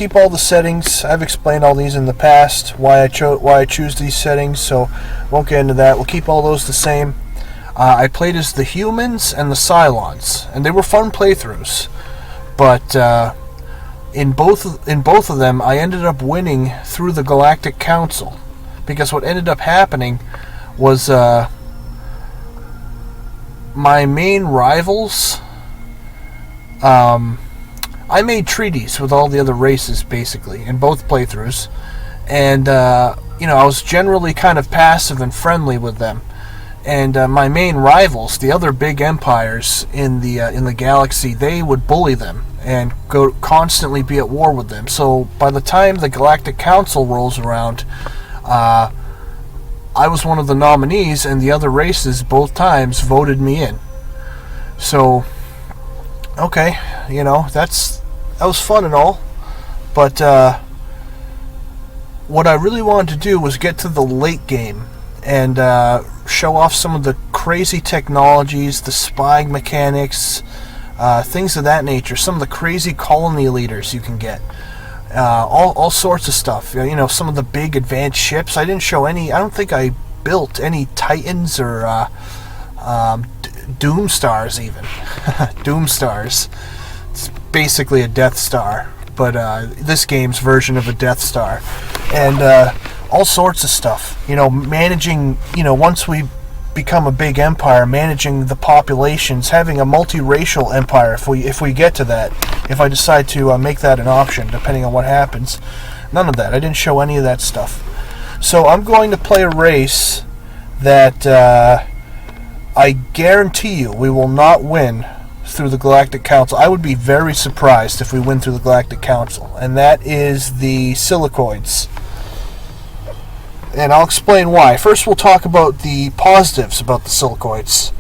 keep all the settings. I've explained all these in the past, why I choose these settings, so won't get into that. We'll keep all those the same. I played as the humans and the Cylons, and they were fun playthroughs. But in both of them, I ended up winning through the Galactic Council, because what ended up happening was my main rivals. I made treaties with all the other races, basically, in both playthroughs, and I was generally kind of passive and friendly with them. And my main rivals, the other big empires in the galaxy, they would bully them and constantly be at war with them. So by the time the Galactic Council rolls around, I was one of the nominees, and the other races both times voted me in. So, okay, that was fun and all, but what I really wanted to do was get to the late game and show off some of the crazy technologies, the spying mechanics, things of that nature, some of the crazy colony leaders you can get, all sorts of stuff. Some of the big advanced ships. I didn't show any. I don't think I built any Titans or Doomstars even. Doomstars. It's basically a Death Star, but this game's version of a Death Star, and all sorts of stuff. Managing. Once we become a big empire, managing the populations, having a multiracial empire. If we get to that, if I decide to make that an option, depending on what happens. None of that. I didn't show any of that stuff. So I'm going to play a race that I guarantee you we will not win through the Galactic Council. I would be very surprised if we win through the Galactic Council, and that is the Silicoids. And I'll explain why. First, we'll talk about the positives about the Silicoids.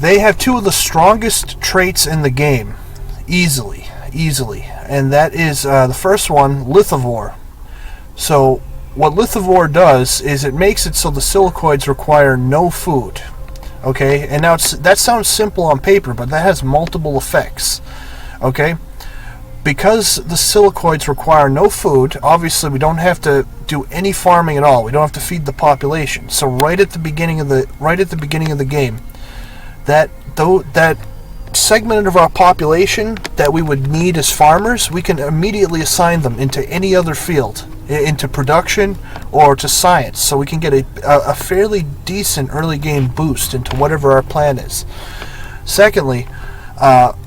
They have two of the strongest traits in the game, easily, and that is the first one, Lithivore. So, what Lithivore does is it makes it so the Silicoids require no food. Okay, and now that sounds simple on paper, but that has multiple effects. Okay, because the Silicoids require no food, obviously we don't have to do any farming at all. We don't have to feed the population. So right at the beginning of the game, that segment of our population that we would need as farmers, we can immediately assign them into any other field, into production or to science, so we can get a fairly decent early game boost into whatever our plan is. Secondly,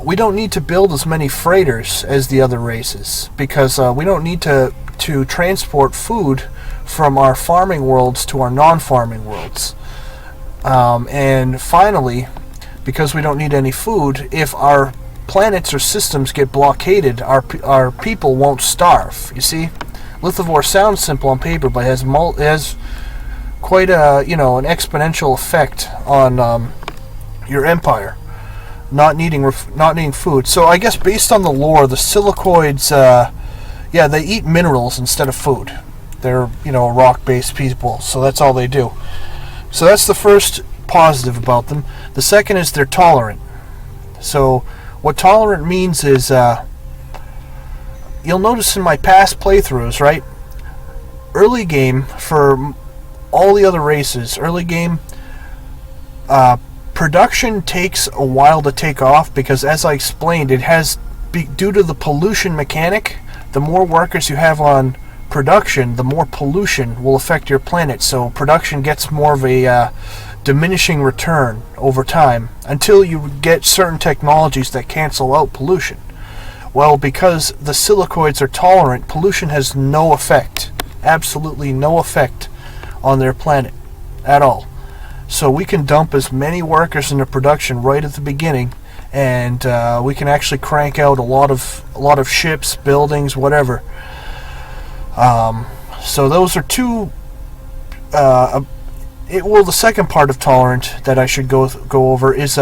we don't need to build as many freighters as the other races, because we don't need to transport food from our farming worlds to our non-farming worlds. And finally, because we don't need any food, if our planets or systems get blockaded, our people won't starve. You see, Lithivore sounds simple on paper, but it has quite an exponential effect on your empire. Not needing food. So I guess based on the lore, the Silicoids, they eat minerals instead of food. They're rock-based people, so that's all they do. So that's the first positive about them. The second is they're tolerant. So what tolerant means is, you'll notice in my past playthroughs, right? Early game for all the other races, production takes a while to take off, because as I explained, it has, due to the pollution mechanic, the more workers you have on production, the more pollution will affect your planet. So production gets more of a diminishing return over time, until you get certain technologies that cancel out pollution. Well, because the Silicoids are tolerant, pollution has no effect, absolutely no effect on their planet at all. So we can dump as many workers into production right at the beginning, and we can actually crank out a lot of ships, buildings, whatever. So those are two. The second part of tolerant that I should go over is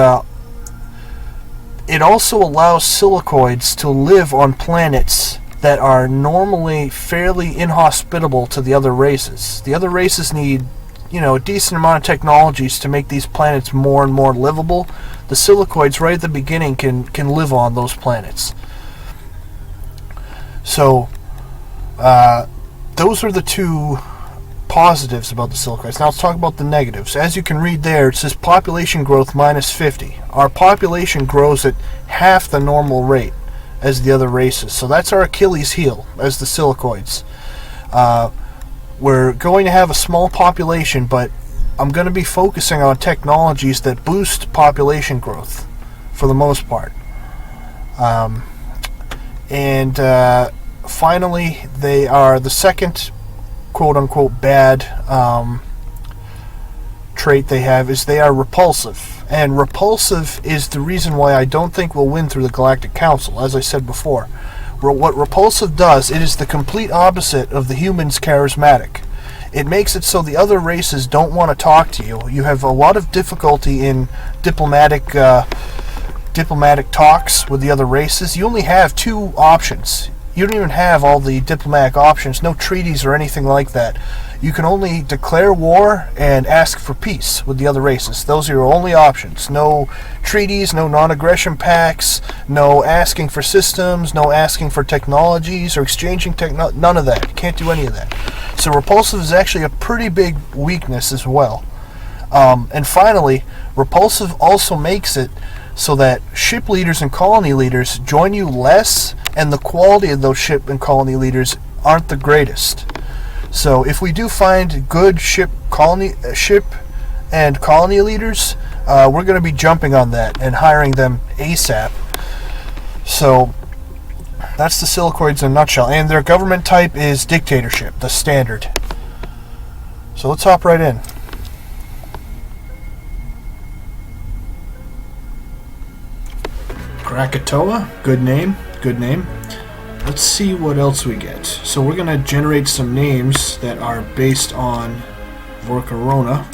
it also allows Silicoids to live on planets that are normally fairly inhospitable to the other races. The other races need a decent amount of technologies to make these planets more and more livable. The Silicoids right at the beginning can live on those planets. So those are the two positives about the silicoids. Now let's talk about the negatives. As you can read there, it says population growth minus 50. Our population grows at half the normal rate as the other races. So that's our Achilles heel as the silicoids. We're going to have a small population, but I'm going to be focusing on technologies that boost population growth for the most part. Finally, they are the second quote-unquote bad trait they have is they are repulsive. And repulsive is the reason why I don't think we'll win through the Galactic Council, as I said before. What repulsive does, it is the complete opposite of the human's charismatic. It makes it so the other races don't want to talk to you. You have a lot of difficulty in diplomatic talks with the other races. You only have two options. You don't even have all the diplomatic options, no treaties or anything like that. You can only declare war and ask for peace with the other races. Those are your only options. No treaties, no non-aggression pacts, no asking for systems, no asking for technologies or exchanging none of that. You can't do any of that. So repulsive is actually a pretty big weakness as well. And finally, repulsive also makes it so that ship leaders and colony leaders join you less, and the quality of those ship and colony leaders aren't the greatest. So if we do find good ship and colony leaders, we're going to be jumping on that and hiring them ASAP. So that's the Silicoids in a nutshell. And their government type is dictatorship, the standard. So let's hop right in. Krakatoa, good name. Let's see what else we get. So we're going to generate some names that are based on Vorkarona.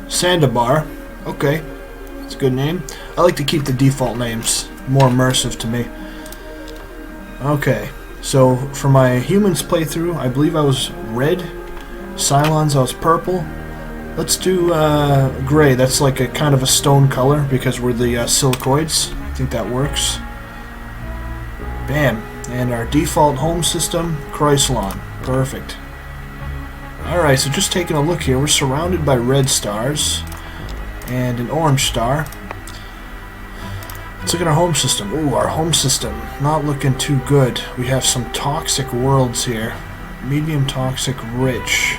Sandabar, okay, that's a good name. I like to keep the default names, more immersive to me. Okay, so for my humans playthrough, I believe I was red. Cylons, I was purple. Let's do gray. That's like a kind of a stone color because we're the Silicoids. I think that works. Bam. And our default home system, Chrysalon. Perfect. Alright, so just taking a look here, we're surrounded by red stars and an orange star. Let's look at our home system. Ooh, our home system. Not looking too good. We have some toxic worlds here. Medium toxic, rich.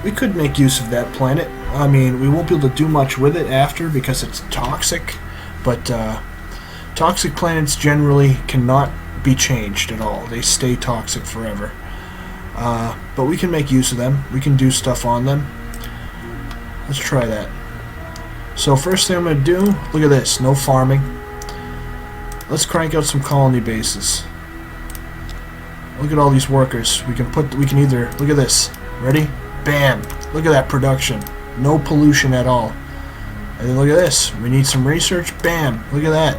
We could make use of that planet. I mean, we won't be able to do much with it after because it's toxic, but toxic planets generally cannot be changed at all. They stay toxic forever. But we can make use of them. We can do stuff on them. Let's try that. So first thing I'm going to do, look at this, no farming. Let's crank out some colony bases. Look at all these workers. We can either, look at this. Ready? Bam! Look at that production. No pollution at all. And then look at this. We need some research. Bam! Look at that.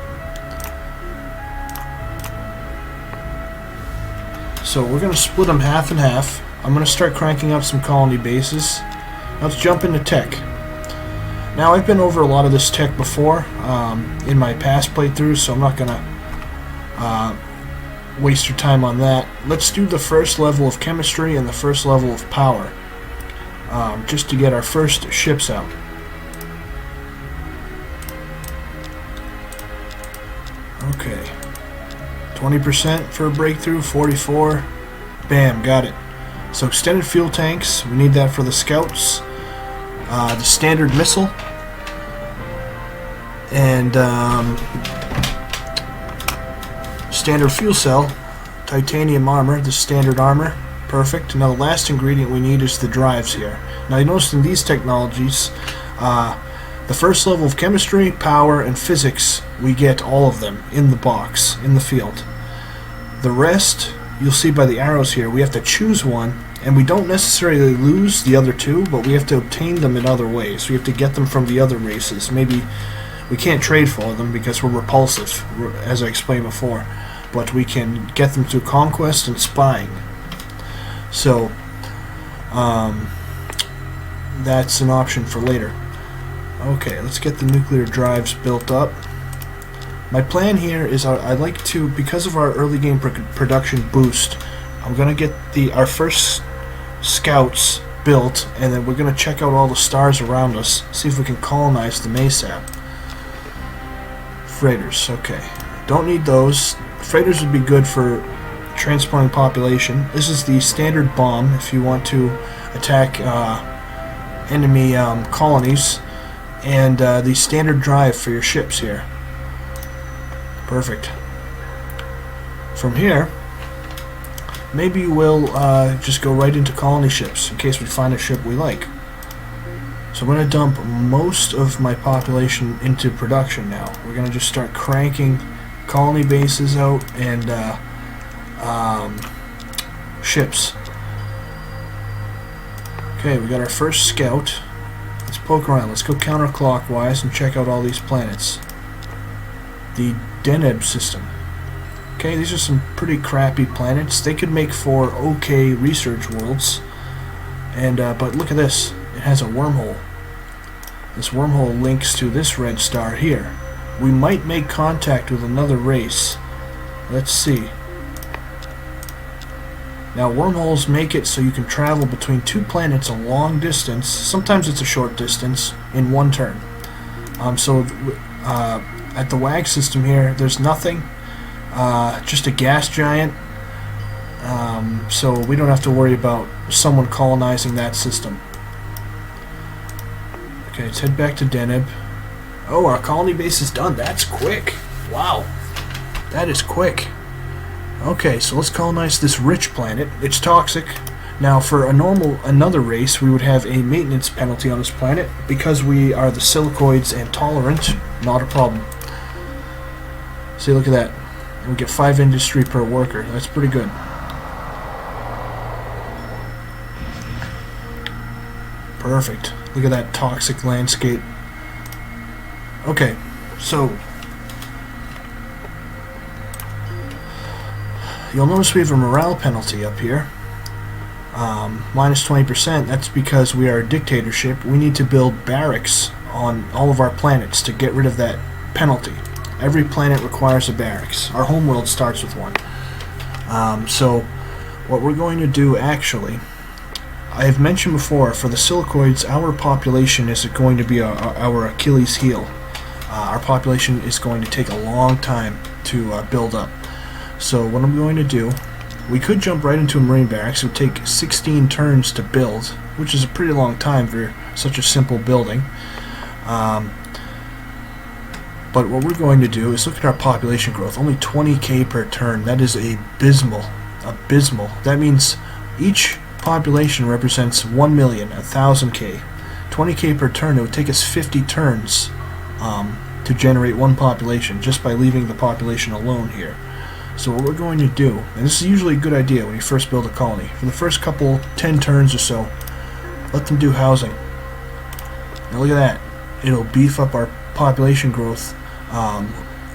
So we're going to split them half and half. I'm going to start cranking up some colony bases. Let's jump into tech. Now I've been over a lot of this tech before in my past playthroughs, so I'm not going to waste your time on that. Let's do the first level of chemistry and the first level of power, just to get our first ships out. Okay. 20% for a breakthrough, 44. Bam, got it. So extended fuel tanks, we need that for the scouts. The standard missile. And standard fuel cell. Titanium armor, the standard armor. Perfect. Now the last ingredient we need is the drives here. Now you notice in these technologies, the first level of chemistry, power, and physics, we get all of them in the box, in the field. The rest, you'll see by the arrows here, we have to choose one, and we don't necessarily lose the other two, but we have to obtain them in other ways. We have to get them from the other races. Maybe we can't trade for them because we're repulsive, as I explained before, but we can get them through conquest and spying. So, that's an option for later. Okay, let's get the nuclear drives built up. My plan here is I'd like to, because of our early game production boost, I'm going to get our first scouts built, and then we're going to check out all the stars around us, see if we can colonize the Maysap. Freighters, okay. Don't need those. Freighters would be good for transporting population. This is the standard bomb if you want to attack enemy colonies, and the standard drive for your ships here. Perfect. From here, maybe we'll just go right into colony ships in case we find a ship we like. So I'm going to dump most of my population into production now. We're going to just start cranking colony bases out and ships. Okay, we got our first scout. Let's poke around. Let's go counterclockwise and check out all these planets. The Deneb system. Okay, these are some pretty crappy planets. They could make for okay research worlds. And but look at this. It has a wormhole. This wormhole links to this red star here. We might make contact with another race. Let's see. Now, wormholes make it so you can travel between two planets a long distance. Sometimes it's a short distance in one turn. At the WAG system here, there's nothing. Just a gas giant. So we don't have to worry about someone colonizing that system. Okay, let's head back to Deneb. Oh, our colony base is done. That's quick. Wow. That is quick. Okay, so let's colonize this rich planet. It's toxic. Now, for another race, we would have a maintenance penalty on this planet. Because we are the Silicoids and tolerant, not a problem. See, look at that. We get 5 industry per worker. That's pretty good. Perfect. Look at that toxic landscape. Okay, so you'll notice we have a morale penalty up here. Minus 20%. That's because we are a dictatorship. We need to build barracks on all of our planets to get rid of that penalty. Every planet requires a barracks. Our homeworld starts with one. So what we're going to do, actually, I have mentioned before, for the Silicoids, our population is going to be our Achilles heel. Our population is going to take a long time to build up. So what I'm going to do, we could jump right into a marine barracks. It would take 16 turns to build, which is a pretty long time for such a simple building. But what we're going to do is look at our population growth. Only 20k per turn. That is abysmal. Abysmal. That means each population represents 1 million, 1,000k. 20k per turn. It would take us 50 turns to generate one population just by leaving the population alone here. So what we're going to do, and this is usually a good idea when you first build a colony, for the first couple 10 turns or so, let them do housing. Now look at that. It'll beef up our population growth.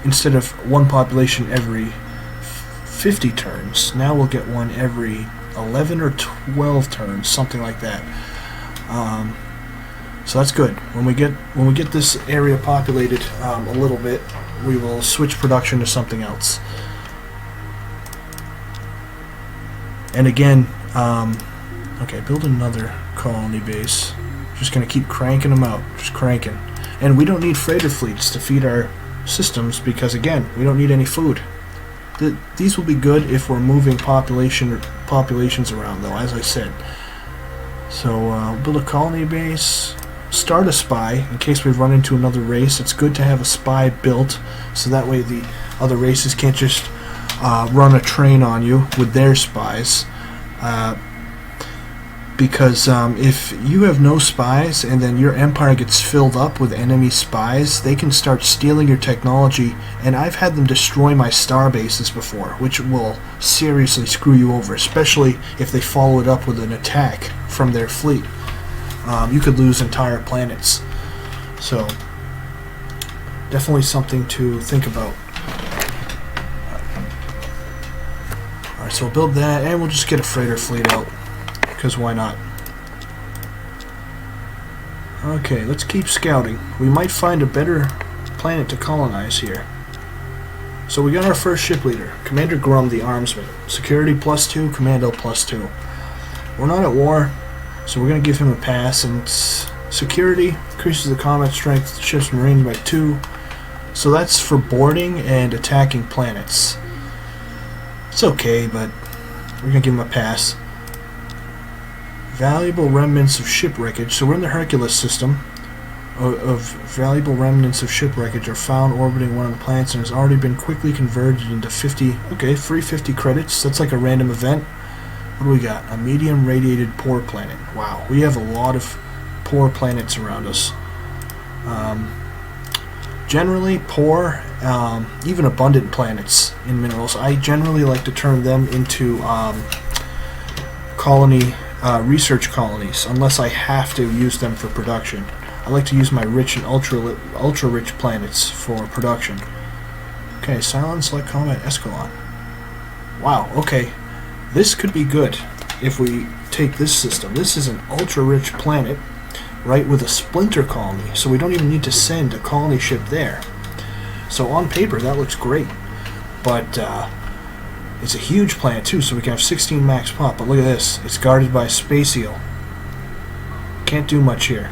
Instead of one population every 50 turns, now we'll get one every 11 or 12 turns, something like that. So that's good. When we get this area populated a little bit, we will switch production to something else. And again, okay, build another colony base. Just gonna keep cranking them out, just cranking. And we don't need freighter fleets to feed our systems because, again, we don't need any food. These will be good if we're moving populations around, though, as I said. So build a colony base, start a spy in case we run into another race. It's good to have a spy built so that way the other races can't just run a train on you with their spies. Because if you have no spies and then your empire gets filled up with enemy spies, they can start stealing your technology, and I've had them destroy my star bases before, which will seriously screw you over, especially if they follow it up with an attack from their fleet. You could lose entire planets. So, definitely something to think about. Alright, so we'll build that, and we'll just get a freighter fleet out. Because why not? Okay, let's keep scouting. We might find a better planet to colonize here. So we got our first ship leader, Commander Grum, the Armsman. Security +2, Commando +2. We're not at war, so we're going to give him a pass. And security increases the combat strength of the ship's marine by 2. So that's for boarding and attacking planets. It's okay, but we're going to give him a pass. Valuable remnants of ship wreckage. So we're in the Hercules system. Of valuable remnants of ship wreckage are found orbiting one of the planets and has already been quickly converted into 50. Okay, free 50 credits. That's like a random event. What do we got? A medium radiated poor planet. Wow, we have a lot of poor planets around us. Generally poor, even abundant planets in minerals. I generally like to turn them into research colonies, unless I have to use them for production. I like to use my rich and ultra-rich planets for production. Okay, Silent Select Combat Escalon. Wow, okay. This could be good if we take this system. This is an ultra-rich planet, right, with a splinter colony, so we don't even need to send a colony ship there. So on paper, that looks great. But it's a huge planet, too, so we can have 16 max pop. But look at this. It's guarded by a space eel. Can't do much here.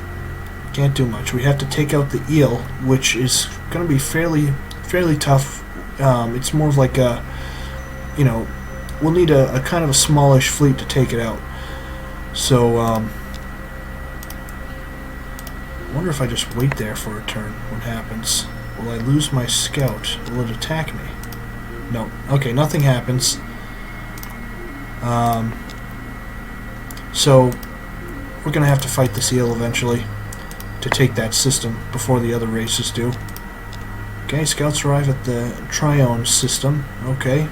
Can't do much. We have to take out the eel, which is going to be fairly tough. It's more of like a, we'll need a kind of a smallish fleet to take it out. So, I wonder if I just wait there for a turn. What happens? Will I lose my scout? Will it attack me? No. Okay, nothing happens. So, we're going to have to fight this eel eventually to take that system before the other races do. Okay, scouts arrive at the Trione system. Okay,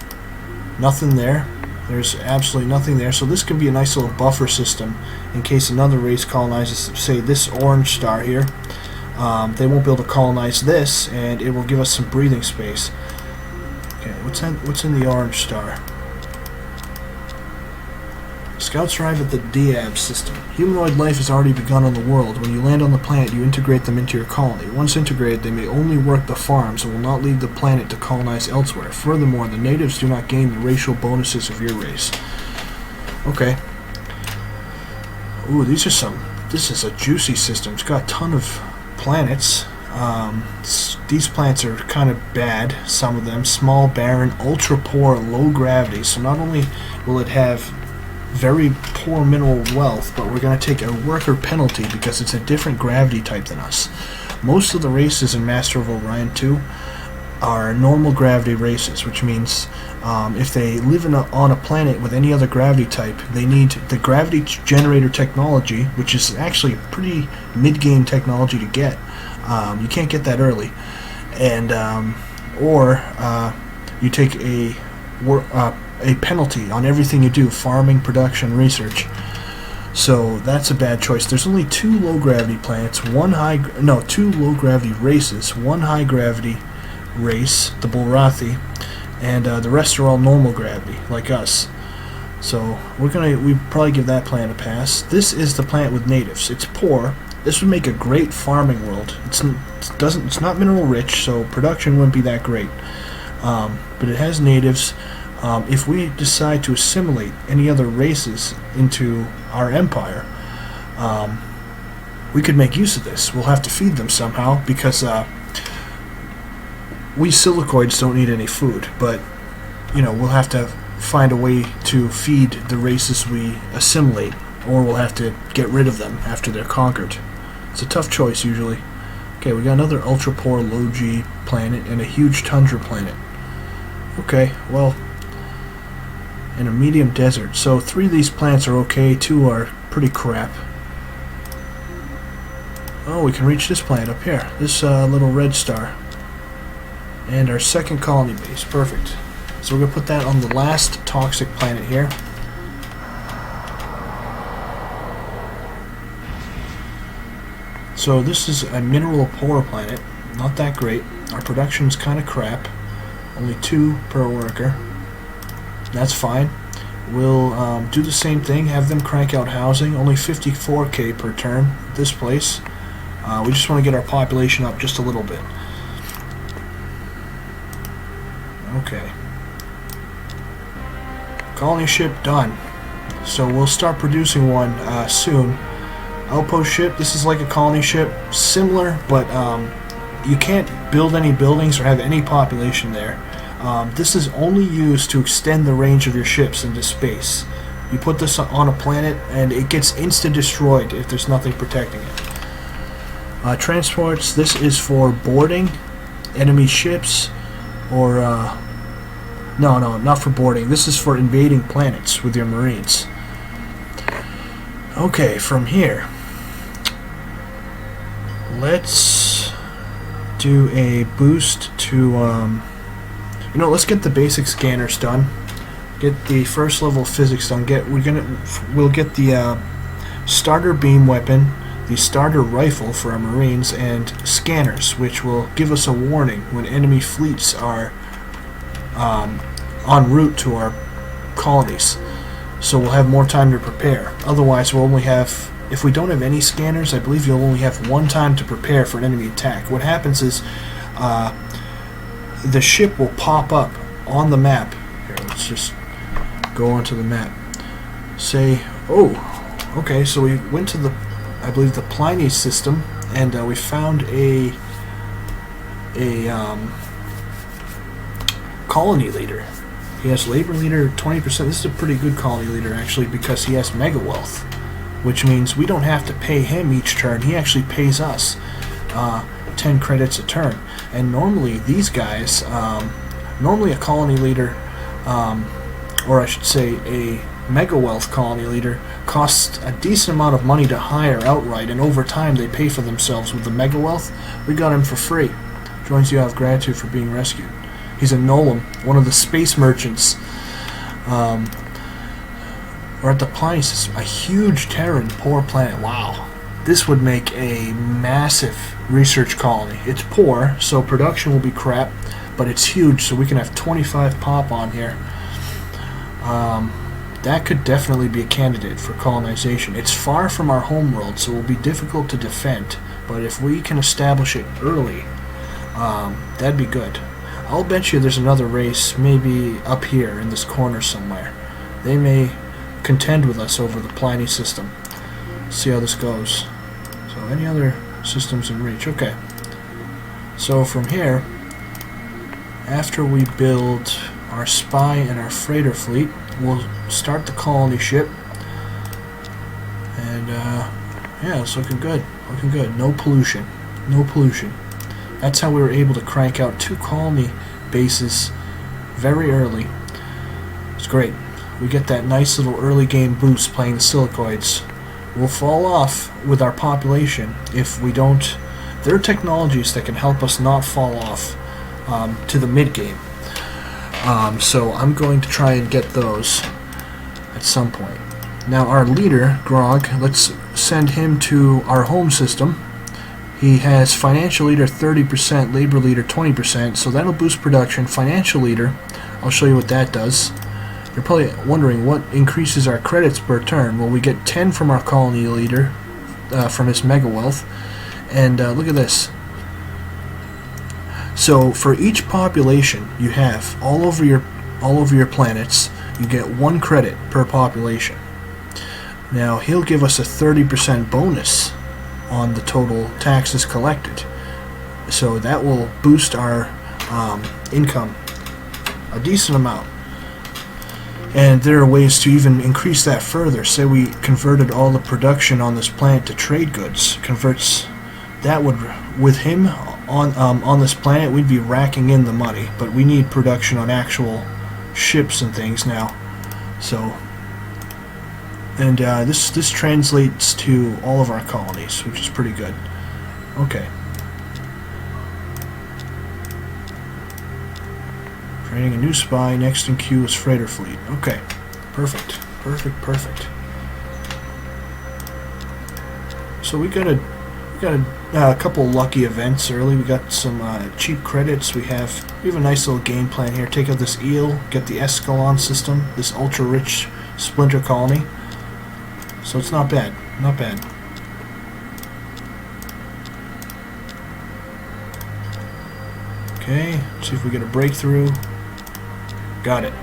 nothing there. There's absolutely nothing there. So this could be a nice little buffer system in case another race colonizes, say, this orange star here. They won't be able to colonize this, and it will give us some breathing space. Okay, what's in the orange star? Scouts arrive at the Diab system. Humanoid life has already begun on the world. When you land on the planet, you integrate them into your colony. Once integrated, they may only work the farms and will not leave the planet to colonize elsewhere. Furthermore, the natives do not gain the racial bonuses of your race. Okay. Ooh, this is a juicy system. It's got a ton of planets. These planets are kind of bad, some of them. Small, barren, ultra poor, low gravity. So not only will it have very poor mineral wealth, but we're going to take a worker penalty because it's a different gravity type than us. Most of the races in Master of Orion 2 are normal gravity races, which means if they live on a planet with any other gravity type, they need the gravity generator technology, which is actually pretty mid-game technology to get. You can't get that early. And or you take a penalty on everything you do, farming, production, research. So that's a bad choice. There's only 2 low gravity planets, 2 low gravity races, 1 high gravity race, the Bulrathi, and the rest are all normal gravity, like us. So we probably give that planet a pass. This is the planet with natives. It's poor. This would make a great farming world. It's not mineral rich, so production wouldn't be that great. But it has natives. If we decide to assimilate any other races into our empire, we could make use of this. We'll have to feed them somehow because we Silicoids don't need any food, but we'll have to find a way to feed the races we assimilate, or we'll have to get rid of them after they're conquered. It's a tough choice usually. Okay, we got another ultra poor low G planet and a huge tundra planet. Okay, well, in a medium desert. So 3 of these planets are okay, 2 are pretty crap. Oh, we can reach this planet up here. This little red star. And our second colony base. Perfect. So we're going to put that on the last toxic planet here. So this is a mineral poor planet. Not that great. Our production's kind of crap. Only 2 per worker. That's fine. We'll do the same thing, have them crank out housing. Only 54k per turn at this place. We just want to get our population up just a little bit. Colony ship done. So we'll start producing one soon. Outpost ship, this is like a colony ship, similar, but you can't build any buildings or have any population there. This is only used to extend the range of your ships into space. You put this on a planet and it gets insta-destroyed if there's nothing protecting it. Transports, this is for boarding enemy ships, or no, not for boarding. This is for invading planets with your Marines. Okay, from here, let's do a boost to, let's get the basic scanners done. Get the first level physics done. We'll get the starter beam weapon, the starter rifle for our Marines, and scanners, which will give us a warning when enemy fleets are en route to our colonies. So we'll have more time to prepare. Otherwise, we'll only have, if we don't have any scanners, I believe you'll only have one time to prepare for an enemy attack. What happens is the ship will pop up on the map. Here, let's just go onto the map. Say, oh, okay, so we went to the, I believe, the Pliny system, and we found a colony leader. He has labor leader 20%. This is a pretty good colony leader, actually, because he has mega wealth, which means we don't have to pay him each turn. He actually pays us 10 credits a turn. And normally these guys, normally a colony leader, or I should say a mega wealth colony leader, costs a decent amount of money to hire outright, and over time they pay for themselves with the mega wealth. We got him for free. Joins you out of gratitude for being rescued. He's a Nolan, one of the space merchants. We're at the Pliny system, a huge Terran, poor planet. Wow. This would make a massive research colony. It's poor, so production will be crap, but it's huge, so we can have 25 pop on here. That could definitely be a candidate for colonization. It's far from our homeworld, so it will be difficult to defend, but if we can establish it early, that'd be good. I'll bet you there's another race, maybe up here in this corner somewhere. They may contend with us over the Pliny system. See how this goes. So any other systems in reach? Okay. So from here, after we build our spy and our freighter fleet, we'll start the colony ship. And yeah, it's looking good. Looking good. No pollution. No pollution. That's how we were able to crank out 2 colony bases very early. It's great. We get that nice little early game boost playing the Silicoids. We'll fall off with our population if we don't. There are technologies that can help us not fall off to the mid game. So I'm going to try and get those at some point. Now our leader, Grog, let's send him to our home system. He has financial leader 30%, labor leader 20%, so that'll boost production. Financial leader, I'll show you what that does. You're probably wondering what increases our credits per turn. Well, we get 10 from our colony leader, from his mega wealth, and look at this. So for each population you have all over your planets, you get 1 credit per population. Now he'll give us a 30% bonus on the total taxes collected, so that will boost our income a decent amount. And there are ways to even increase that further. Say we converted all the production on this planet to trade goods. Converts that would, with him on this planet, we'd be racking in the money. But we need production on actual ships and things now. So, and this translates to all of our colonies, which is pretty good. Okay. Training a new spy. Next in queue is freighter fleet. Okay. Perfect. Perfect. So we got a couple lucky events early. We got some cheap credits. We have a nice little game plan here. Take out this eel. Get the Escalon system. This ultra rich splinter colony. So it's not bad. Not bad. Okay. Let's see if we get a breakthrough. Got it.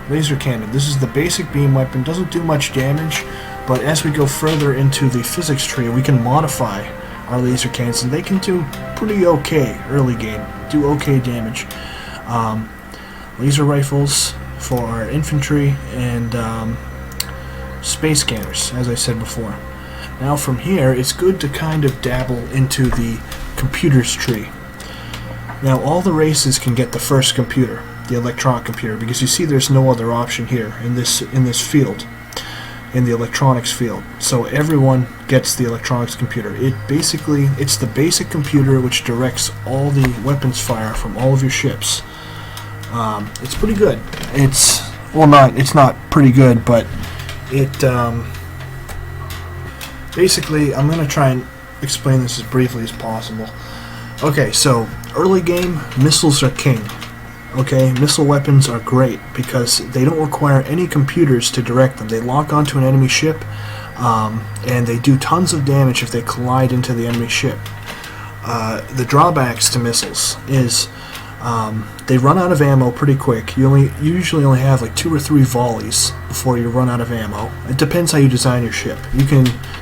laser cannon. This is the basic beam weapon. Doesn't do much damage, but as we go further into the physics tree, we can modify our laser cannons, and they can do pretty okay early game. Do okay damage. Laser rifles for our infantry, and space scanners, as I said before. Now from here, it's good to kind of dabble into the computers tree. Now all the races can get the first computer, the electronic computer, because you see there's no other option here in this field, in the electronics field. So everyone gets the electronics computer. It's the basic computer which directs all the weapons fire from all of your ships. It's pretty good. It's not pretty good, but it basically, I'm going to try and explain this as briefly as possible. Okay, so early game, missiles are king. Okay, missile weapons are great because they don't require any computers to direct them. They lock onto an enemy ship, and they do tons of damage if they collide into the enemy ship. The drawbacks to missiles is they run out of ammo pretty quick. You usually only have like 2 or 3 volleys before you run out of ammo. It depends how you design your ship.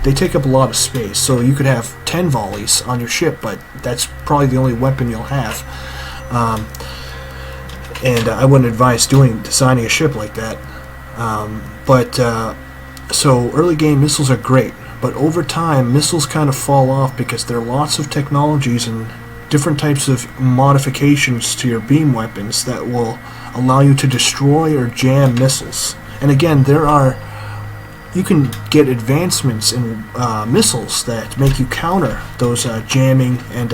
They take up a lot of space, so you could have 10 volleys on your ship, but that's probably the only weapon you'll have. And I wouldn't advise designing a ship like that. So early game missiles are great, but over time missiles kind of fall off because there are lots of technologies and different types of modifications to your beam weapons that will allow you to destroy or jam missiles. And again, you can get advancements in missiles that make you counter those jamming and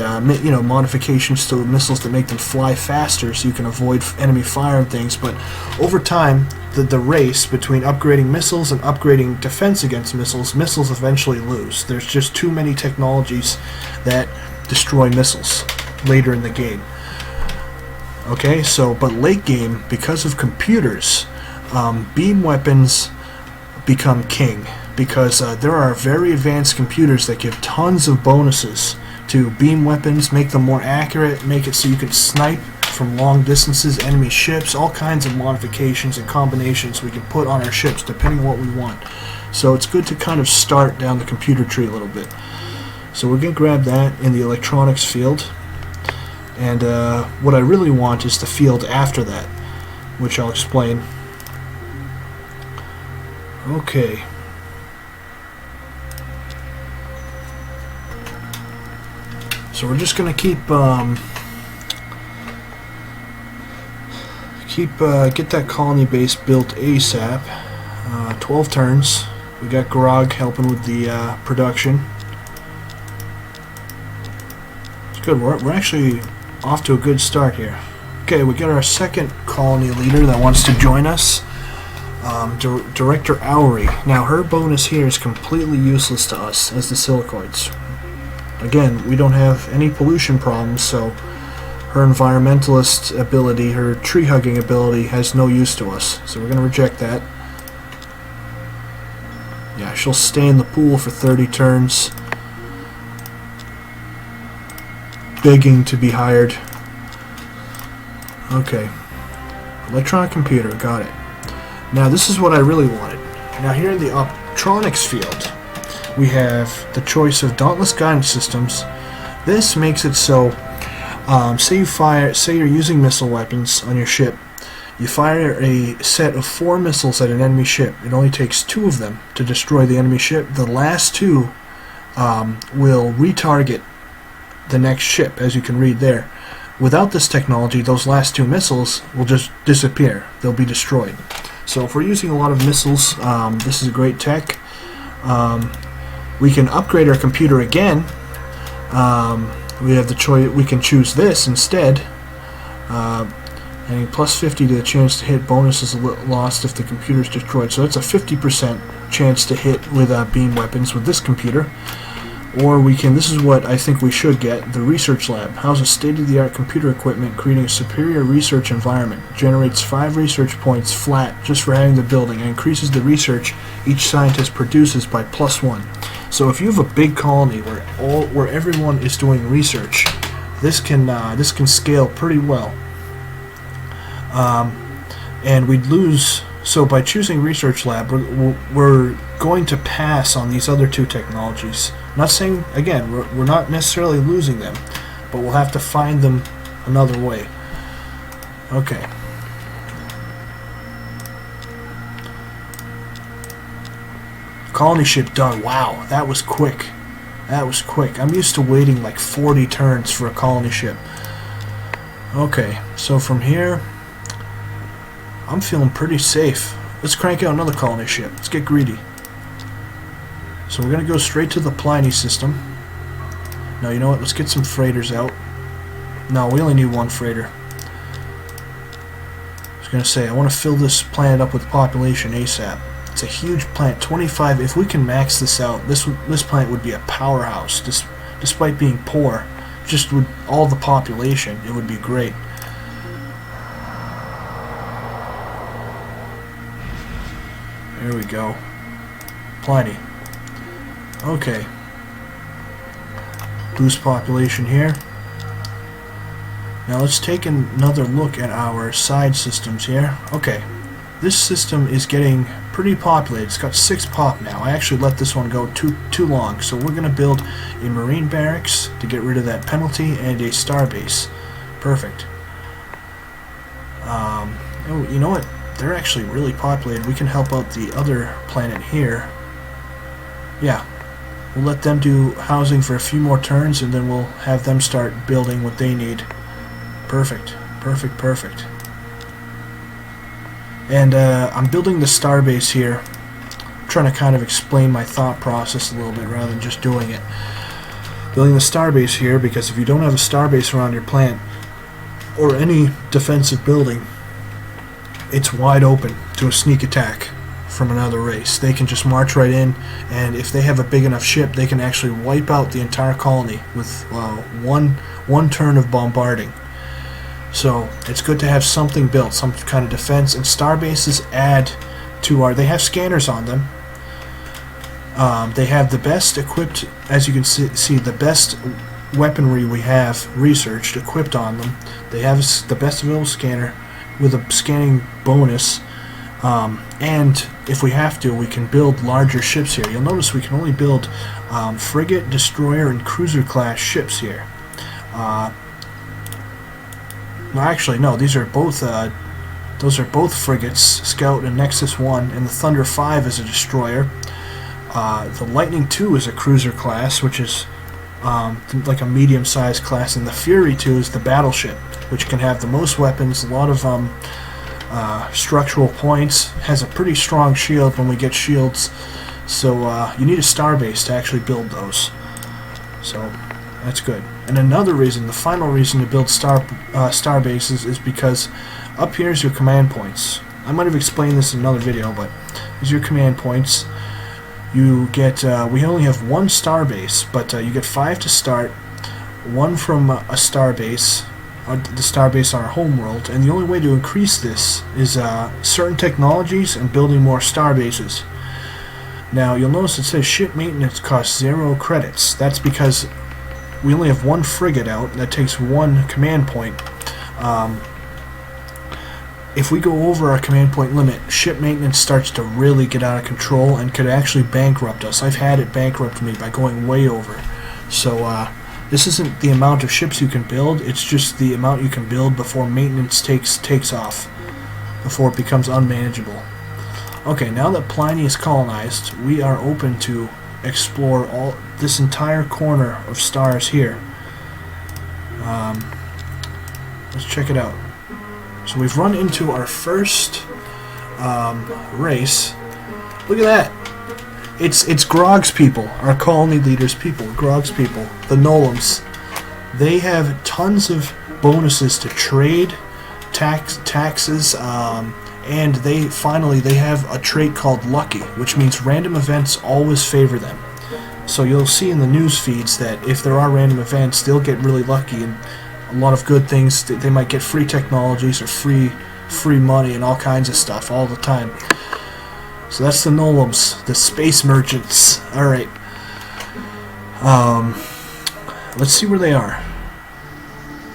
modifications to missiles that make them fly faster, so you can avoid enemy fire and things. But over time, the race between upgrading missiles and upgrading defense against missiles eventually lose. There's just too many technologies that destroy missiles later in the game. Okay, but late game, because of computers, beam weapons become king, because there are very advanced computers that give tons of bonuses to beam weapons, make them more accurate, make it so you can snipe from long distances, enemy ships, all kinds of modifications and combinations we can put on our ships depending on what we want. So it's good to kind of start down the computer tree a little bit. So we're going to grab that in the electronics field, and what I really want is the field after that, which I'll explain. Okay. So we're just going to get that colony base built ASAP. 12 turns. We got Grog helping with the production. It's good. We're actually off to a good start here. Okay, we got our second colony leader that wants to join us. Director Owry. Now her bonus here is completely useless to us as the Silicoids. Again, we don't have any pollution problems, so her environmentalist ability, her tree hugging ability, has no use to us. So we're going to reject that. Yeah, she'll stay in the pool for 30 turns, begging to be hired. Okay. Electronic computer, got it. Now this is what I really wanted. Now here in the optronics field, we have the choice of Dauntless Guidance Systems. This makes it so, say you're using missile weapons on your ship. You fire a set of 4 missiles at an enemy ship. It only takes 2 of them to destroy the enemy ship. The last 2 will retarget the next ship, as you can read there. Without this technology, those last 2 missiles will just disappear. They'll be destroyed. So if we're using a lot of missiles, this is a great tech. We can upgrade our computer again. We have the choice. We can choose this instead. And plus 50 to the chance to hit. Bonus is lost if the computer is destroyed. So that's a 50% chance to hit with beam weapons with this computer. Or we can, this is what I think we should get, the research lab. Houses state-of-the-art computer equipment, creating a superior research environment. Generates 5 research points flat just for having the building, and increases the research each scientist produces by +1. So if you have a big colony where everyone is doing research, this can scale pretty well. and we'd lose. So by choosing Research Lab, we're going to pass on these other two technologies. I'm not saying, again, we're not necessarily losing them, but we'll have to find them another way. Okay. Colony ship done. Wow, that was quick. That was quick. I'm used to waiting like 40 turns for a colony ship. Okay, so from here, I'm feeling pretty safe. Let's crank out another colony ship. Let's get greedy. So we're going to go straight to the Pliny system. No, you know what? Let's get some freighters out. No, we only need one freighter. I was going to say, I want to fill this planet up with population ASAP. It's a huge planet. 25. If we can max this out, this planet would be a powerhouse. Despite being poor, just with all the population, it would be great. There we go. Pliny. Okay. Boost population here. Now let's take another look at our side systems here. Okay. This system is getting pretty populated. It's got 6 pop now. I actually let this one go too long. So we're going to build a marine barracks to get rid of that penalty and a starbase. Perfect. Oh, you know what? They're actually really populated. We can help out the other planet here. Yeah. We'll let them do housing for a few more turns, and then we'll have them start building what they need. Perfect. Perfect, perfect. And I'm building the starbase here. I'm trying to kind of explain my thought process a little bit rather than just doing it. Building the starbase here because if you don't have a starbase around your plant or any defensive building, it's wide open to a sneak attack from another race. They can just march right in, and if they have a big enough ship, they can actually wipe out the entire colony with one turn of bombarding. So it's good to have something built, some kind of defense, and starbases add to our... They have scanners on them. They have the best equipped, as you can see, the best weaponry we have researched, equipped on them. They have the best available scanner with a scanning bonus, and if we have to, we can build larger ships here. You'll notice we can only build frigate, destroyer, and cruiser class ships here. No, actually, no. These are both. Those are both frigates, Scout and Nexus 1, and the Thunder 5 is a destroyer. The Lightning 2 is a cruiser class, which is like a medium-sized class, and the Fury 2 is the battleship, which can have the most weapons, a lot of structural points, has a pretty strong shield when we get shields. So you need a starbase to actually build those. So that's good. And another reason, the final reason to build starbases is because up here is your command points. I might have explained this in another video, but these are your command points. You get, we only have one starbase, but you get 5 to start, 1 from a starbase, the starbase on our homeworld, and the only way to increase this is certain technologies and building more starbases. Now you'll notice it says ship maintenance costs 0 credits. That's because we only have one frigate out that takes 1 command point. If we go over our command point limit, ship maintenance starts to really get out of control and could actually bankrupt us. I've had it bankrupt me by going way over. So this isn't the amount of ships you can build, it's just the amount you can build before maintenance takes off, before it becomes unmanageable. Okay, now that Pliny is colonized, we are open to explore all this entire corner of stars here. Let's check it out. So we've run into our first race. Look at that. It's Grog's people, our colony leaders' people, Grog's people, the Nolums. They have tons of bonuses to trade, taxes, and they have a trait called Lucky, which means random events always favor them. So you'll see in the news feeds that if there are random events, they'll get really lucky and a lot of good things. They might get free technologies or free money and all kinds of stuff all the time. So that's the Nolums, the space merchants. Alright. Let's see where they are.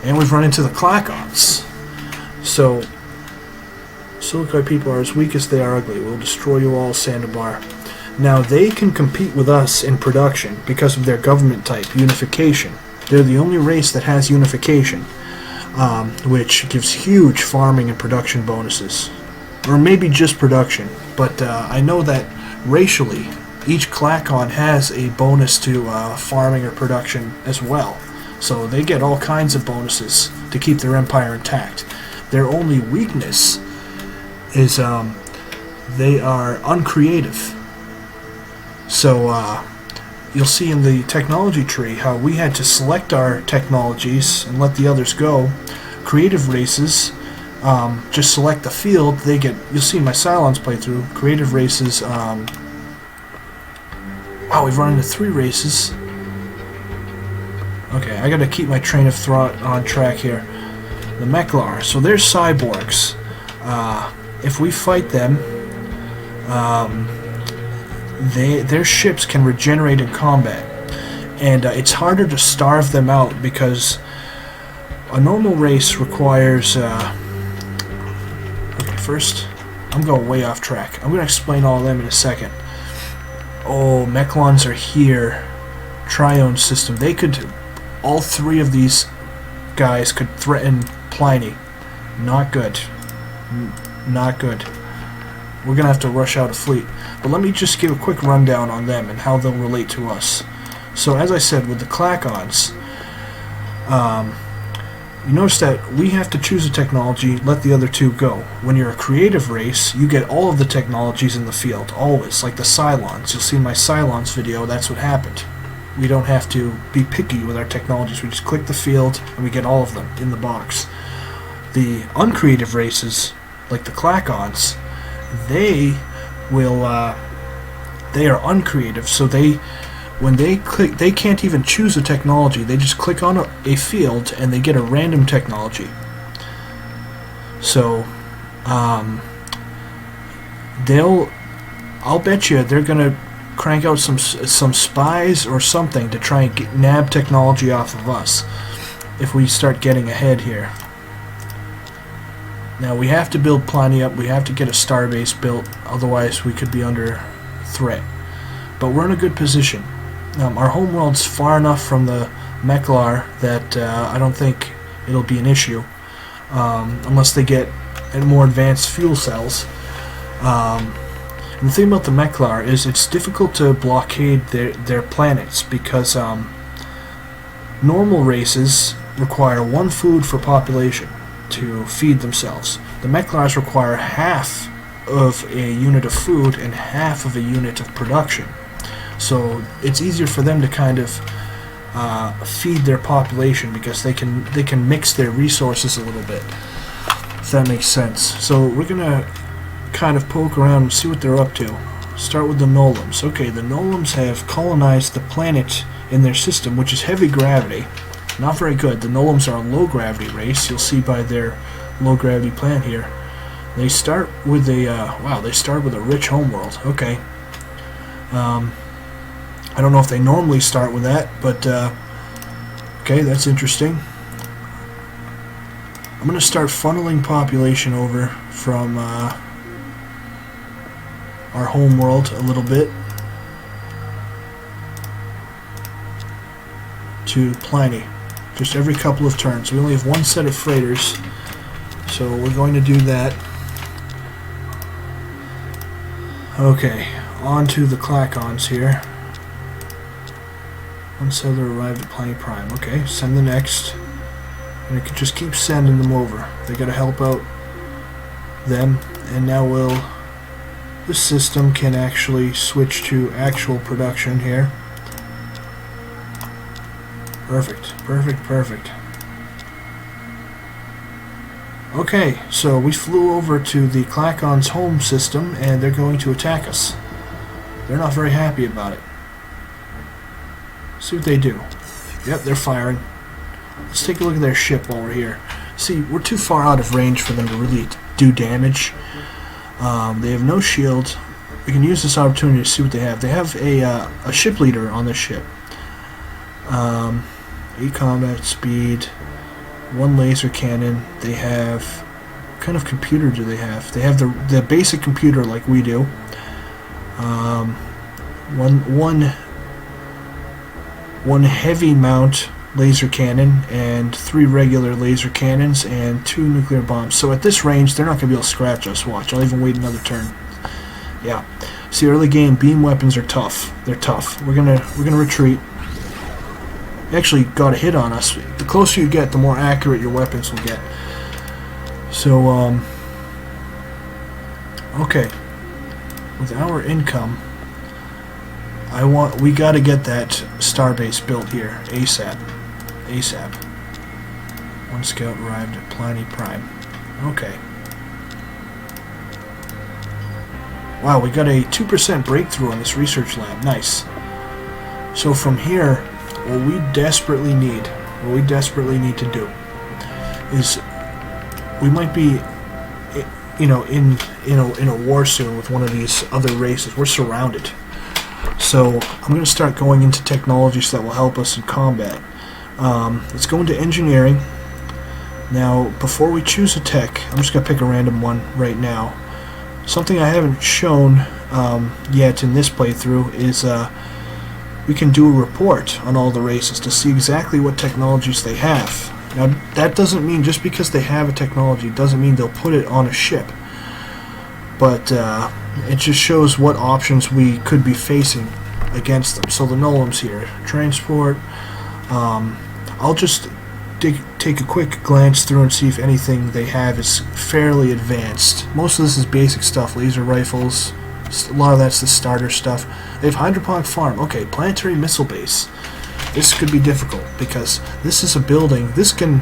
And we've run into the Klakons. So Silicoid people are as weak as they are ugly. We'll destroy you all, Sandabar. Now, they can compete with us in production because of their government type, unification. They're the only race that has unification, which gives huge farming and production bonuses. Or maybe just production, but I know that racially, each Clacon has a bonus to farming or production as well. So they get all kinds of bonuses to keep their empire intact. Their only weakness is they are uncreative. So you'll see in the technology tree how we had to select our technologies and let the others go. Creative races just select the field. They get. You'll see my Cylons playthrough. Creative races. Wow, we've run into 3 races. Okay, I gotta keep my train of thought on track here. The Mechlar. So they're cyborgs. If we fight them, their ships can regenerate in combat, and it's harder to starve them out because a normal race requires. Okay, first, I'm going way off track. I'm going to explain all of them in a second. Oh, Mechlons are here. Trione system. They could. All 3 of these guys could threaten Pliny. Not good. Not good. We're going to have to rush out a fleet. But let me just give a quick rundown on them and how they'll relate to us. So, as I said, with the Clacons, you notice that we have to choose a technology, let the other 2 go. When you're a creative race, you get all of the technologies in the field, always, like the Cylons. You'll see in my Cylons video, that's what happened. We don't have to be picky with our technologies. We just click the field, and we get all of them in the box. The uncreative races, like the Clacons, they will, they are uncreative, so when they click, they can't even choose a technology. They just click on a field and they get a random technology. So, I'll bet you they're gonna crank out some spies or something to try and nab technology off of us if we start getting ahead here. Now we have to build Pliny up. We have to get a starbase built, otherwise we could be under threat. But we're in a good position. Our homeworld's far enough from the Mechlar that I don't think it'll be an issue, unless they get more advanced fuel cells. And the thing about the Mechlar is it's difficult to blockade their planets because normal races require 1 food for population to feed themselves. The Mechlars require half of a unit of food and half of a unit of production. So it's easier for them to kind of feed their population because they can mix their resources a little bit, if that makes sense. So we're gonna kind of poke around and see what they're up to. Start with the Nolums. Okay, the Nolums have colonized the planet in their system, which is heavy gravity. Not very good. The Nolums are a low gravity race. You'll see by their low gravity planet here. They start with a wow. They start with a rich homeworld. Okay. I don't know if they normally start with that, but okay, that's interesting. I'm going to start funneling population over from our home world a little bit to Pliny, just every couple of turns. We only have 1 set of freighters, so we're going to do that. Okay, on to the Clacons here. 1 settler arrived at Pliny Prime. Okay, send the next. And it could just keep sending them over. They gotta help out them, and now this system can actually switch to actual production here. Perfect, perfect, perfect. Okay, so we flew over to the Clacon's home system, and they're going to attack us. They're not very happy about it. See what they do. Yep, they're firing. Let's take a look at their ship while we're here. See, we're too far out of range for them to really do damage. They have no shield. We can use this opportunity to see what they have. They have a ship leader on this ship. 8 combat speed, 1 laser cannon. They have What kind of computer do they have? They have the basic computer like we do. One heavy mount laser cannon and 3 regular laser cannons and 2 nuclear bombs. So at this range, they're not going to be able to scratch us. Watch, I'll even wait another turn. Yeah. See, early game beam weapons are tough. They're tough. We're gonna retreat. They actually got a hit on us. The closer you get, the more accurate your weapons will get. So, okay. With our income, we got to get that starbase built here ASAP. ASAP. 1 scout arrived at Pliny Prime. Okay. Wow, we got a 2% breakthrough on this research lab. Nice. So from here, what we desperately need to do is we might be, you know, in a war soon with one of these other races. We're surrounded. So I'm going to start going into technologies that will help us in combat. Let's go into engineering. Now, before we choose a tech, I'm just going to pick a random one right now. Something I haven't shown yet in this playthrough is we can do a report on all the races to see exactly what technologies they have. Now, that doesn't mean just because they have a technology doesn't mean they'll put it on a ship. But it just shows what options we could be facing against them. So the Nolem's here. Transport. I'll just take a quick glance through and see if anything they have is fairly advanced. Most of this is basic stuff. Laser rifles. A lot of that's the starter stuff. They have hydroponic farm. Okay, planetary missile base. This could be difficult because this is a building. This can,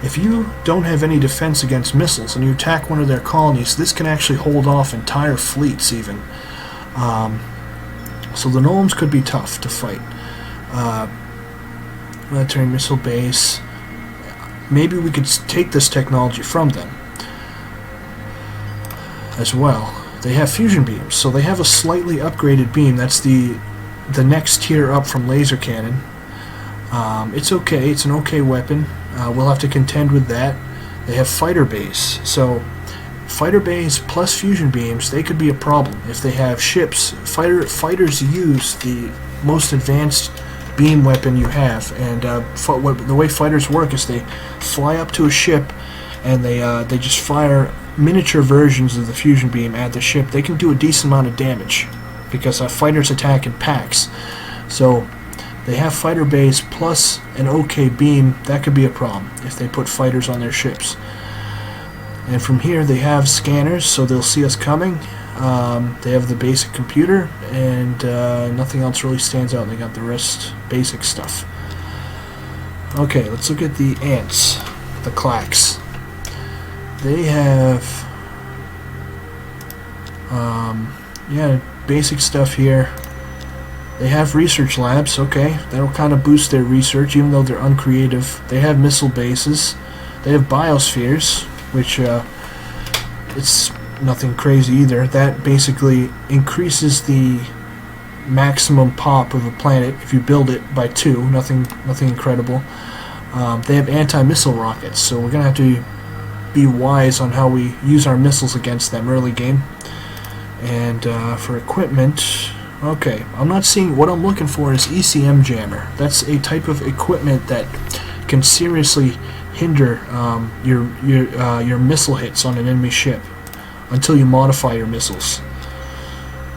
if you don't have any defense against missiles and you attack one of their colonies, this can actually hold off entire fleets even. So the Nolems could be tough to fight. Military missile base. Maybe we could take this technology from them as well. They have fusion beams, so they have a slightly upgraded beam. That's the next tier up from laser cannon. It's okay. It's an okay weapon. We'll have to contend with that. They have fighter base. So fighter base plus fusion beams, they could be a problem. If they have ships, fighters use the most advanced beam weapon you have. And the way fighters work is they fly up to a ship and they just fire miniature versions of the fusion beam at the ship. They can do a decent amount of damage because fighters attack in packs. So they have fighter base plus an okay beam. That could be a problem if they put fighters on their ships. And from here they have scanners, so they'll see us coming. They have the basic computer, and nothing else really stands out. They got the rest basic stuff. Okay, let's look at the ants, the clacks. They have yeah, basic stuff here. They have research labs. Okay, that'll kind of boost their research, even though they're uncreative. They have missile bases. They have biospheres, which it's nothing crazy either. That basically increases the maximum pop of a planet if you build it by 2. Nothing incredible. They have anti-missile rockets, so we're gonna have to be wise on how we use our missiles against them early game. And for equipment, okay, I'm not seeing. What I'm looking for is ECM jammer. That's a type of equipment that can seriously hinder your missile hits on an enemy ship until you modify your missiles.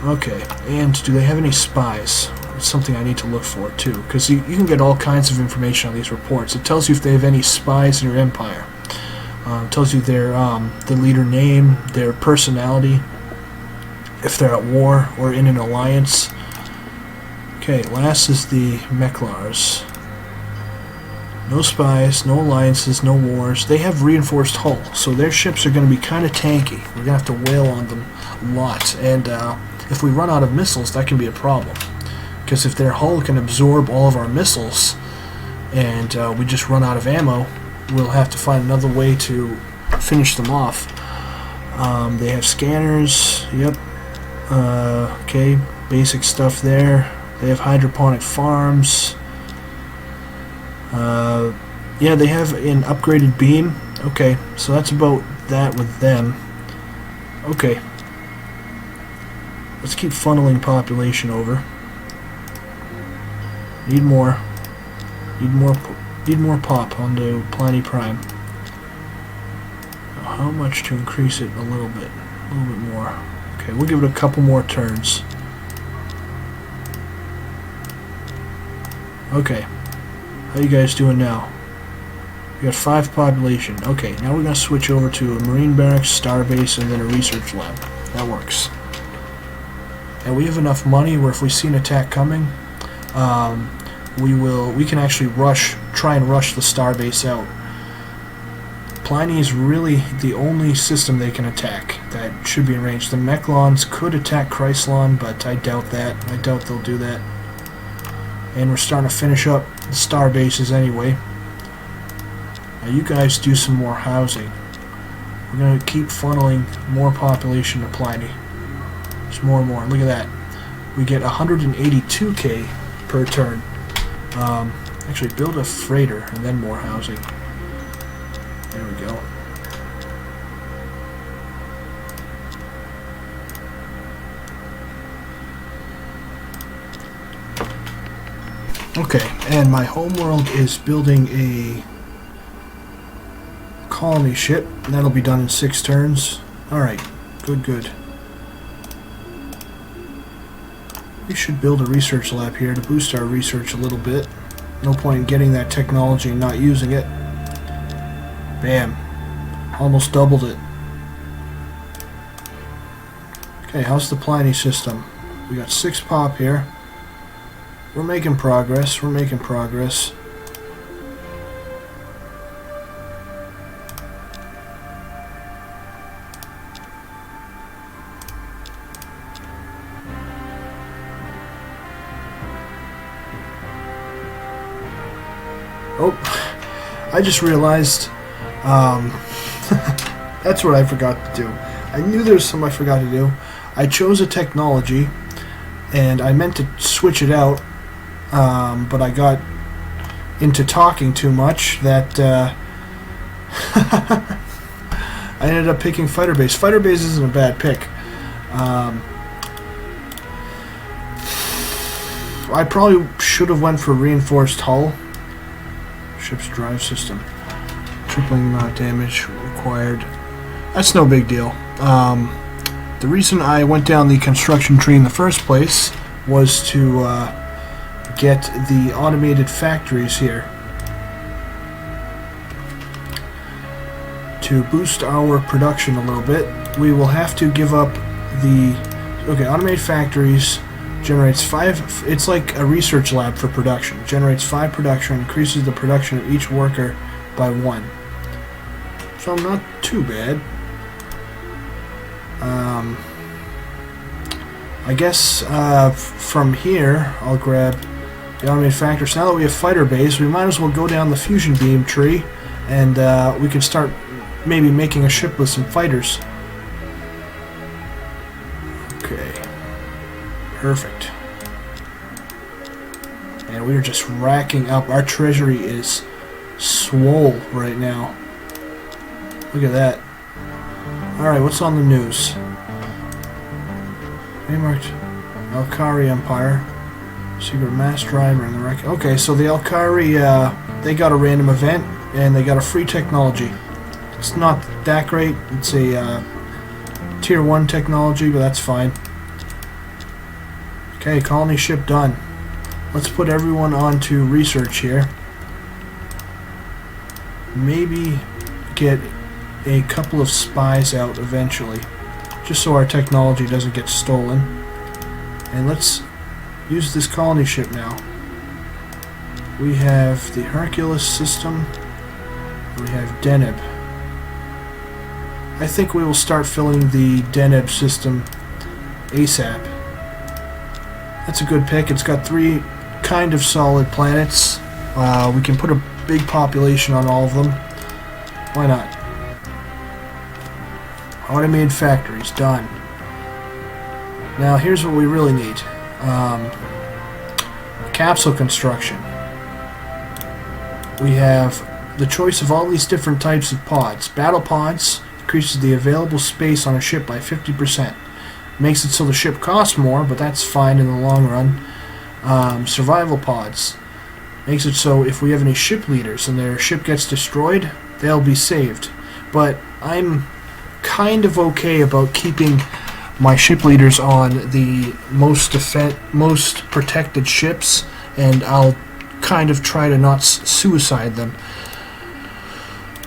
Okay, and do they have any spies? It's something I need to look for too, because you can get all kinds of information on these reports. It tells you if they have any spies in your empire. It tells you their the leader name, their personality, if they're at war or in an alliance. Okay, last is the Mechlars. No spies, no alliances, no wars. They have reinforced hull, so their ships are going to be kind of tanky. We're going to have to wail on them a lot, and if we run out of missiles, that can be a problem. Because if their hull can absorb all of our missiles, and we just run out of ammo, we'll have to find another way to finish them off. They have scanners, yep. Okay, basic stuff there. They have hydroponic farms. Yeah, they have an upgraded beam. Okay, so that's about that with them. Okay. Let's keep funneling population over. Need more. Need more pop onto Pliny Prime. Now, how much to increase it? A little bit more. Okay, we'll give it a couple more turns. Okay. How you guys doing now? We got 5 population. Okay, now we're going to switch over to a Marine Barracks, Starbase, and then a Research Lab. That works. And we have enough money where if we see an attack coming, we can actually try and rush the Starbase out. Pliny is really the only system they can attack that should be in range. The Mechlons could attack Chrysalon, but I doubt that. I doubt they'll do that. And we're starting to finish up the star bases anyway. Now you guys do some more housing. We're going to keep funneling more population to Pliny. There's more and more. Look at that. We get 182k per turn. Actually, build a freighter and then more housing. There we go. Okay, and my homeworld is building a colony ship. And that'll be done in 6 turns. Alright, good. We should build a research lab here to boost our research a little bit. No point in getting that technology and not using it. Bam. Almost doubled it. Okay, how's the Pliny system? We got 6 pop here. We're making progress. Oh, I just realized that's what I forgot to do. I knew there was something I forgot to do. I chose a technology and I meant to switch it out, but I got into talking too much that I ended up picking Fighter Base. Fighter Base isn't a bad pick. I probably should have went for reinforced hull. Ship's drive system. Tripling damage required. That's no big deal. The reason I went down the construction tree in the first place was to get the automated factories here to boost our production a little bit. We will have to give up the automated factories. Generates 5. It's like a research lab for production. Generates 5 production, increases the production of each worker by 1. So not too bad. I guess from here I'll grab the automated factors. Now that we have Fighter Base, we might as well go down the fusion beam tree, and we can start maybe making a ship with some fighters. Okay. Perfect. And we're just racking up. Our treasury is swole right now. Look at that. Alright, what's on the news? Marked Alkari Empire. Secret mass driver in the wreck. Okay, so the Alkari, they got a random event, and they got a free technology. It's not that great. It's a tier 1 technology, but that's fine. Okay, colony ship done. Let's put everyone onto research here. Maybe get a couple of spies out eventually, just so our technology doesn't get stolen. And let's use this colony ship now. We have the Hercules system. We have Deneb. I think we will start filling the Deneb system ASAP. That's a good pick. It's got 3 kind of solid planets. We can put a big population on all of them. Why not? Automated factories, done. Now here's what we really need. Capsule construction. We have the choice of all these different types of pods. Battle pods, Increases the available space on a ship by 50%. Makes it so the ship costs more, but that's fine in the long run. Survival pods. Makes it so if we have any ship leaders and their ship gets destroyed, they'll be saved. But I'm kind of okay about keeping my ship leaders on the most protected ships, and I'll kind of try to not suicide them.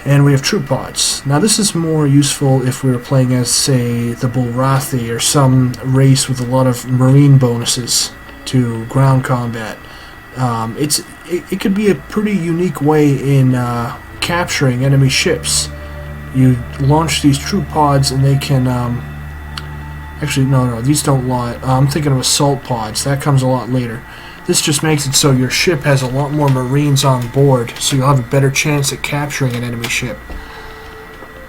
And we have troop pods. Now this is more useful if we were playing as, say, the Bulrathi or some race with a lot of marine bonuses to ground combat. It could be a pretty unique way in capturing enemy ships. You launch these troop pods and they can... actually, no, these don't launch. I'm thinking of assault pods. That comes a lot later. This just makes it so your ship has a lot more Marines on board, so you'll have a better chance at capturing an enemy ship.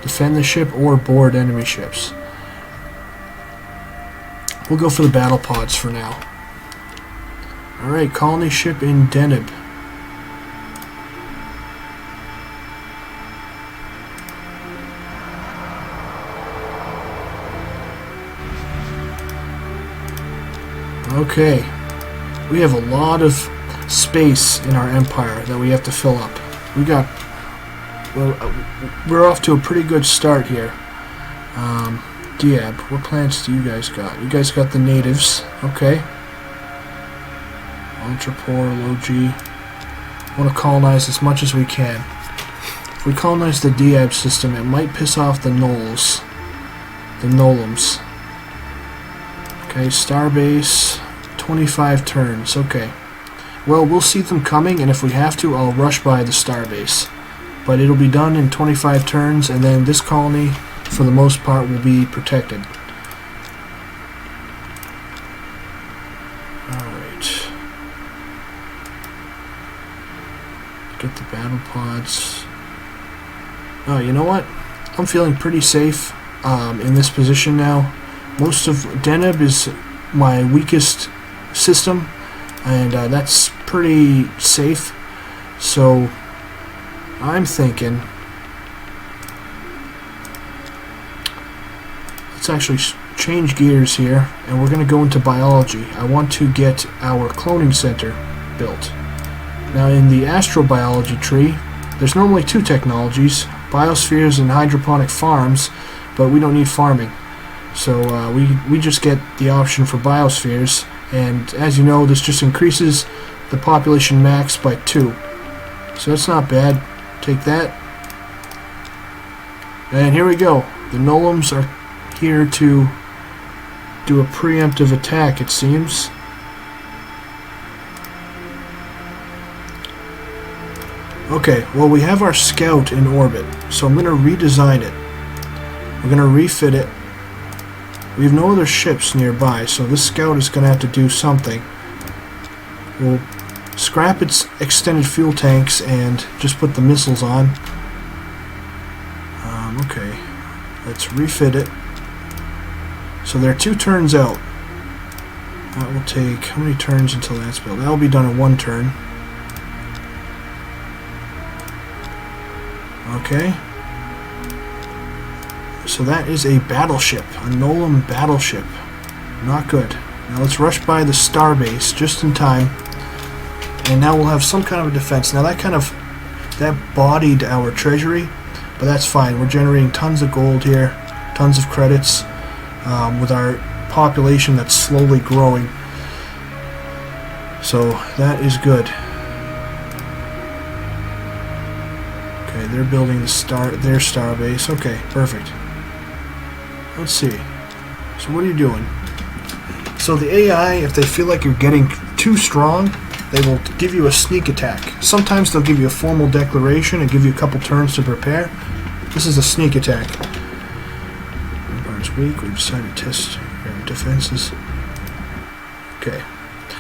Defend the ship or board enemy ships. We'll go for the battle pods for now. Alright, colony ship in Deneb. Okay. We have a lot of space in our empire that we have to fill up. We're off to a pretty good start here. Diab, what plants do you guys got? You guys got the natives, okay. Entrepor, Logi. Want to colonize as much as we can. If we colonize the Diab system, it might piss off the Knolls. The Nolums. Okay, Starbase. 25 turns, okay. Well, we'll see them coming, and if we have to, I'll rush by the starbase. But it'll be done in 25 turns, and then this colony, for the most part, will be protected. Alright. Get the battle pods. Oh, you know what? I'm feeling pretty safe in this position now. Most of Deneb is my weakest system, and that's pretty safe, so I'm thinking let's actually change gears here, and we're going to go into biology. I want to get our cloning center built. Now in the astrobiology tree there's normally two technologies, biospheres and hydroponic farms, but we don't need farming, so we just get the option for biospheres. And as you know, this just increases the population max by 2. So that's not bad. Take that. And here we go. The Nolums are here to do a preemptive attack, it seems. Okay, well we have our scout in orbit, so I'm going to redesign it. We're going to refit it. We have no other ships nearby, so this scout is going to have to do something. We'll scrap its extended fuel tanks and just put the missiles on. Okay, let's refit it. So there are 2 turns out. That will take... how many turns until that's built? That will be done in 1 turn. Okay. So that is a battleship, a Nolum battleship. Not good. Now let's rush by the starbase just in time, and now we'll have some kind of a defense. Now that bodied our treasury, but that's fine. We're generating tons of gold here, tons of credits, with our population that's slowly growing. So that is good. Okay, they're building their starbase. Okay, perfect. Let's see. So what are you doing? So the AI, if they feel like you're getting too strong, they will give you a sneak attack. Sometimes they'll give you a formal declaration and give you a couple turns to prepare. This is a sneak attack. Empire's weak. We've decided to test our defenses. Okay.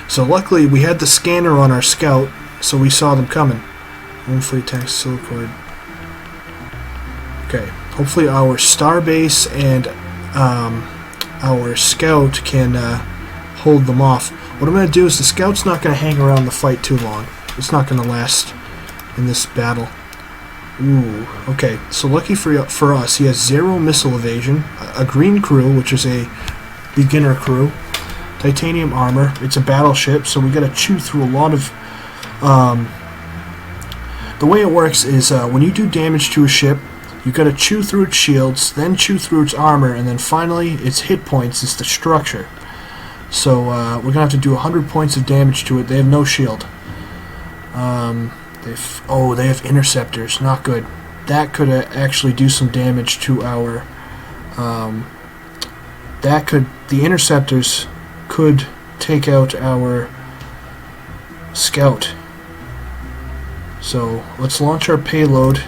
So luckily we had the scanner on our scout, so we saw them coming. Home fleet attacks Silicoid. Okay. Hopefully our starbase and our scout can hold them off. What I'm going to do is the scout's not going to hang around the fight too long. It's not going to last in this battle. Ooh, okay. So lucky for us, he has 0 missile evasion, a green crew, which is a beginner crew, titanium armor. It's a battleship, so we got to chew through a lot of. The way it works is when you do damage to a ship, you got to chew through its shields, then chew through its armor, and then finally its hit points is the structure. So we're gonna have to do 100 points of damage to it. They have no shield. They have interceptors. Not good. That could actually do some damage to our. The interceptors could take out our scout. So let's launch our payload.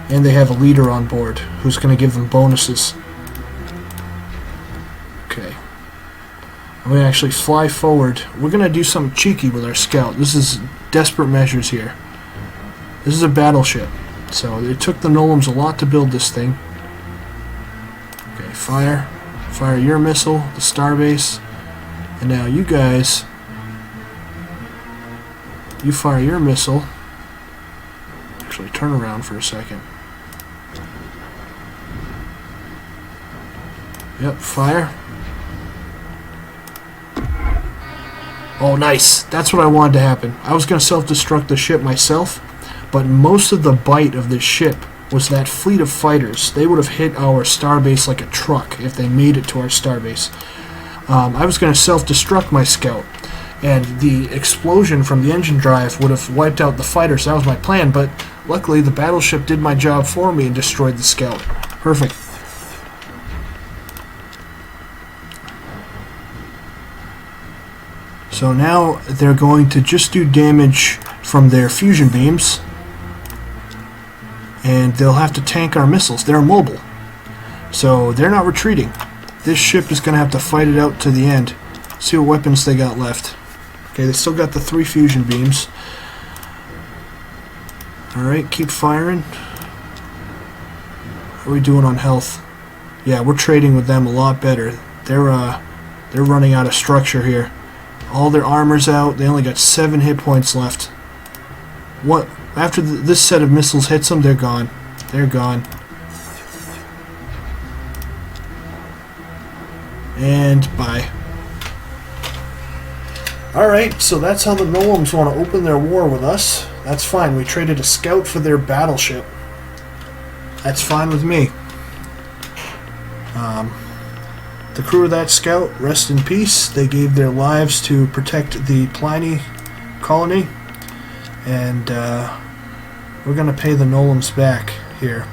And they have a leader on board who's going to give them bonuses. Okay. I'm going to actually fly forward. We're going to do something cheeky with our scout. This is desperate measures here. This is a battleship. So it took the Nolums a lot to build this thing. Okay, fire. Fire your missile, the starbase. And now you guys, you fire your missile. Actually, turn around for a second. Yep, fire. Oh, nice. That's what I wanted to happen. I was going to self-destruct the ship myself, but most of the bite of this ship was that fleet of fighters. They would have hit our starbase like a truck if they made it to our starbase. I was going to self-destruct my scout, and the explosion from the engine drive would have wiped out the fighters. That was my plan, but luckily the battleship did my job for me and destroyed the scout. Perfect. So now they're going to just do damage from their fusion beams, and they'll have to tank our missiles. They're mobile, so they're not retreating. This ship is going to have to fight it out to the end. See what weapons they got left. Okay, they still got the 3 fusion beams. Alright, keep firing. How are we doing on health? Yeah, we're trading with them a lot better. They're running out of structure here. All their armor's out. They only got 7 hit points left. What? After this set of missiles hits them, they're gone. They're gone. And bye. Alright, so that's how the Nolums want to open their war with us. That's fine. We traded a scout for their battleship. That's fine with me. The crew of that scout, rest in peace. They gave their lives to protect the Pliny colony. And we're going to pay the Nolums back here.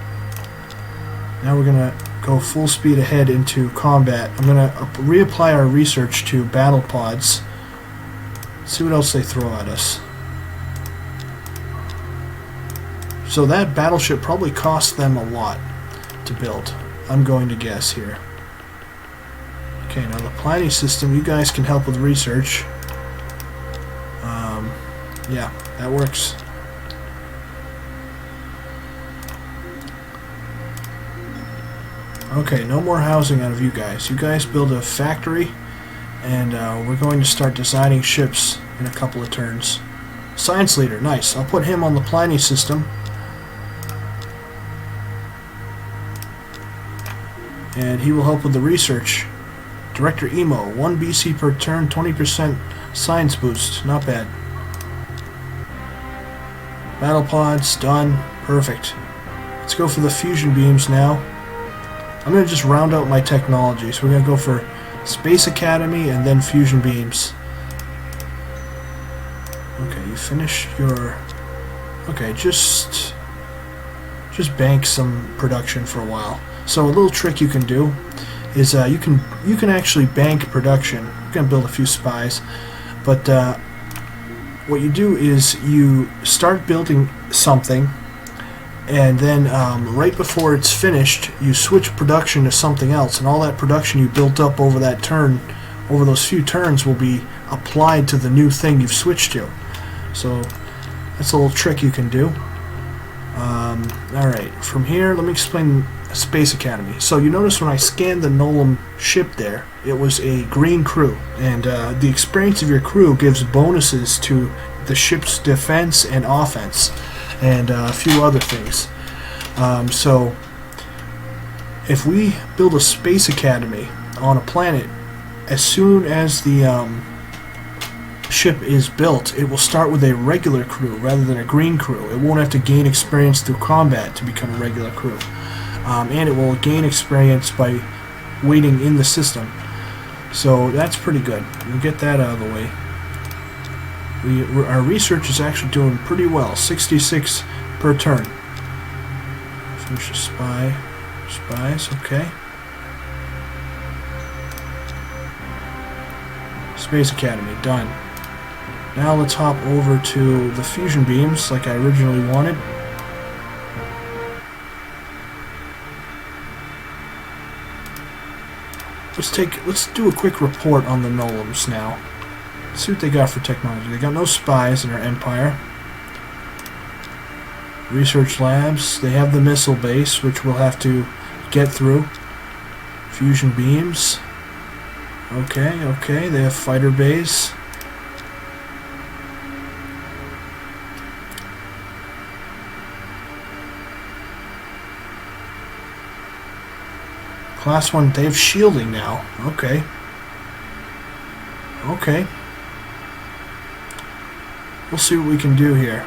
Now we're going to go full speed ahead into combat. I'm going to reapply our research to battle pods. See what else they throw at us. So that battleship probably cost them a lot to build. I'm going to guess here. Okay, now the Pliny system, you guys can help with research. Yeah, that works. Okay, no more housing out of you guys. You guys build a factory, and we're going to start designing ships in a couple of turns. Science leader, nice. I'll put him on the Pliny system. And he will help with the research. Director Emo, 1 BC per turn, 20% science boost. Not bad. Battle pods, done. Perfect. Let's go for the fusion beams now. I'm going to just round out my technology. So we're going to go for Space Academy and then fusion beams. Okay, you finished your... Okay, just bank some production for a while. So a little trick you can do is you can actually bank production. You're going to build a few spies, but what you do is you start building something, and then right before it's finished, you switch production to something else, and all that production you built up over that turn, over those few turns, will be applied to the new thing you've switched to. So that's a little trick you can do. Alright, from here, let me explain Space Academy. So you notice when I scanned the Nolum ship there, it was a green crew, and the experience of your crew gives bonuses to the ship's defense and offense. and a few other things. So if we build a space academy on a planet, as soon as the ship is built, it will start with a regular crew rather than a green crew. It won't have to gain experience through combat to become a regular crew. And it will gain experience by waiting in the system. So that's pretty good. We'll get that out of the way. Our research is actually doing pretty well. 66 per turn. Finish a spy. Spies, okay. Space Academy, done. Now let's hop over to the fusion beams like I originally wanted. Let's do a quick report on the Nolums now. Let's see what they got for technology. They got no spies in our empire. Research labs. They have the missile base, which we'll have to get through. Fusion beams. Okay, okay. They have fighter bays. Class 1, they have shielding now. Okay. Okay. We'll see what we can do here.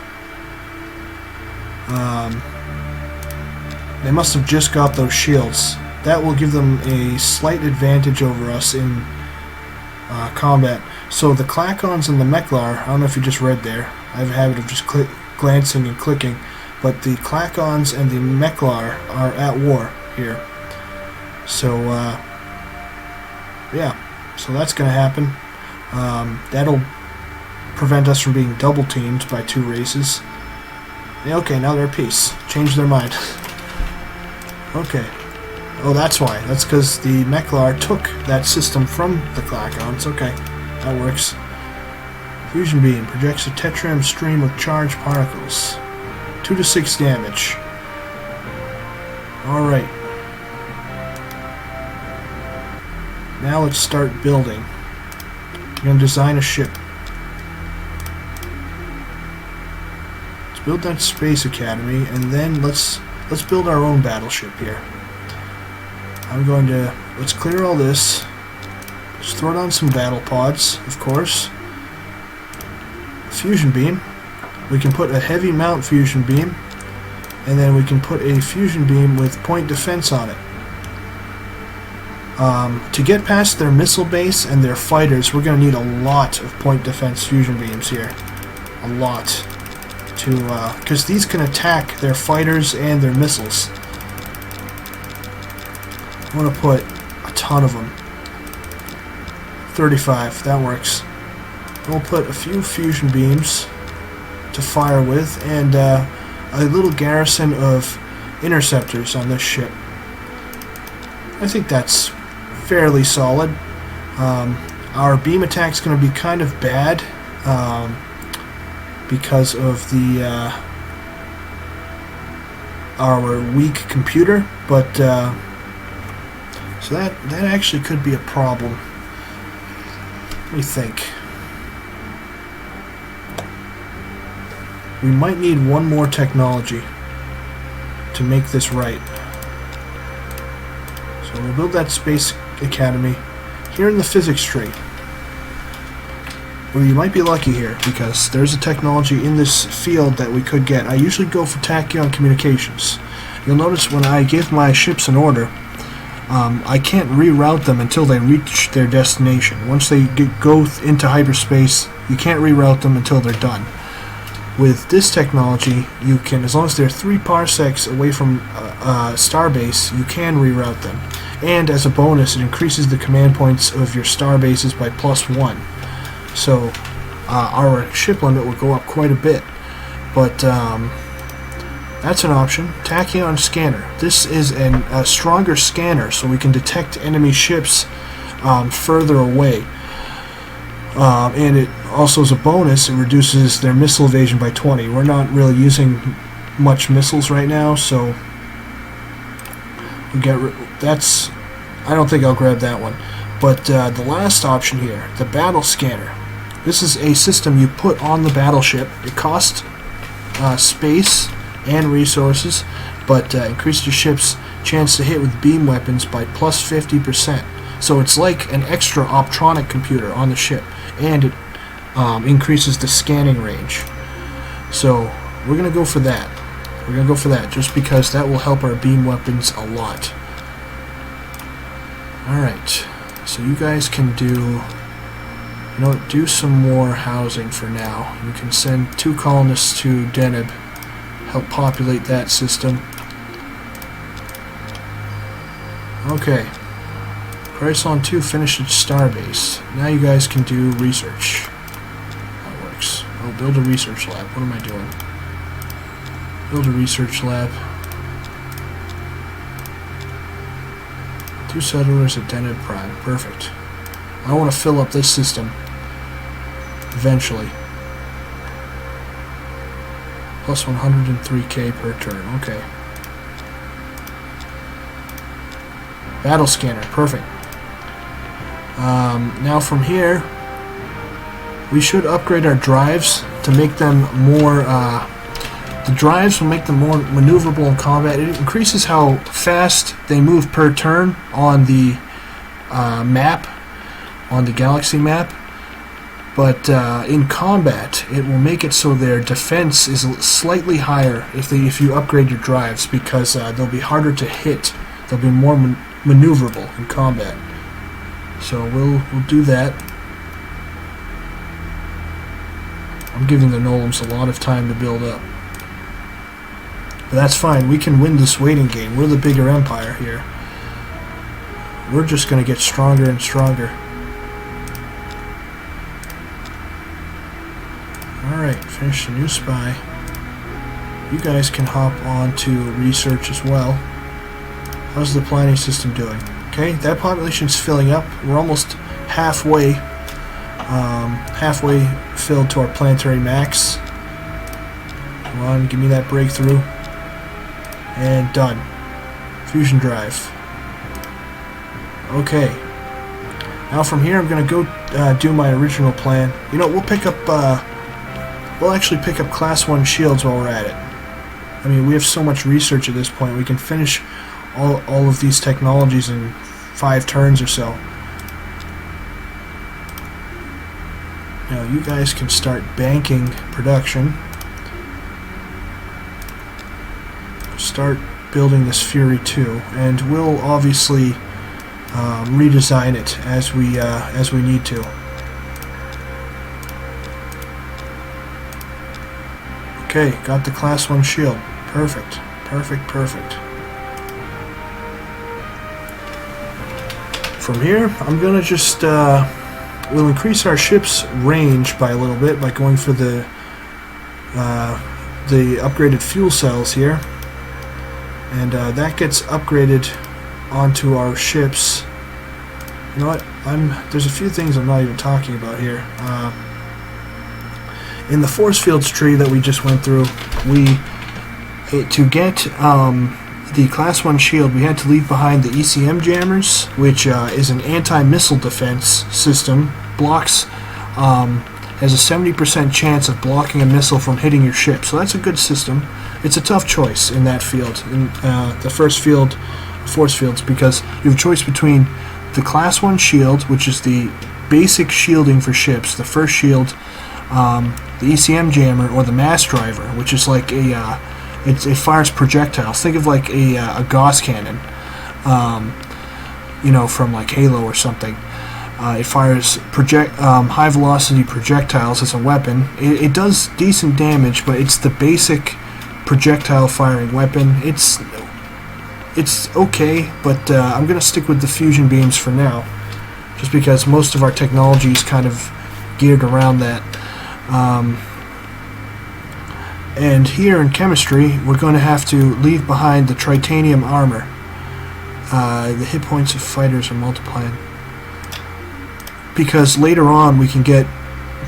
They must have just got those shields. That will give them a slight advantage over us in combat. So the Klakons and the Meklar, I don't know if you just read there. I have a habit of just glancing and clicking. But the Klakons and the Meklar are at war here. So, yeah. So that's going to happen. That'll prevent us from being double teamed by two races. Yeah, okay, now they're at peace. Change their mind. Okay. Oh, that's why. That's because the Meklar took that system from the Klakons. Okay, that works. Fusion beam projects a tetrahedron stream of charged particles. 2 to 6 damage. Alright. Now let's start building. We're going to design a ship. Let's build that space academy, and then let's build our own battleship here. I'm going to... Let's clear all this. Let's throw down some battle pods, of course. Fusion beam. We can put a heavy mount fusion beam, and then we can put a fusion beam with point defense on it. To get past their missile base and their fighters, we're going to need a lot of point defense fusion beams here. A lot. Because these can attack their fighters and their missiles. I want to put a ton of them. 35, that works. We'll put a few fusion beams to fire with, and a little garrison of interceptors on this ship. I think that's fairly solid. Our beam attack's going to be kind of bad because of the our weak computer, but so that actually could be a problem. Let me think. We might need one more technology to make this right. So we'll build that space academy here in the physics tree. Well, you might be lucky here because there's a technology in this field that we could get. I usually go for tachyon communications. You'll notice when I give my ships an order, I can't reroute them until they reach their destination. Once they go into hyperspace, you can't reroute them until they're done. With this technology, you can, as long as they're 3 parsecs away from starbase, you can reroute them. And as a bonus, it increases the command points of your starbases by +1. So our ship limit will go up quite a bit. But that's an option. Tachyon scanner. This is a stronger scanner, so we can detect enemy ships further away. And it also, as a bonus, it reduces their missile evasion by 20. We're not really using much missiles right now, so we get that's. I don't think I'll grab that one. But the last option here, the battle scanner. This is a system you put on the battleship. It costs space and resources, but increases your ship's chance to hit with beam weapons by plus 50%. So it's like an extra optronic computer on the ship, and it increases the scanning range. So we're going to go for that. We're going to go for that just because that will help our beam weapons a lot. Alright, so you guys can do some more housing for now. You can send 2 colonists to Deneb, help populate that system. Okay, Chrysalon 2 finished its starbase. Now you guys can do research. That works. Oh, build a research lab. What am I doing? Build a research lab. 2 settlers at Deneb Prime. Perfect. I want to fill up this system eventually. Plus 103k per turn. Okay. Battle scanner. Perfect. Now from here, we should upgrade our drives to make them more. The drives will make them more maneuverable in combat. It increases how fast they move per turn on the map, on the galaxy map. But in combat, it will make it so their defense is slightly higher if you upgrade your drives, because they'll be harder to hit. They'll be more maneuverable in combat. So we'll do that. I'm giving the Nolums a lot of time to build up. But that's fine. We can win this waiting game. We're the bigger empire here. We're just going to get stronger and stronger. Alright, finished a new spy. You guys can hop on to research as well. How's the planning system doing? Okay, that population's filling up. We're almost halfway filled to our planetary max. Come on, give me that breakthrough. And done. Fusion drive. Okay. Now from here I'm going to go do my original plan. You know, we'll actually pick up Class 1 shields while we're at it. I mean, we have so much research at this point. We can finish all of these technologies in 5 turns or so. Now you guys can start banking production. Start building this Fury 2, and we'll obviously redesign it as we need to. Okay, got the Class 1 shield. Perfect. Perfect, perfect. From here, I'm going to just, we'll increase our ship's range by a little bit by going for the upgraded fuel cells here. And that gets upgraded onto our ships. You know what? There's a few things I'm not even talking about here. In the force fields tree that we just went through, to get the Class 1 shield, we had to leave behind the ECM jammers, which is an anti-missile defense system. Blocks has a 70% chance of blocking a missile from hitting your ship, so that's a good system. It's a tough choice in that field, in the first field, force fields, because you have a choice between the Class 1 shield, which is the basic shielding for ships, the first shield, the ECM jammer, or the mass driver, which is like it fires projectiles. Think of like a Gauss cannon, you know, from like Halo or something. It fires high velocity projectiles as a weapon. It does decent damage, but it's the basic projectile firing weapon. It's okay, but I'm gonna stick with the fusion beams for now, just because most of our technology is kind of geared around that. And here in chemistry, we're going to have to leave behind the titanium armor. The hit points of fighters are multiplying, because later on we can get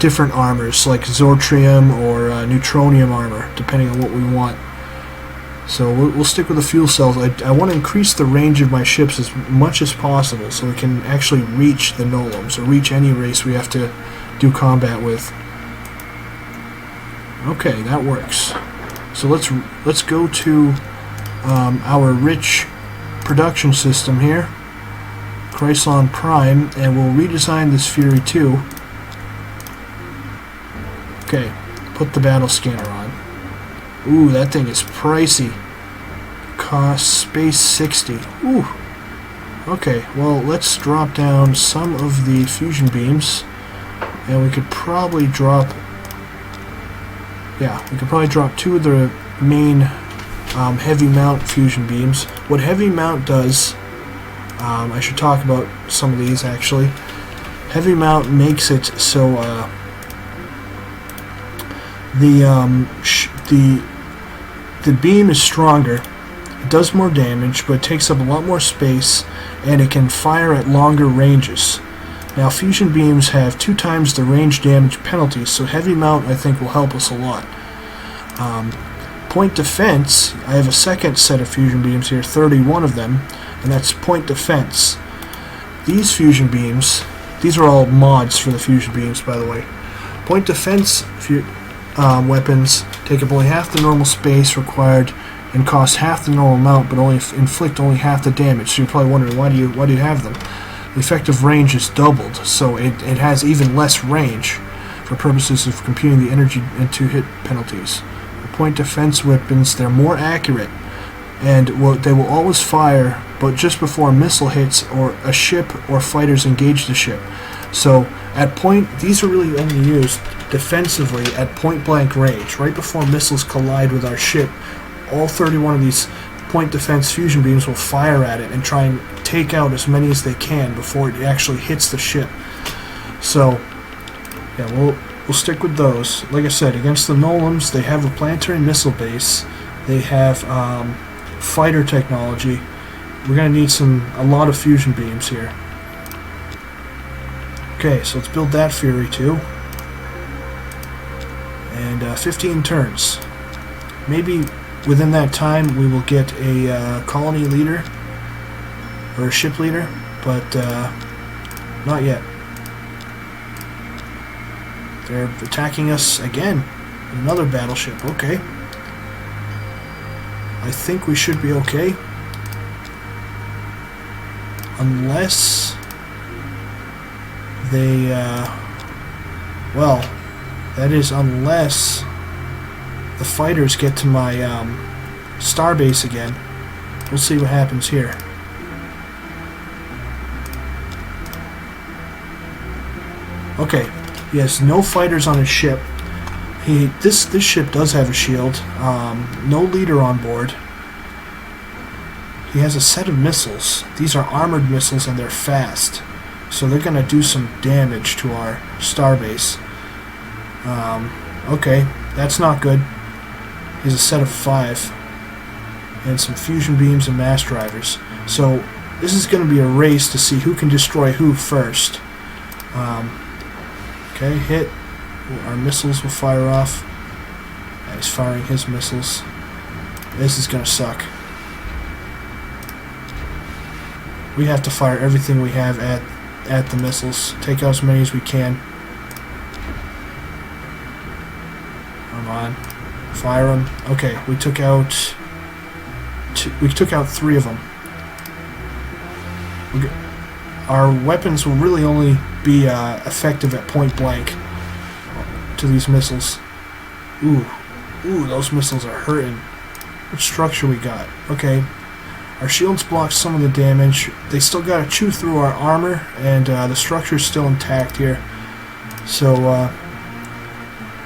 different armors like Zortrium or Neutronium armor, depending on what we want. So we'll stick with the fuel cells. I want to increase the range of my ships as much as possible so we can actually reach the Nolums, or reach any race we have to do combat with. Okay, that works. So let's go to our rich production system here, Chrysalon Prime, and we'll redesign this Fury 2. Okay, put the battle scanner on. Ooh, that thing is pricey. Cost space 60. Ooh. Okay, well, let's drop down some of the fusion beams, and we could probably drop... Yeah, we could probably drop 2 of the main heavy mount fusion beams. What heavy mount does, I should talk about some of these actually. Heavy mount makes it so the beam is stronger. It does more damage, but it takes up a lot more space, and it can fire at longer ranges. Now, fusion beams have 2 times the range damage penalty, so heavy mount, I think, will help us a lot. Point defense, I have a second set of fusion beams here, 31 of them, and that's point defense. These fusion beams, these are all mods for the fusion beams, by the way. Point defense weapons take up only half the normal space required and cost half the normal amount, but only inflict only half the damage. So you're probably wondering, why do you have them? The effective range is doubled, so it has even less range for purposes of computing the energy into hit penalties. The point defense weapons, they're more accurate, and they will always fire, but just before a missile hits or a ship or fighters engage the ship. So at point, these are really only used defensively at point blank range, right before missiles collide with our ship. All 31 of these point defense fusion beams will fire at it and try and take out as many as they can before it actually hits the ship. So, yeah, we'll stick with those. Like I said, against the Nolums, they have a planetary missile base. They have fighter technology. We're going to need a lot of fusion beams here. Okay, so let's build that Fury 2. And 15 turns. Maybe within that time we will get a colony leader or a ship leader, but not yet. They're attacking us again. Another battleship. Okay. I think we should be okay. Unless they, well, that is unless the fighters get to my starbase again. We'll see what happens here. Okay, he has no fighters on his ship. This ship does have a shield. No leader on board. He has a set of missiles. These are armored missiles and they're fast, so they're gonna do some damage to our starbase. Okay, that's not good. He has a set of 5 and some fusion beams and mass drivers. So this is going to be a race to see who can destroy who first. Okay, hit. Our missiles will fire off. Yeah, he's firing his missiles. This is going to suck. We have to fire everything we have at the missiles. Take out as many as we can. Come on. Fire them. Okay, we took out 3 of them. Our weapons will really only be effective at point blank to these missiles. Ooh, those missiles are hurting. What structure we got? Okay, our shields block some of the damage. They still got to chew through our armor, and the structure is still intact here. So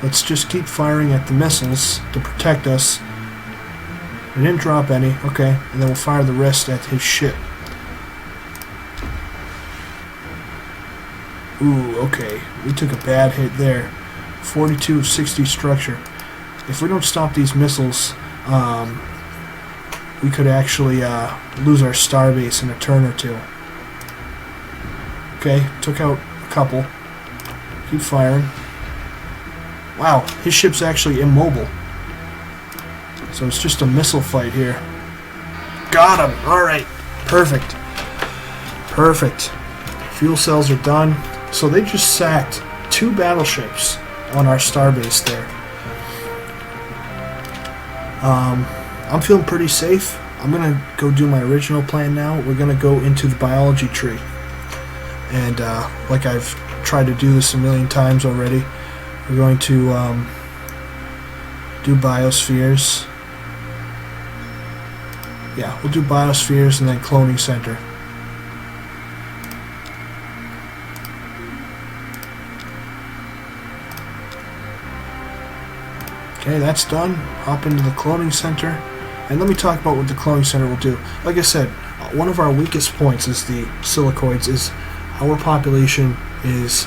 let's just keep firing at the missiles to protect us. We didn't drop any. Okay, and then we'll fire the rest at his ship. Ooh, okay. We took a bad hit there. 42 of 60 structure. If we don't stop these missiles, we could actually lose our starbase in a turn or two. Okay, took out a couple. Keep firing. Wow, his ship's actually immobile. So it's just a missile fight here. Got him! Alright, perfect. Perfect. Fuel cells are done. So they just sacked 2 battleships on our starbase there. I'm feeling pretty safe. I'm going to go do my original plan now. We're going to go into the biology tree. And like I've tried to do this a million times already, we're going to do biospheres. Yeah, we'll do biospheres and then cloning center. Okay, that's done. Hop into the cloning center. And let me talk about what the cloning center will do. Like I said, one of our weakest points is the silicoids, is our population is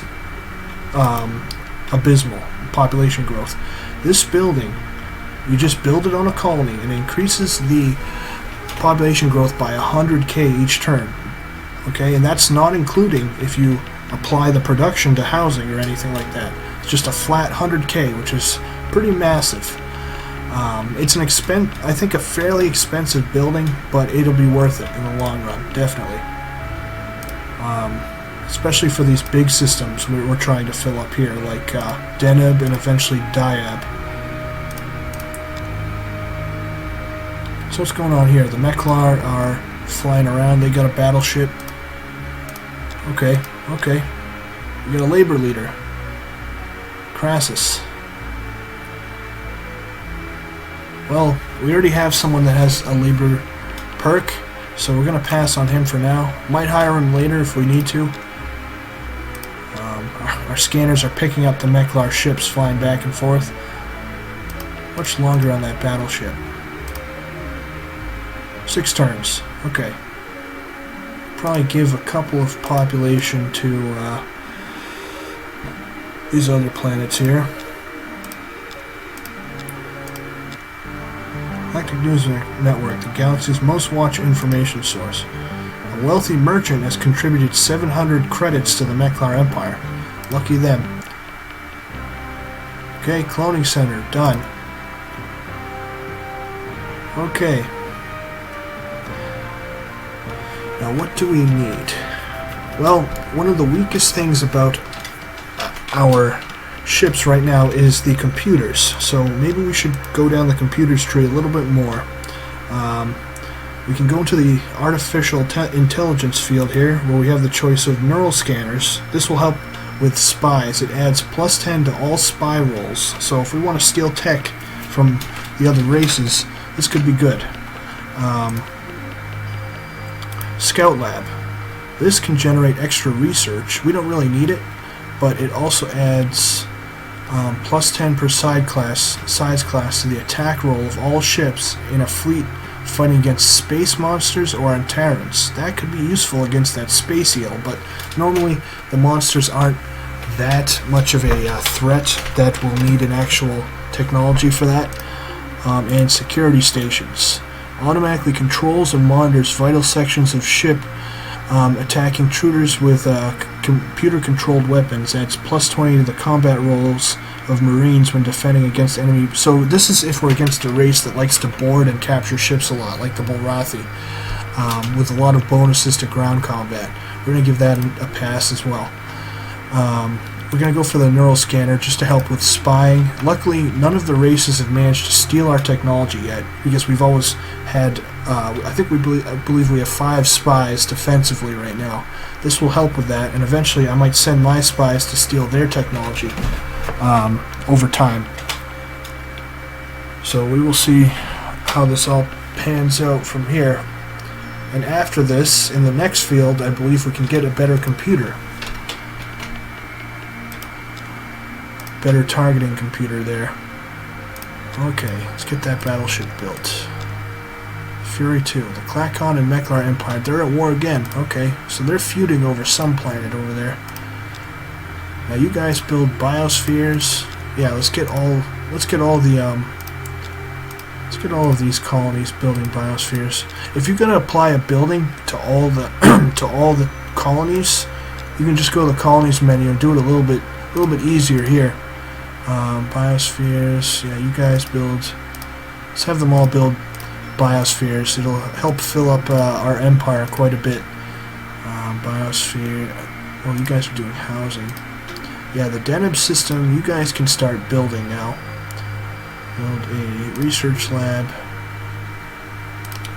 abysmal, population growth. This building, you just build it on a colony and it increases the population growth by 100k each turn. Okay, and that's not including if you apply the production to housing or anything like that. It's just a flat 100k, which is pretty massive. It's an I think a fairly expensive building, but it'll be worth it in the long run, definitely. Especially for these big systems we're trying to fill up here, like Deneb and eventually Diab. So what's going on here? The Meklar are flying around. They got a battleship. Okay, okay. We got a labor leader. Crassus. Well, we already have someone that has a labor perk, so we're going to pass on him for now. Might hire him later if we need to. Our scanners are picking up the Meklar ships flying back and forth. Much longer on that battleship. 6 turns. Okay. Probably give a couple of population to these other planets here. Galactic News Network, the galaxy's most watched information source. A wealthy merchant has contributed 700 credits to the Meklar Empire. Lucky them. Okay, cloning center, done. Okay. Now what do we need? Well, one of the weakest things about our ships right now is the computers, so maybe we should go down the computers tree a little bit more. We can go into the artificial intelligence field here, where we have the choice of neural scanners. This will help with spies. It adds +10 to all spy rolls, so if we want to steal tech from the other races, this could be good. Scout Lab. This can generate extra research. We don't really need it, but it also adds +10 per size class to the attack roll of all ships in a fleet fighting against space monsters or on Terrans. That could be useful against that space eel, but normally the monsters aren't that much of a threat that will need an actual technology for that. And security stations. Automatically controls and monitors vital sections of ship attacking intruders with computer-controlled weapons. Adds +20 to the combat rolls of Marines when defending against enemy. So this is if we're against a race that likes to board and capture ships a lot, like the Bolrathi, with a lot of bonuses to ground combat. We're going to give that a pass as well. We're going to go for the neural scanner just to help with spying. Luckily, none of the races have managed to steal our technology yet, because we've always had, I believe we have 5 spies defensively right now. This will help with that, and eventually I might send my spies to steal their technology over time. So we will see how this all pans out from here. And after this, in the next field, I believe we can get a better computer. Better targeting computer there. Okay, let's get that battleship built. Fury 2. The Klakon and Meklar Empire, they're at war again. Okay, so they're feuding over some planet over there. Now you guys build biospheres. Yeah, let's get all of these colonies building biospheres. If you're gonna apply a building to all the colonies, you can just go to the colonies menu and do it a little bit easier here. Biospheres, yeah, you guys build. Let's have them all build biospheres. It'll help fill up our empire quite a bit. Biosphere. Well, you guys are doing housing. Yeah, the Deneb system, you guys can start building now. Build a research lab.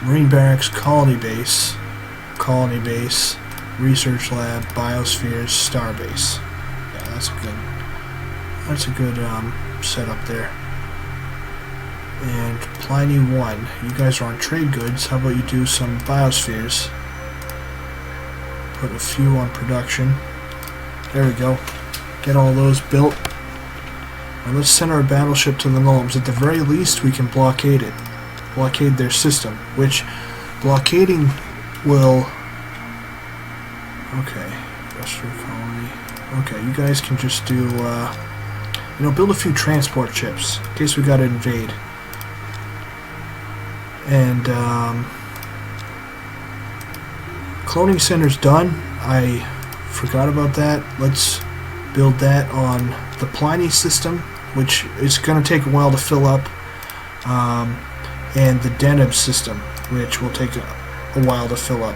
Marine barracks, colony base, research lab, biospheres, star base. Yeah, that's a good setup there. And Pliny 1, you guys are on trade goods. How about you do some biospheres? Put a few on production. There we go. Get all those built. And let's send our battleship to the Gnomes. At the very least, we can blockade it. Blockade their system, which blockading will... Okay, industrial colony. Okay, you guys can just do, build a few transport ships in case we gotta invade. And, cloning center's done. I forgot about that. Let's build that on the Pliny system, which is gonna take a while to fill up. And the Deneb system, which will take a while to fill up.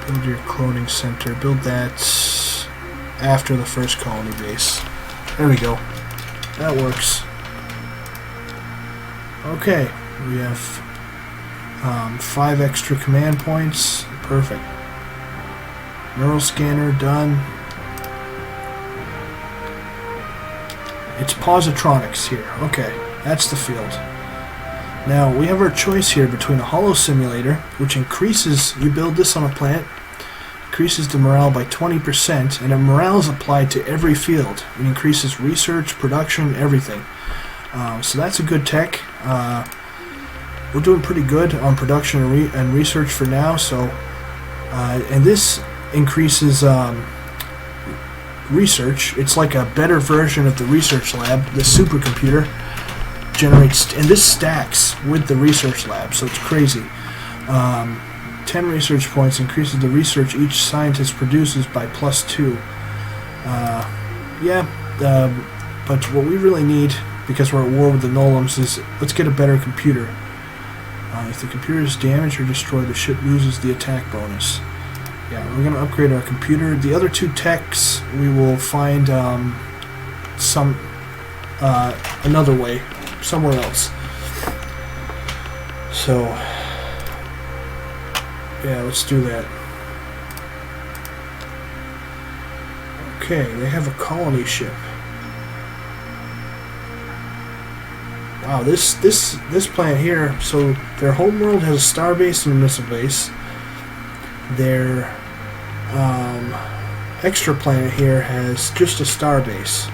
Build your cloning center. Build that after the first colony base. There we go. That works. Okay, we have 5 extra command points. Perfect. Neural scanner done. It's positronics here. Okay, that's the field. Now, we have our choice here between a holo simulator, which increases, you build this on a plant, increases the morale by 20%, and morale is applied to every field. It increases research, production, everything. So that's a good tech. We're doing pretty good on production and research for now, so, and this increases research. It's like a better version of the research lab, the supercomputer. Generates, and this stacks with the research lab, so it's crazy. 10 research points increases the research each scientist produces by +2. But what we really need, because we're at war with the Nolums, is let's get a better computer. If the computer is damaged or destroyed, the ship loses the attack bonus. Yeah, we're going to upgrade our computer. The other 2 techs, we will find another way. Somewhere else. So, yeah, let's do that. Okay, they have a colony ship. Wow, this planet here, so their homeworld has a star base and a missile base. Their extra planet here has just a star base.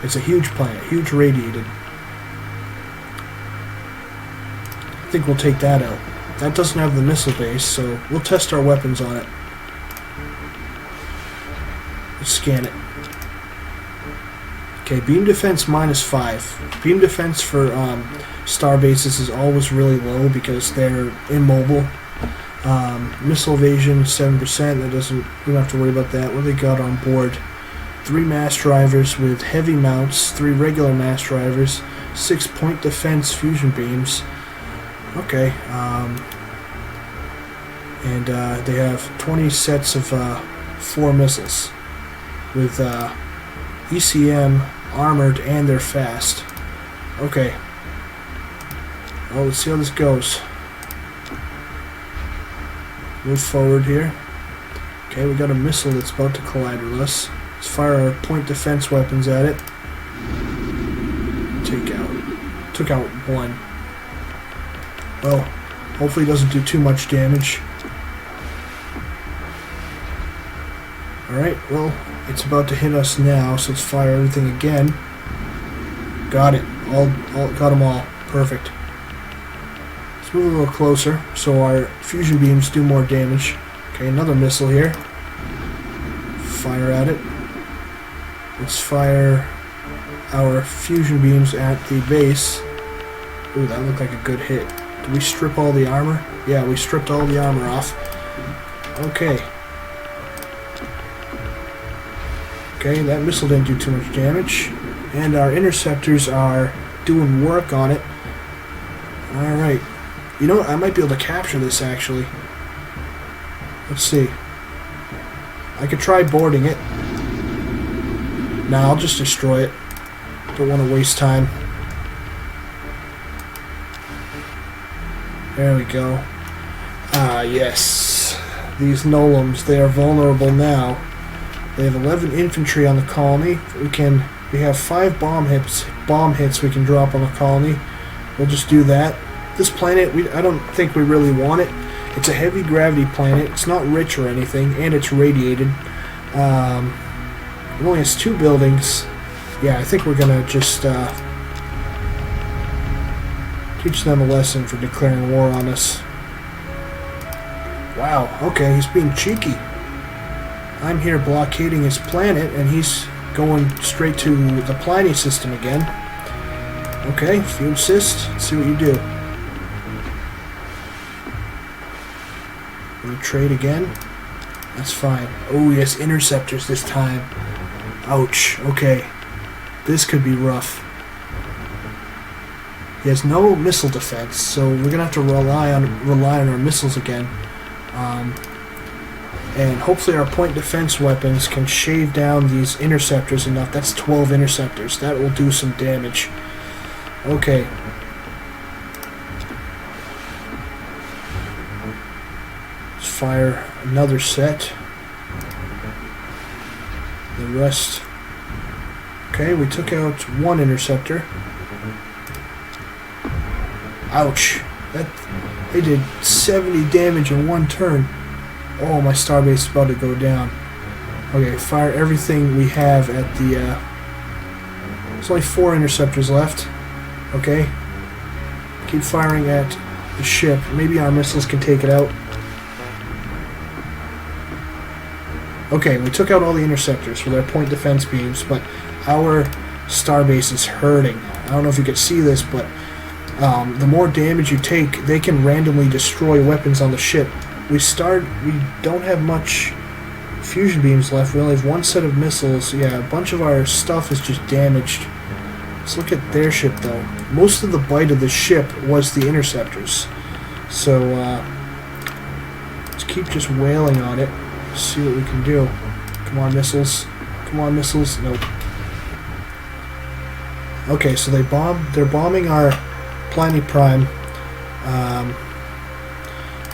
It's a huge planet, huge radiated. I think we'll take that out. That doesn't have the missile base, so we'll test our weapons on it. Let's scan it. Okay, beam defense -5. Beam defense for star bases is always really low because they're immobile. Missile evasion 7%. We don't have to worry about that. What do they got on board? 3 mass drivers with heavy mounts, 3 regular mass drivers, 6 point defense fusion beams. Okay, and they have 20 sets of 4 missiles with ECM, armored, and they're fast. Okay. Well, let's see how this goes. Move forward here. Okay, we got a missile that's about to collide with us. Let's fire our point defense weapons at it. Took out 1. Well, hopefully it doesn't do too much damage. Alright, well, it's about to hit us now, so let's fire everything again. Got it. Got them all. Perfect. Let's move a little closer so our fusion beams do more damage. Okay, another missile here. Fire at it. Let's fire our fusion beams at the base. Ooh, that looked like a good hit. Did we strip all the armor? Yeah, we stripped all the armor off. Okay. Okay, that missile didn't do too much damage. And our interceptors are doing work on it. Alright. You know what? I might be able to capture this, actually. Let's see. I could try boarding it. Nah, I'll just destroy it. Don't want to waste time. There we go. Ah, yes. These Nolums, they are vulnerable now. They have 11 infantry on the colony. We have 5 bomb hits we can drop on the colony. We'll just do that. This planet, I don't think we really want it. It's a heavy gravity planet. It's not rich or anything, and it's radiated. It only has 2 buildings. Yeah, I think we're gonna just teach them a lesson for declaring war on us. Wow, okay, he's being cheeky. I'm here blockading his planet, and he's going straight to the Pliny system again. Okay, if you insist, let's see what you do. We'll trade again. That's fine. Oh, yes, interceptors this time. Ouch, okay. This could be rough. He has no missile defense, so we're gonna have to rely on our missiles again. And hopefully our point defense weapons can shave down these interceptors enough. That's 12 interceptors. That will do some damage. Okay. Let's fire another set. The rest. Okay, we took out 1 interceptor. Ouch. They did 70 damage in 1 turn. Oh, my starbase is about to go down. Okay, fire everything we have at the... There's only 4 interceptors left. Okay. Keep firing at the ship. Maybe our missiles can take it out. Okay, we took out all the interceptors with our point defense beams, but our starbase is hurting. I don't know if you can see this, but the more damage you take, they can randomly destroy weapons on the ship. We don't have much fusion beams left. We only have 1 set of missiles. Yeah, a bunch of our stuff is just damaged. Let's look at their ship, though. Most of the bite of the ship was the interceptors. So, let's keep just wailing on it. See what we can do. Come on, missiles. Come on, missiles. Nope. Okay, so they're bombing our Pliny Prime.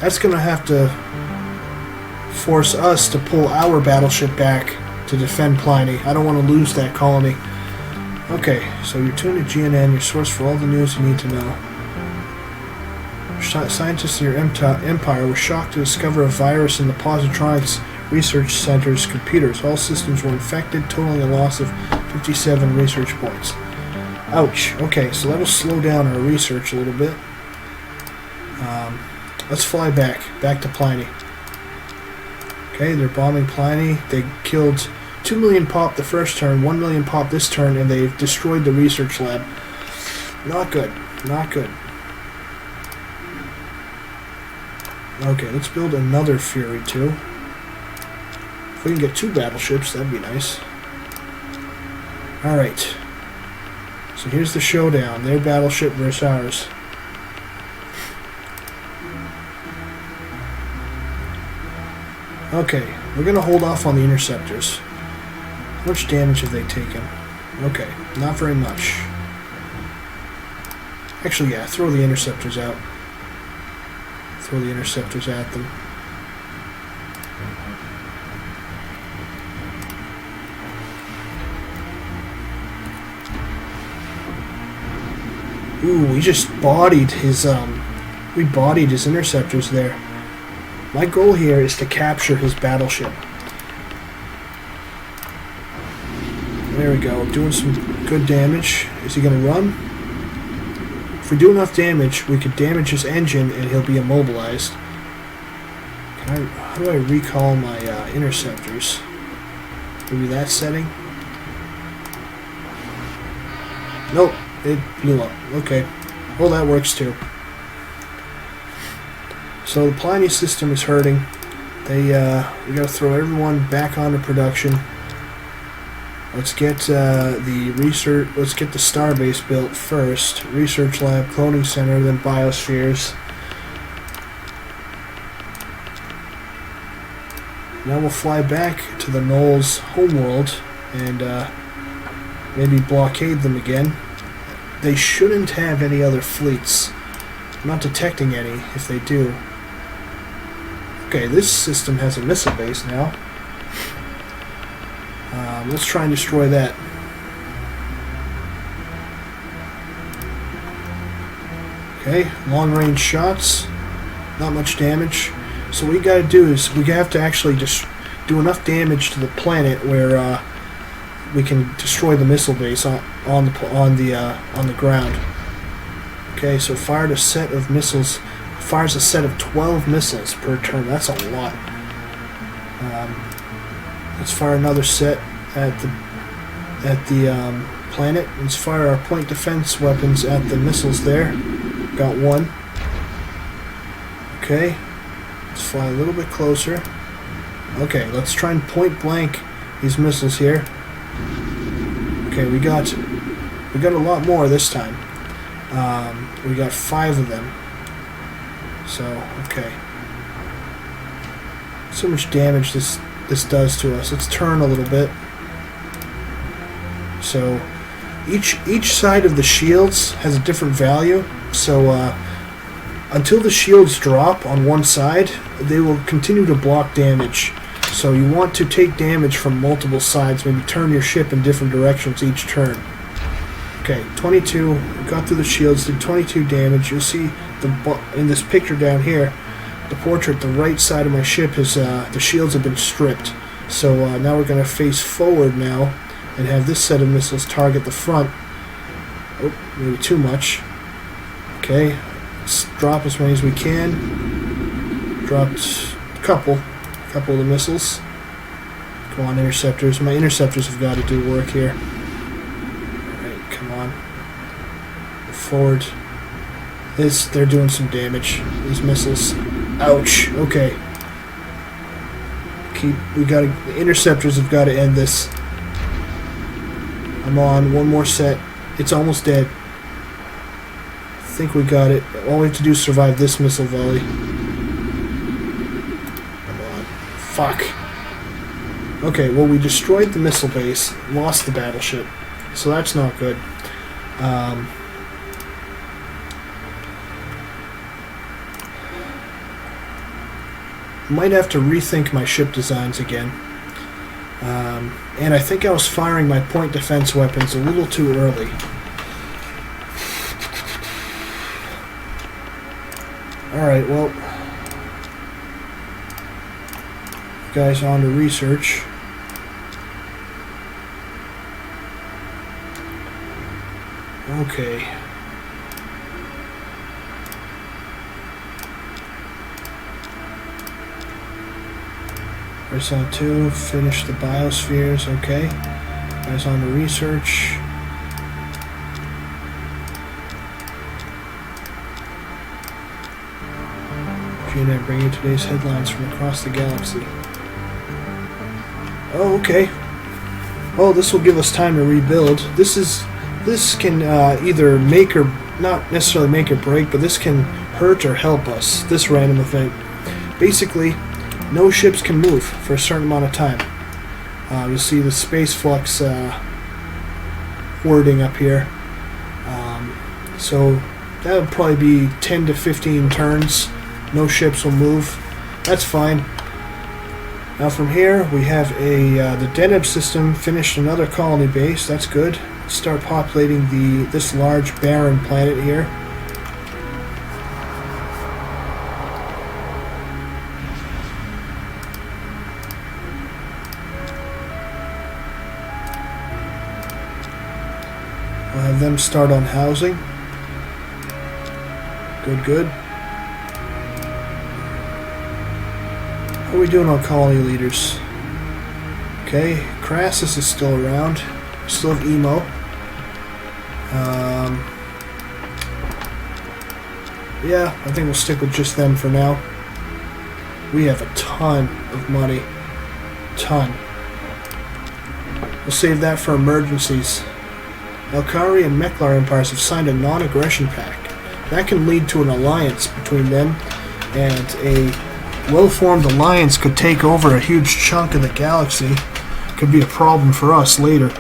That's going to have to force us to pull our battleship back to defend Pliny. I don't want to lose that colony. Okay, so you're tuned to GNN, your source for all the news you need to know. Scientists in your empire were shocked to discover a virus in the Positronics Research Center's computers. All systems were infected, totaling a loss of 57 research points. Ouch. Okay, so that'll slow down our research a little bit. Let's fly back to Pliny. Okay, they're bombing Pliny. They killed 2 million pop the first turn, 1 million pop this turn, and they've destroyed the research lab. Not good. Not good. Okay, let's build another Fury 2. If we can get 2 battleships, that'd be nice. Alright. So here's the showdown. Their battleship versus ours. Okay, we're going to hold off on the interceptors. How much damage have they taken? Okay, not very much. Actually, yeah, throw the interceptors out. Throw the interceptors at them. Ooh, we just bodied his, we bodied his interceptors there. My goal here is to capture his battleship. There we go, doing some good damage. Is he going to run? If we do enough damage, we could damage his engine and he'll be immobilized. How do I recall my interceptors? Maybe that setting? Nope, it blew up. Okay. Well, that works too. So the Pliny system is hurting. We gotta throw everyone back onto production. Let's get let's get the starbase built first. Research lab, cloning center, then biospheres. Now we'll fly back to the Knoll's homeworld and maybe blockade them again. They shouldn't have any other fleets. I'm not detecting any if they do. Okay, this system has a missile base now. Let's try and destroy that. Okay, long-range shots. Not much damage. So what we gotta do is we have to actually just do enough damage to the planet where we can destroy the missile base on the ground. Okay, so fired a set of missiles. Fires a set of 12 missiles per turn. That's a lot. Let's fire another set at the planet. Let's fire our point defense weapons at the missiles there. Got one. Okay, let's fly a little bit closer. Okay, let's try and point blank these missiles here. Okay, we got a lot more this time. We got 5 of them. So, okay. So much damage this does to us. Let's turn a little bit. So, each side of the shields has a different value. So, until the shields drop on one side, they will continue to block damage. So you want to take damage from multiple sides. Maybe turn your ship in different directions each turn. Okay, 22. We got through the shields, did 22 damage. You'll see in this picture down here, the portrait, the right side of my ship is the shields have been stripped. So now we're going to face forward now and have this set of missiles target the front. Oh, maybe too much. Okay, let's drop as many as we can. Dropped a couple of the missiles. Come on, interceptors. My interceptors have got to do work here. Alright, come on. Forward. They're doing some damage. These missiles. Ouch. Okay. The interceptors have got to end this. I'm on one more set. It's almost dead. I think we got it. All we have to do is survive this missile volley. Come on. Fuck. Okay, well, we destroyed the missile base, lost the battleship, so that's not good. Might have to rethink my ship designs again. And I think I was firing my point defense weapons a little too early. Alright, well, guys on to research. Okay. Horizon 2, finish the biospheres, okay. Guys on to research. Gina bringing today's headlines from across the galaxy. Oh, okay. Oh, this will give us time to rebuild. This can either make or not necessarily make or break, but this can hurt or help us. This random event. Basically, no ships can move for a certain amount of time. You'll see the space flux wording up here. So that would probably be 10 to 15 turns. No ships will move. That's fine. Now from here we have the Deneb system finished another colony base. That's good. Let's start populating this large barren planet here. We'll have them start on housing. Good. How are we doing on colony leaders? Okay, Crassus is still around. We still have Emo. Yeah, I think we'll stick with just them for now. We have a ton of money. Ton. We'll save that for emergencies. Elkari and Meklar empires have signed a non-aggression pact. That can lead to an alliance between them, and a well-formed alliance could take over a huge chunk of the galaxy. Could be a problem for us later.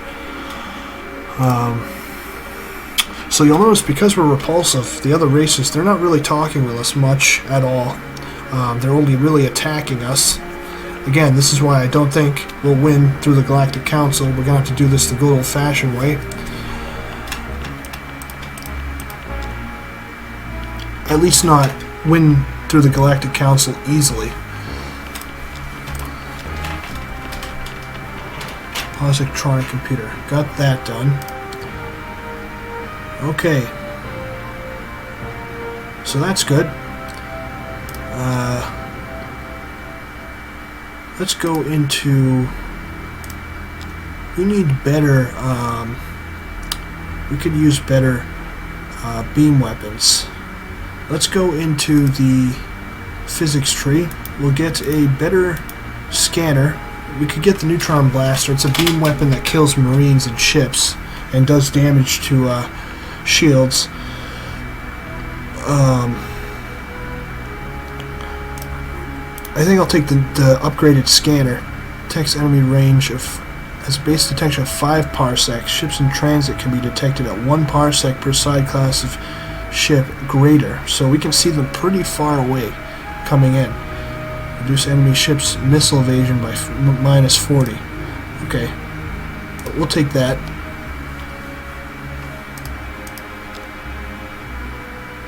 So you'll notice because we're repulsive, the other races, they're not really talking with us much at all. They're only really attacking us. Again, this is why I don't think we'll win through the Galactic Council. We're going to have to do this the good old-fashioned way. At least not win through the Galactic Council easily. Positronic computer. Got that done. Okay. So that's good. Let's go into... We need better... we could use better beam weapons. Let's go into the physics tree. We'll get a better scanner. We could get the neutron blaster. It's a beam weapon that kills marines and ships and does damage to shields. I think I'll take the upgraded scanner. Detects enemy range of... has a base detection of 5 parsecs. Ships in transit can be detected at 1 parsec per side class of ship greater. So we can see them pretty far away coming in. Reduce enemy ships' missile evasion by minus 40. Okay. We'll take that.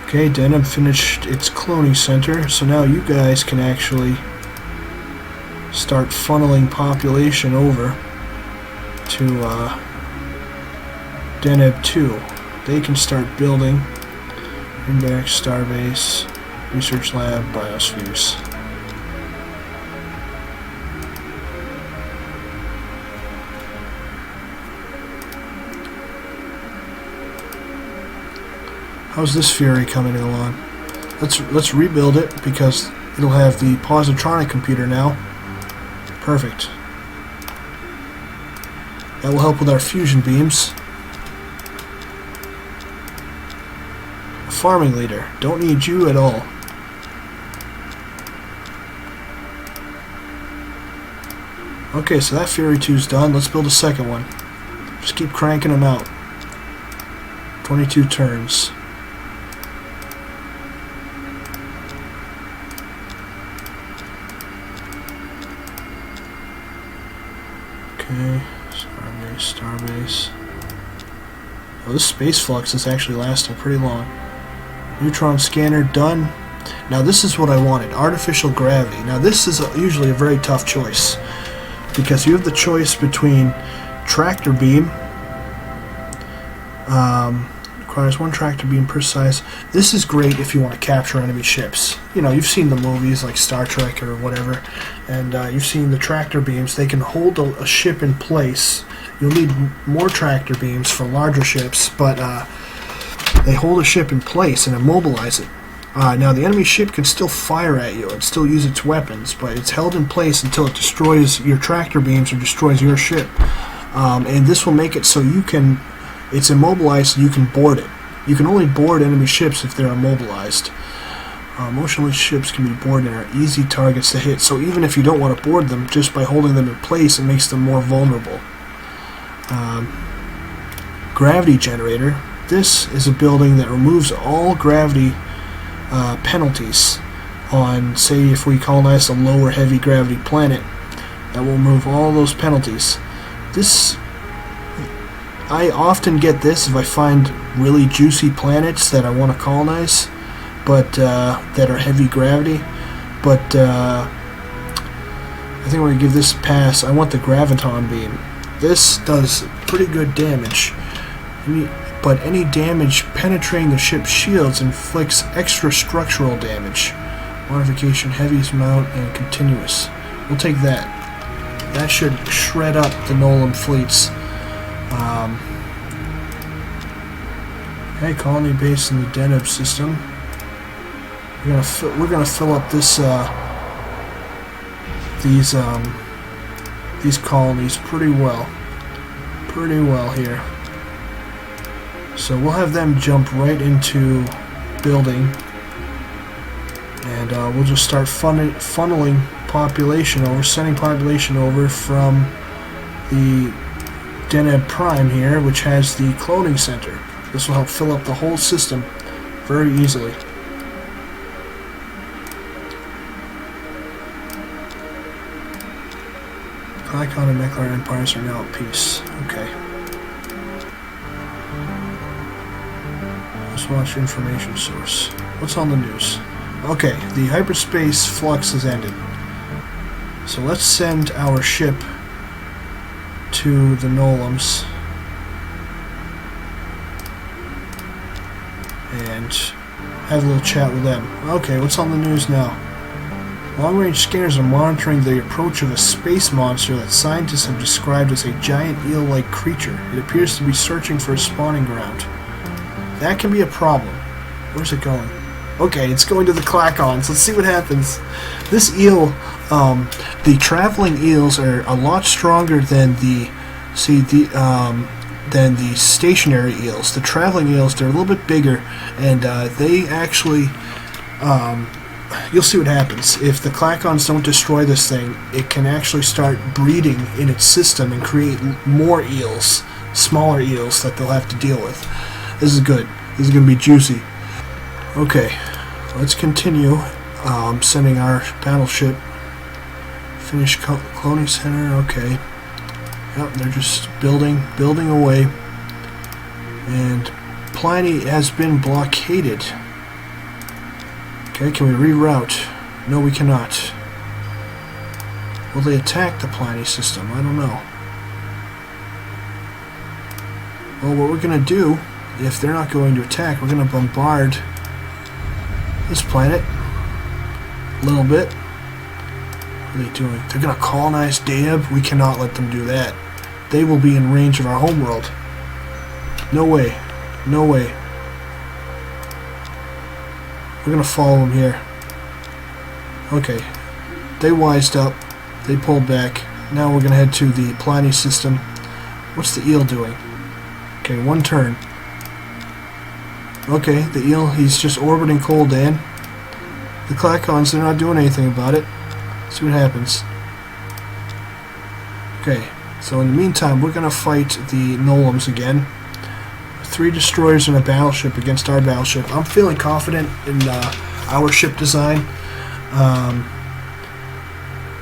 Okay, Deneb finished its cloning center, so now you guys can actually start funneling population over to Deneb 2. They can start building Index, Starbase, Research Lab, Biospheres. How's this Fury coming along? Let's rebuild it because it'll have the positronic computer now. Perfect. That will help with our fusion beams. A farming leader. Don't need you at all. Okay, so that Fury 2's done. Let's build a second one. Just keep cranking them out. 22 turns. Okay, Starbase. Oh, this space flux is actually lasting pretty long. Neutron scanner done. Now this is what I wanted, artificial gravity. Now this is usually a very tough choice because you have the choice between tractor beam, requires 1 tractor beam per size. This is great if you want to capture enemy ships. You know, you've seen the movies like Star Trek or whatever, and you've seen the tractor beams. They can hold a ship in place. You'll need more tractor beams for larger ships, but they hold a ship in place and immobilize it. Now the enemy ship can still fire at you and still use its weapons, but it's held in place until it destroys your tractor beams or destroys your ship. And this will make it so you can... It's immobilized so you can board it. You can only board enemy ships if they're immobilized. Motionless ships can be boarded and are easy targets to hit. So even if you don't want to board them, just by holding them in place, it makes them more vulnerable. Gravity generator. This is a building that removes all gravity penalties on, say, if we colonize a low or heavy gravity planet. That will remove all those penalties. This... I often get this if I find really juicy planets that I want to colonize, but that are heavy gravity. But I think I'm going to give this a pass. I want the graviton beam. This does pretty good damage, but any damage penetrating the ship's shields inflicts extra structural damage. Modification, heaviest mount, and continuous. We'll take that. That should shred up the Nolan fleets. Okay, colony base in the Deneb system. We're gonna fill up this these colonies pretty well here. So we'll have them jump right into building, and we'll just start funneling population over, sending population over from the Deneb Prime here, which has the cloning center. This will help fill up the whole system very easily. Icon and Mechlar empires are now at peace. Okay. Let's watch information source. What's on the news? Okay, the hyperspace flux has ended. So let's send our ship to the Nolums and have a little chat with them. Okay, what's on the news now? Long-range scanners are monitoring the approach of a space monster that scientists have described as a giant eel-like creature. It appears to be searching for a spawning ground. That can be a problem. Where's it going? Okay, it's going to the Clacons. Let's see what happens. This eel, the traveling eels are a lot stronger than the stationary eels. The traveling eels, they're a little bit bigger, and they actually, you'll see what happens. If the Clacons don't destroy this thing, it can actually start breeding in its system and create more eels, smaller eels that they'll have to deal with. This is good. This is going to be juicy. Okay, let's continue sending our battleship. Finish cloning center. Okay. Yep, they're just building away. And Pliny has been blockaded. Okay, can we reroute? No, we cannot. Will they attack the Pliny system? I don't know. Well, what we're going to do, if they're not going to attack, we're going to bombard this planet a little bit. What are they doing? They're going to colonize Daeb? We cannot let them do that. They will be in range of our homeworld. No way. No way. We're going to follow them here. Okay. They wised up. They pulled back. Now we're going to head to the Pliny system. What's the eel doing? Okay, one turn. Okay, the eel, he's just orbiting Coldan. The Clacons, they're not doing anything about it. See what happens. Okay, so in the meantime, we're going to fight the Nolums again. 3 destroyers and a battleship against our battleship. I'm feeling confident in our ship design.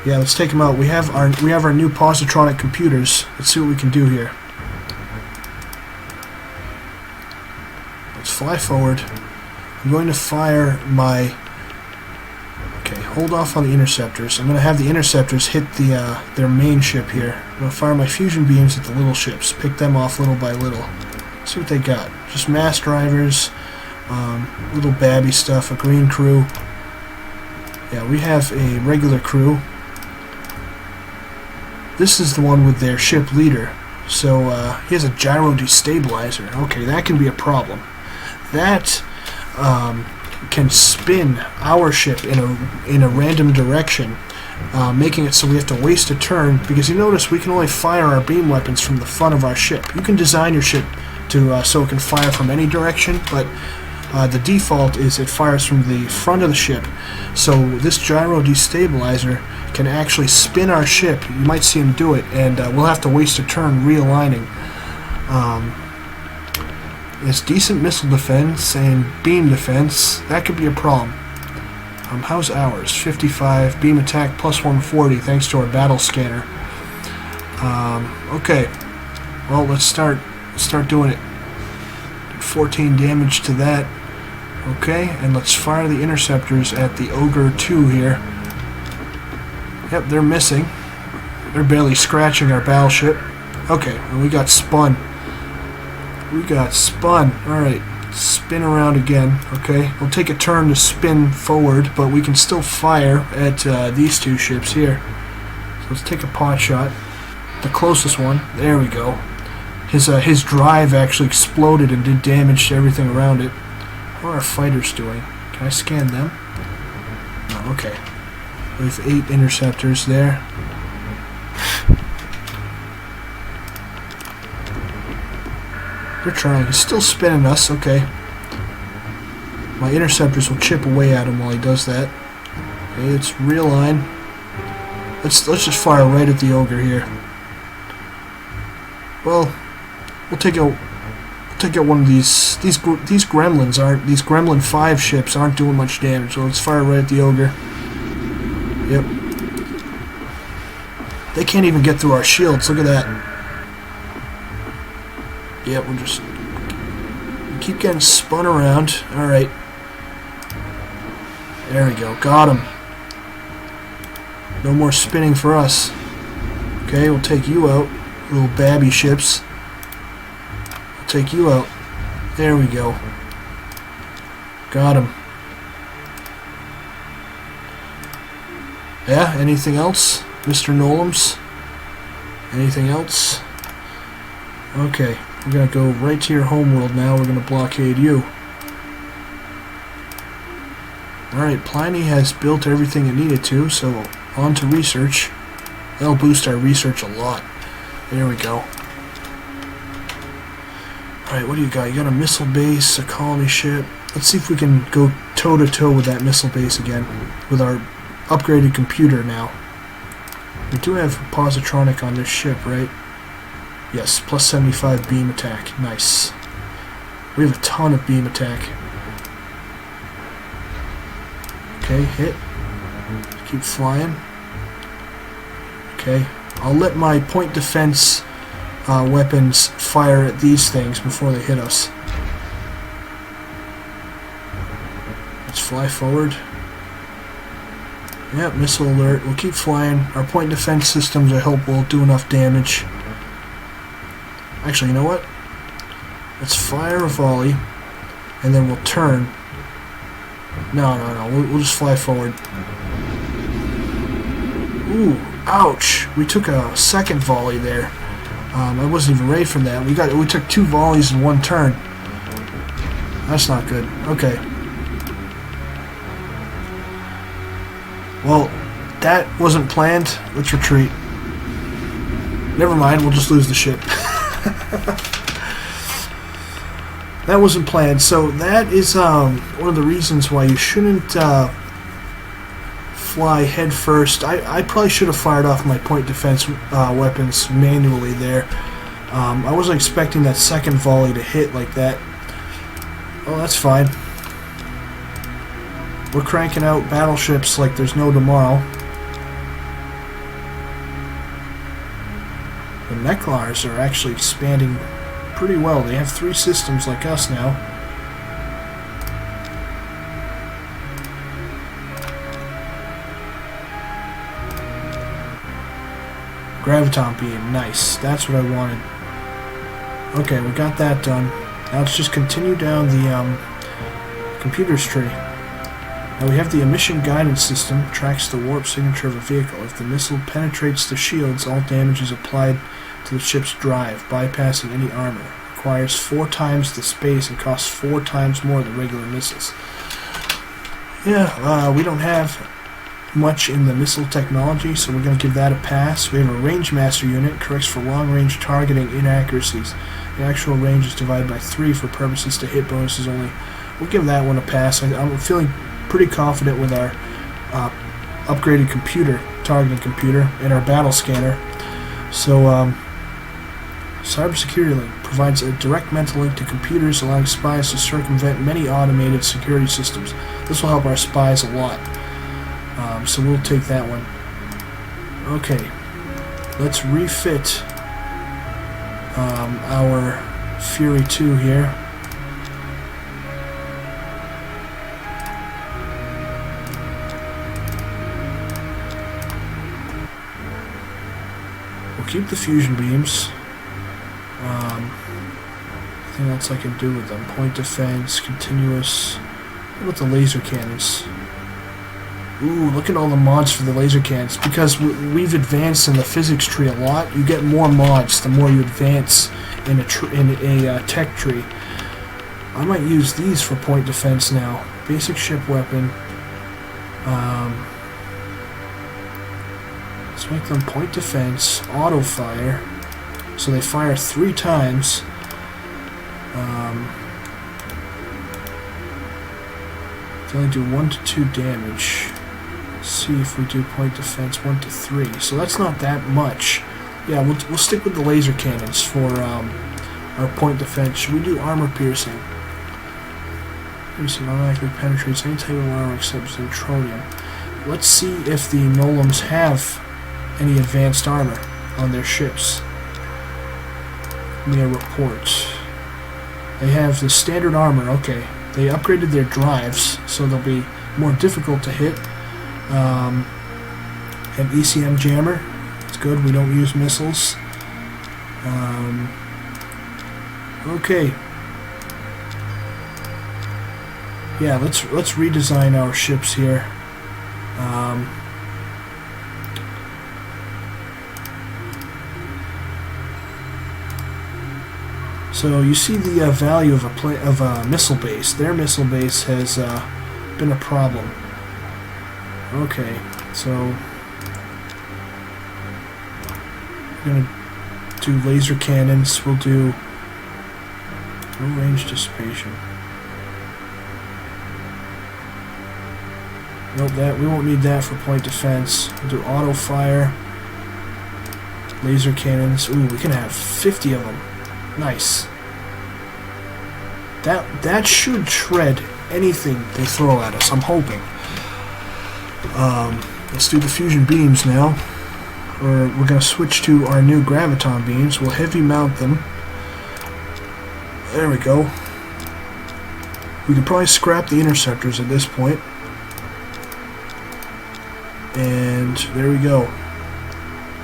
Yeah, let's take them out. We have our new positronic computers. Let's see what we can do here. Let's fly forward. I'm going to fire my... Okay, hold off on the interceptors. I'm going to have the interceptors hit their main ship here. I'm going to fire my fusion beams at the little ships. Pick them off little by little. See what they got. Just mass drivers, little babby stuff, a green crew. Yeah, we have a regular crew. This is the one with their ship leader. So he has a gyro destabilizer. Okay, that can be a problem. That can spin our ship in a random direction, making it so we have to waste a turn, because you notice we can only fire our beam weapons from the front of our ship. You can design your ship to so it can fire from any direction, but the default is it fires from the front of the ship. So this gyro destabilizer can actually spin our ship. You might see him do it, and we'll have to waste a turn realigning. It's decent missile defense and beam defense. That could be a problem. How's ours? 55 beam attack plus 140 thanks to our battle scanner. Okay. Well, let's start doing it. Did 14 damage to that. Okay, and let's fire the interceptors at the Ogre 2 here. Yep, they're missing. They're barely scratching our battleship. Okay, and we got spun. We got spun. Alright, spin around again. Okay, we'll take a turn to spin forward, but we can still fire at these 2 ships here. So let's take a pot shot. The closest one. There we go. His drive actually exploded and did damage to everything around it. What are our fighters doing? Can I scan them? No, okay. We have 8 interceptors there. They're trying. He's still spinning us. Okay. My interceptors will chip away at him while he does that. Okay, let's realign. Let's just fire right at the Ogre here. Well, we'll take take out one of these gremlins. These Gremlin 5 ships aren't doing much damage, so let's fire right at the ogre. Yep. They can't even get through our shields. Look at that. Yep, we'll just keep getting spun around. Alright. There we go. Got him. No more spinning for us. Okay, we'll take you out. Little babby ships. We'll take you out. There we go. Got him. Yeah, anything else? Mr. Nolums? Anything else? Okay, we're going to go right to your homeworld now. We're going to blockade you. Alright, Pliny has built everything it needed to, so on to research. That'll boost our research a lot. There we go. Alright, what do you got? You got a missile base, a colony ship. Let's see if we can go toe-to-toe with that missile base again, with our upgraded computer now. We do have positronic on this ship, right? Yes, plus 75 beam attack. Nice. We have a ton of beam attack. Okay, hit. Keep flying. Okay, I'll let my point defense weapons fire at these things before they hit us. Let's fly forward. Yep, missile alert. We'll keep flying. Our point defense systems, I hope, will do enough damage. Actually, you know what? Let's fire a volley, and then we'll turn. No. We'll just fly forward. Ooh, ouch! We took a second volley there. I wasn't even ready for that. We took 2 volleys in 1 turn. That's not good. Okay. Well, that wasn't planned. Let's retreat. Never mind, we'll just lose the ship. That wasn't planned. So that is one of the reasons why you shouldn't fly head first. I probably should have fired off my point defense weapons manually there. I wasn't expecting that second volley to hit like that. Oh, that's fine. We're cranking out battleships like there's no tomorrow. The Mechlars are actually expanding pretty well. They have 3 systems like us now. Graviton beam, nice. That's what I wanted. Okay, we got that done. Now let's just continue down the computers tree. Now we have the emission guidance system, tracks the warp signature of a vehicle. If the missile penetrates the shields, all damage is applied to the ship's drive, bypassing any armor. Requires 4 times the space and costs 4 times more than regular missiles. Yeah, we don't have much in the missile technology, so we're going to give that a pass. We have a range master unit, corrects for long-range targeting inaccuracies. The actual range is divided by 3 for purposes to hit bonuses only. We'll give that one a pass. I'm feeling pretty confident with our upgraded computer, targeting computer, and our battle scanner. So, Cybersecurity Link provides a direct mental link to computers, allowing spies to circumvent many automated security systems. This will help our spies a lot. So we'll take that one. Okay, let's refit our Fury 2 here. We'll keep the fusion beams. Anything else I can do with them? Point defense, continuous. What about the laser cannons? Ooh, look at all the mods for the laser cannons. Because we've advanced in the physics tree a lot, you get more mods the more you advance in a tech tree. I might use these for point defense now. Basic ship weapon. Let's make them point defense, auto fire. So they fire 3 times. They only do 1 to 2 damage. Let's see if we do point defense 1 to 3. So that's not that much. Yeah, we'll stick with the laser cannons for Or point defense. Should we do armor piercing? Piercing automatically penetrates any type of armor except neutronium. Let's see if the Nolums have any advanced armor on their ships. Give me a report. They have the standard armor. Okay. They upgraded their drives, so they'll be more difficult to hit. An ECM jammer. It's good. We don't use missiles. Okay. Yeah, let's redesign our ships here. So you see the value of a missile base. Their missile base has been a problem. Okay, so we're gonna do laser cannons. We'll do no range dissipation. Nope, that we won't need that for point defense. We'll do auto fire, laser cannons. Ooh, we can have 50 of them. Nice. That should shred anything they throw at us. I'm hoping. Let's do the fusion beams now. Or we're gonna switch to our new graviton beams. We'll heavy mount them. There we go. We could probably scrap the interceptors at this point. And there we go.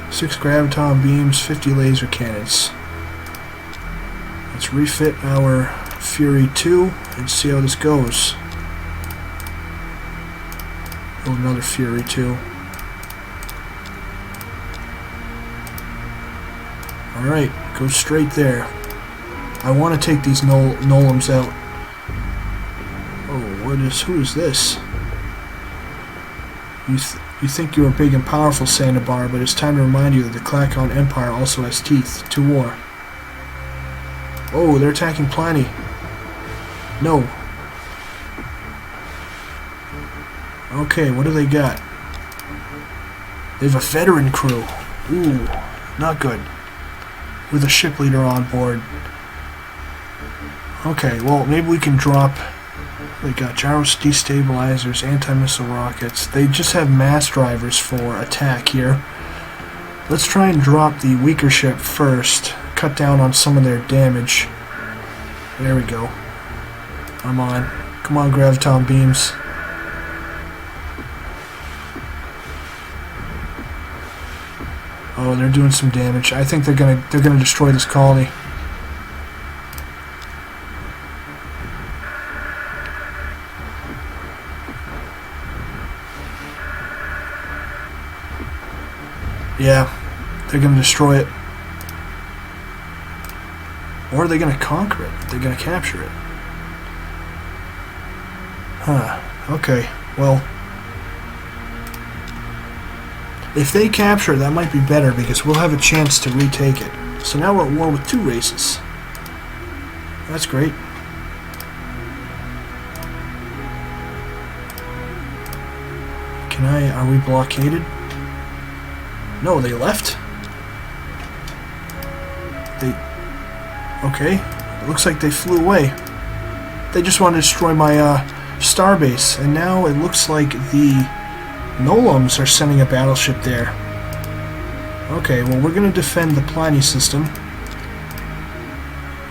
6 graviton beams, 50 laser cannons. Let's refit our Fury 2 and see how this goes. Oh, another Fury 2. Alright, go straight there. I want to take these Nolums out. Oh, who is this? You think you are big and powerful, Sandabar, but it's time to remind you that the Klakon Empire also has teeth to war. Oh, they're attacking Pliny. No. Okay, what do they got? They have a veteran crew. Ooh, not good. With a ship leader on board. Okay, well, maybe we can drop... They got gyros destabilizers, anti-missile rockets. They just have mass drivers for attack here. Let's try and drop the weaker ship first. Cut down on some of their damage. There we go. I'm on. Come on, graviton beams. Oh, they're doing some damage. I think they're gonna destroy this colony. Yeah, they're gonna destroy it. Or are they gonna conquer it? They're gonna capture it. Huh. Okay. Well, if they capture it, that might be better because we'll have a chance to retake it. So now we're at war with 2 races. That's great. Are we blockaded? No, they left? Okay. It looks like they flew away. They just wanted to destroy my starbase, and now it looks like the Nolums are sending a battleship there. Okay, well, we're going to defend the Pliny system.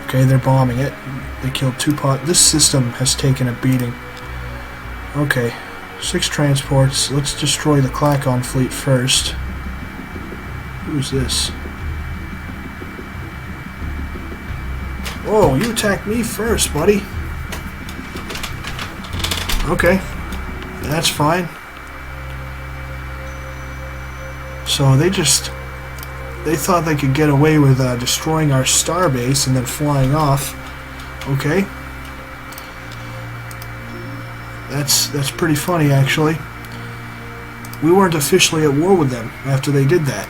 Okay, they're bombing it. They killed 2 This system has taken a beating. Okay, 6 transports. Let's destroy the Klakon fleet first. Who's this? Whoa, you attacked me first, buddy. Okay, that's fine. So they thought they could get away with destroying our starbase and then flying off. Okay. That's pretty funny, actually. We weren't officially at war with them after they did that.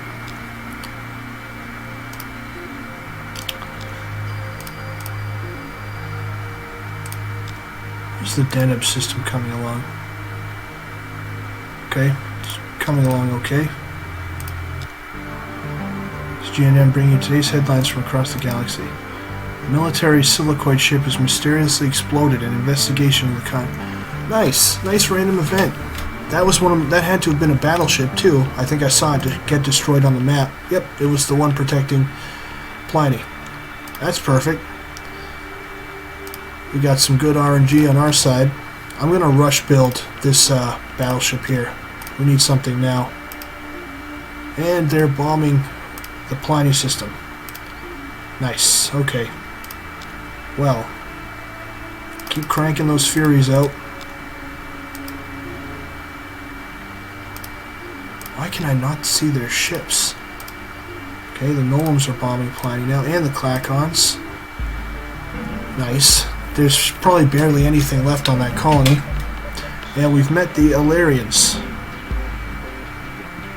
Is the Deneb system coming along? Okay, it's coming along okay. Is GNM bringing you today's headlines from across the galaxy? Military Silicoid ship has mysteriously exploded. An investigation of the Nice random event. That was that had to have been a battleship too. I think I saw it get destroyed on the map. Yep, it was the one protecting Pliny. That's perfect. We got some good RNG on our side. I'm gonna rush build this battleship here. We need something now. And they're bombing the Pliny system. Nice. Okay. Well, keep cranking those Furies out. Why can I not see their ships? Okay, the Nolums are bombing Pliny now, and the Klakons. Nice. There's probably barely anything left on that colony. And we've met the Illyrians.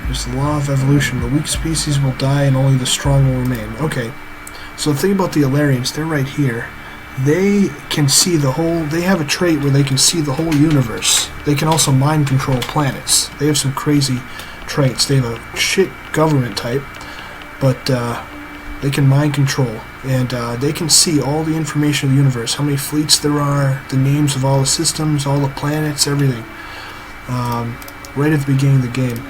There's the law of evolution. The weak species will die and only the strong will remain. Okay. So the thing about the Illyrians, they're right here. They can see the whole... They have a trait where they can see the whole universe. They can also mind control planets. They have some crazy traits. They have a shit government type, but they can mind control. And they can see all the information of the universe. How many fleets there are, the names of all the systems, all the planets, everything. Right at the beginning of the game.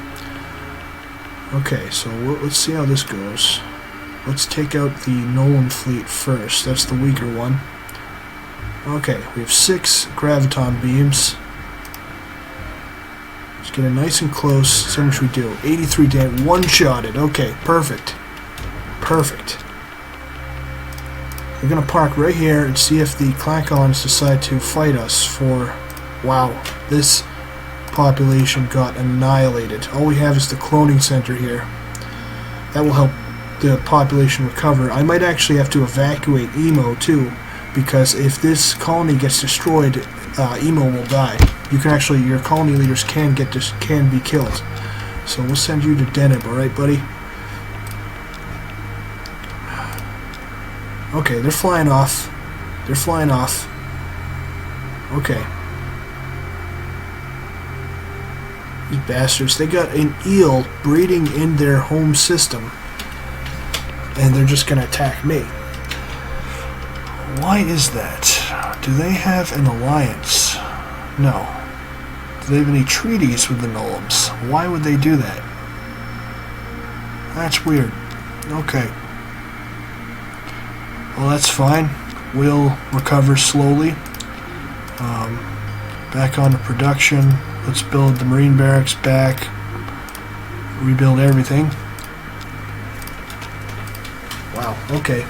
Okay, so let's see how this goes. Let's take out the Nolan fleet first. That's the weaker one. Okay, we have 6 graviton beams. Let's get it nice and close. So much we do. 83 damage. One-shotted. Okay, perfect. Perfect. We're going to park right here and see if the Klakons decide to fight us for... Wow, this population got annihilated. All we have is the cloning center here. That will help the population recover. I might actually have to evacuate Emo too, because if this colony gets destroyed, Emo will die. You can actually, your colony leaders can be killed. So we'll send you to Deneb, alright buddy? Okay, they're flying off. They're flying off. Okay. These bastards, they got an eel breeding in their home system. And they're just going to attack me. Why is that? Do they have an alliance? No. Do they have any treaties with the Nolums? Why would they do that? That's weird. Okay. Well, that's fine. We'll recover slowly. Back onto production. Let's build the Marine Barracks back. Rebuild everything. Wow, okay.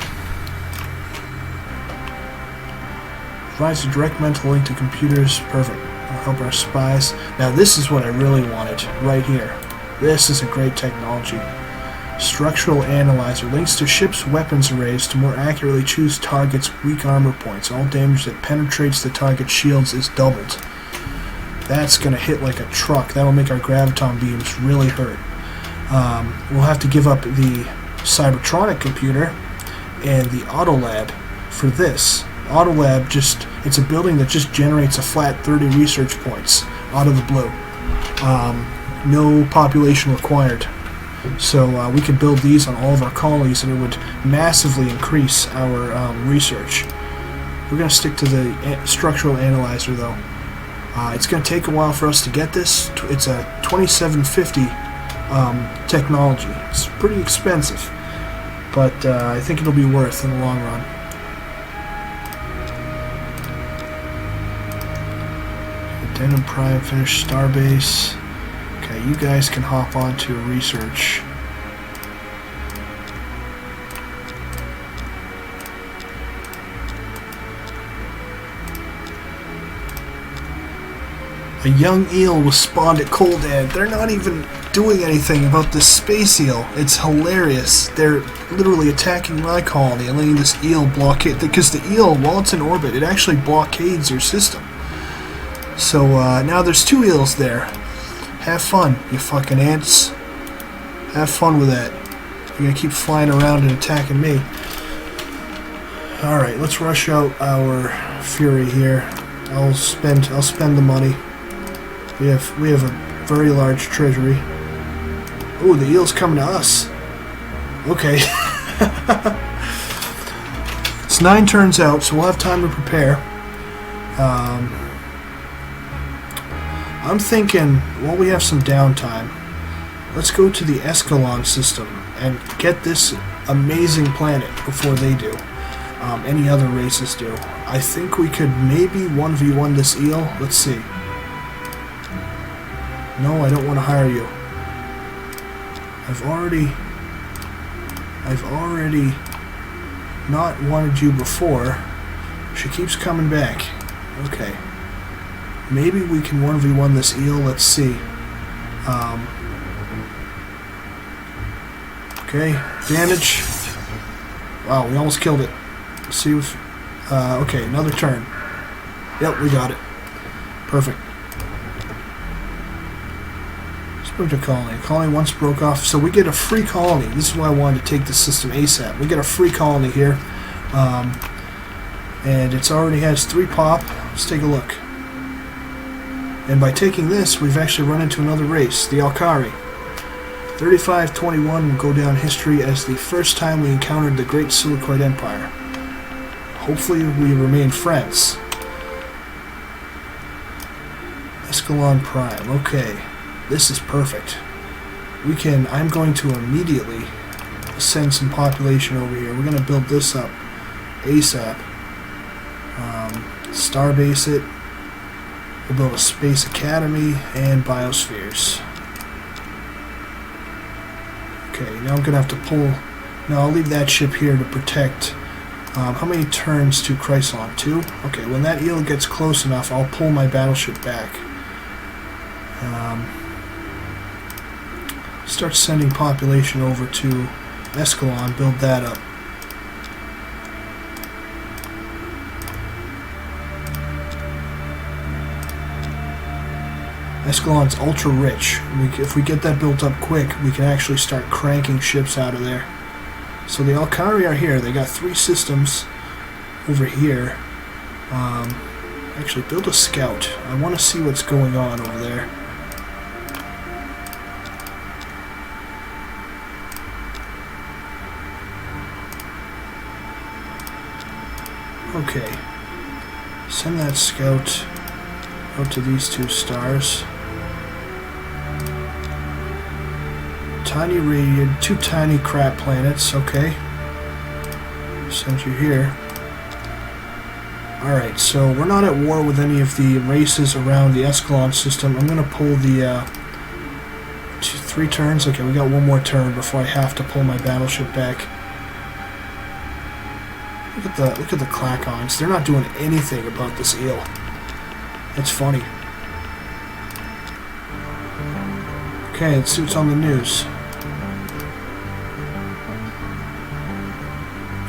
Provides a direct mental link to computers. Perfect. Will help our spies. Now this is what I really wanted, right here. This is a great technology. Structural Analyzer links to ship's weapons arrays to more accurately choose targets' weak armor points. All damage that penetrates the target's shields is doubled. That's going to hit like a truck. That'll make our graviton beams really hurt. We'll have to give up the Cybertronic computer and the Autolab for this. Autolab it's a building that just generates a flat 30 research points out of the blue. No population required. So we could build these on all of our colonies and it would massively increase our research. We're going to stick to the structural analyzer though. It's going to take a while for us to get this. It's a 2750 technology. It's pretty expensive, but I think it'll be worth in the long run. Addendum Prime, finish Starbase. Okay, you guys can hop on to research. A young eel was spawned at Coldan. They're not even doing anything about this space eel. It's hilarious. They're literally attacking my colony and letting this eel blockade. Because the eel, while it's in orbit, it actually blockades your system. So now there's 2 eels there. Have fun, you fucking ants. Have fun with that. You're gonna keep flying around and attacking me. Alright, let's rush out our Fury here. I'll spend the money. We have a very large treasury. Oh, the eel's coming to us. Okay. It's 9 turns out, so we'll have time to prepare. I'm thinking, while we have some downtime, let's go to the Escalon system and get this amazing planet before they do. Any other races do. I think we could maybe 1v1 this eel. Let's see. No, I don't want to hire you. I've already not wanted you before. She keeps coming back. Okay. Maybe we can 1v1 this eel. Let's see. Okay, damage. Wow, we almost killed it. Let's see if... okay, another turn. Yep, we got it. Perfect. Let's move to colony. Colony once broke off, so we get a free colony. This is why I wanted to take the system ASAP. We get a free colony here. And it already has 3 pop. Let's take a look. And by taking this, we've actually run into another race, the Alkari. 3521 will go down history as the first time we encountered the Great Silicoid Empire. Hopefully we remain friends. Escalon Prime. Okay, this is perfect. I'm going to immediately send some population over here. We're going to build this up ASAP. Starbase it. We'll build a space academy and biospheres. Okay, now I'm going to have to pull... No, I'll leave that ship here to protect... how many turns to Chrysalon? 2? Okay, when that eel gets close enough, I'll pull my battleship back. Start sending population over to Escalon, build that up. Escalon's ultra rich. If we get that built up quick, we can actually start cranking ships out of there. So the Alkari are here. They got 3 systems over here. Actually, build a scout. I want to see what's going on over there. Okay. Send that scout out to these 2 stars. Tiny radiant, 2 tiny crap planets, okay. Send you here. Alright, so we're not at war with any of the races around the Escalon system. I'm going to pull the 3 turns. Okay, we got 1 more turn before I have to pull my battleship back. Look at the Clacons. They're not doing anything about this eel. That's funny. Okay, let's see what's on the news.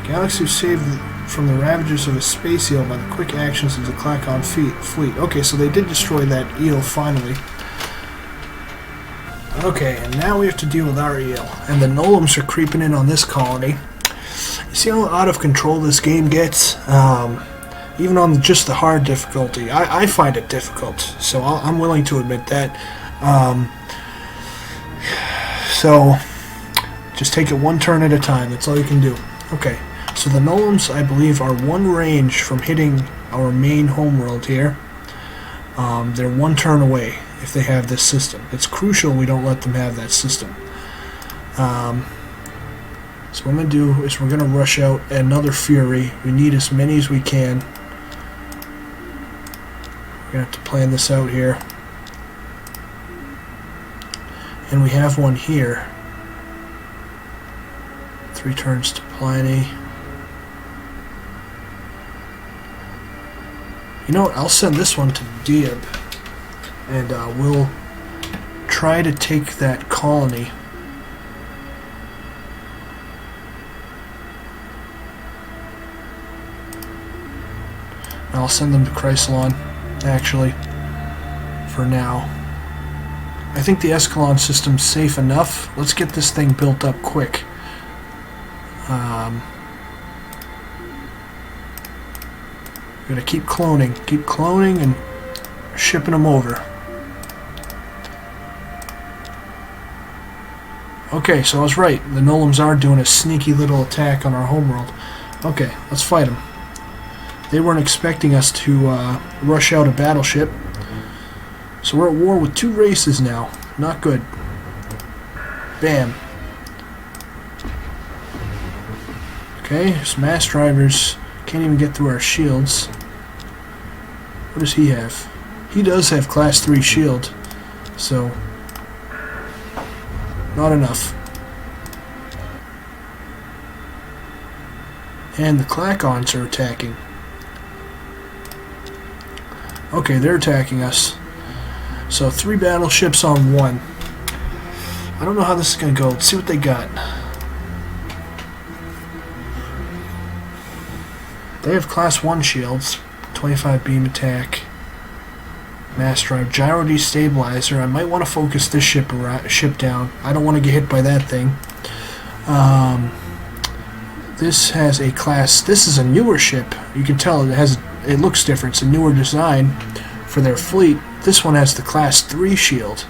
Galaxy saved from the ravages of a space eel by the quick actions of the Clacon fleet. Okay, so they did destroy that eel finally. Okay, and now we have to deal with our eel. And the Nolums are creeping in on this colony. You see how out of control this game gets? Even on just the hard difficulty. I find it difficult, so I'm willing to admit that. So, just take it 1 turn at a time. That's all you can do. Okay. So the Nolums, I believe, are 1 range from hitting our main homeworld here. They're 1 turn away if they have this system. It's crucial we don't let them have that system. So what I'm going to do is we're going to rush out another Fury. We need as many as we can. We're going to have to plan this out here. And we have one here. 3 turns to Pliny. You know what, I'll send this one to Diab, and we'll try to take that colony. And I'll send them to Chrysalon, actually, for now. I think the Escalon system's safe enough. Let's get this thing built up quick. We're going to keep cloning and shipping them over. Okay, so I was right. The Nolums are doing a sneaky little attack on our homeworld. Okay, let's fight them. They weren't expecting us to rush out a battleship. So we're at war with 2 races now. Not good. Bam. Okay, his mass drivers can't even get through our shields. What does he have? He does have class 3 shield. So, not enough. And the Clacons are attacking. Okay, they're attacking us. So 3 battleships on 1. I don't know how this is going to go. Let's see what they got. They have class 1 shields. 25 beam attack. Mass drive. Gyro destabilizer. I might want to focus this ship down. I don't want to get hit by that thing. This has a class... This is a newer ship. You can tell it looks different. It's a newer design for their fleet. This one has the class 3 shield.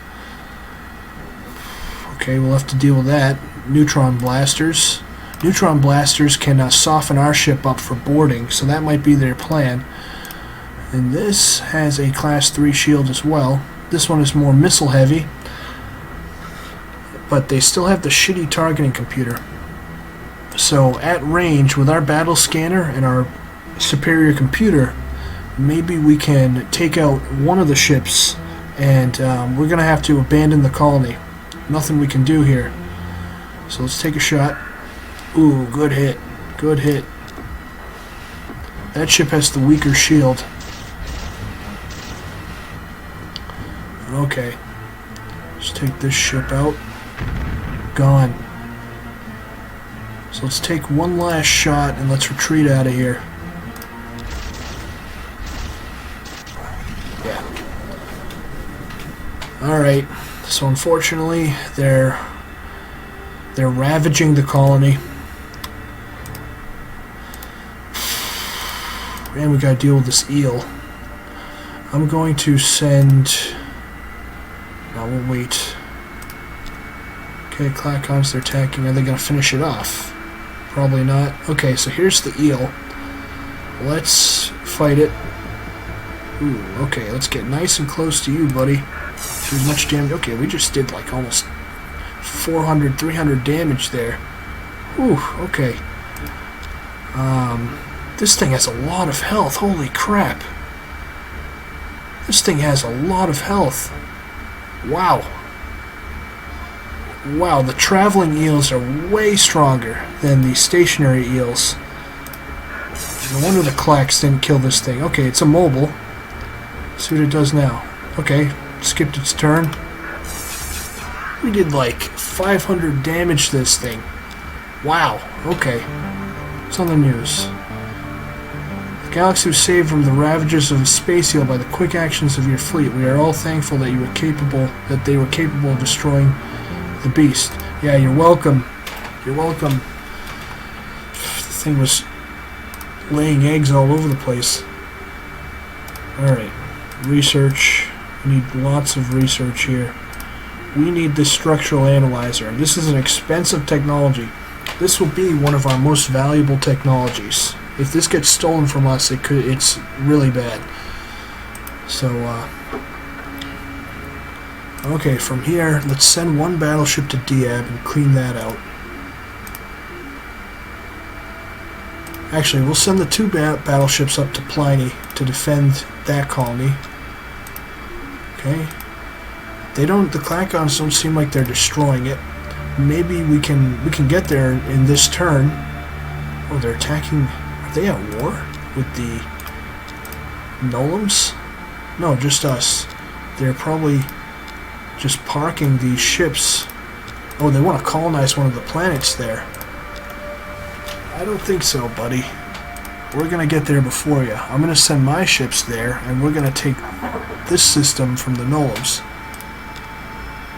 Okay, we'll have to deal with that. Neutron blasters. Neutron blasters can soften our ship up for boarding, so that might be their plan. And this has a class 3 shield as well. This one is more missile heavy, but they still have the shitty targeting computer. So at range, with our battle scanner and our superior computer, maybe we can take out one of the ships, and we're going to have to abandon the colony. Nothing we can do here. So let's take a shot. Ooh, good hit. Good hit. That ship has the weaker shield. Okay. Let's take this ship out. Gone. So let's take one last shot and let's retreat out of here. Yeah. Alright. So unfortunately, they're ravaging the colony. And we gotta deal with this eel. I'm going to send... No, we'll wait. Okay, Clacons, they're attacking. Are they gonna finish it off? Probably not. Okay, so here's the eel. Let's fight it. Ooh, okay, let's get nice and close to you, buddy. Do as much damage. Okay, we just did like almost 400, 300 damage there. Ooh, okay. This thing has a lot of health. Holy crap. This thing has a lot of health. Wow. Wow, the traveling eels are way stronger than the stationary eels. No wonder the Clacks didn't kill this thing. Okay, it's a mobile. Let's see what it does now. Okay, skipped its turn. We did like 500 damage to this thing. Wow, okay. It's on the news. The galaxy was saved from the ravages of a space eel by the quick actions of your fleet. We are all thankful that they were capable of destroying the beast. Yeah, you're welcome. You're welcome. The thing was laying eggs all over the place. Alright. Research. We need lots of research here. We need this structural analyzer. This is an expensive technology. This will be one of our most valuable technologies. If this gets stolen from us, it's really bad. So, okay, from here, let's send one battleship to Diab and clean that out. Actually, we'll send the 2 battleships up to Pliny to defend that colony. Okay. The Clacons don't seem like they're destroying it. Maybe we can get there in this turn. Oh, they're attacking. Are they at war with the Nolums? No, just us. They're probably just parking these ships. Oh, they want to colonize one of the planets there. I don't think so, buddy. We're going to get there before you. I'm going to send my ships there, and we're going to take this system from the Nolums.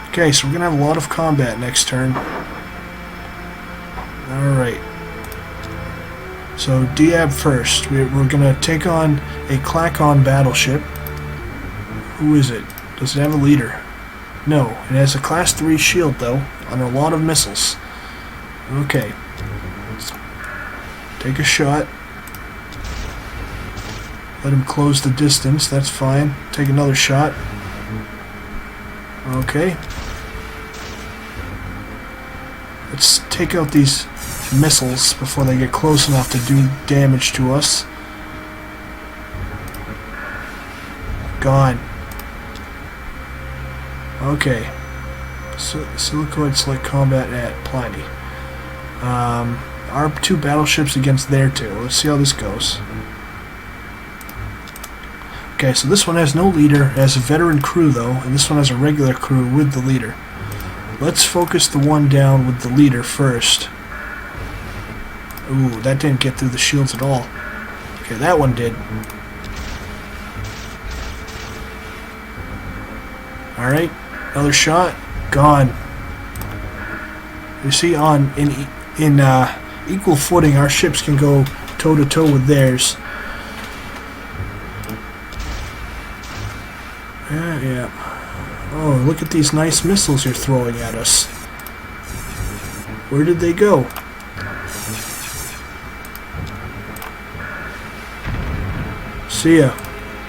Okay, so we're going to have a lot of combat next turn. Alright. So, Diab first. We're going to take on a Clacon battleship. Who is it? Does it have a leader? No. It has a class 3 shield, though, on a lot of missiles. Okay. Take a shot. Let him close the distance. That's fine. Take another shot. Okay. Let's take out these missiles before they get close enough to do damage to us. Gone. Okay. So, Silicoid select combat at Pliny. Our two battleships against their two. Let's see how this goes. Okay, so this one has no leader, it has a veteran crew though, and this one has a regular crew with the leader. Let's focus the one down with the leader first. Ooh, that didn't get through the shields at all. Okay, that one did. Alright, another shot. Gone. You see, in equal footing, our ships can go toe-to-toe with theirs. Yeah. Oh, look at these nice missiles you're throwing at us. Where did they go? See ya.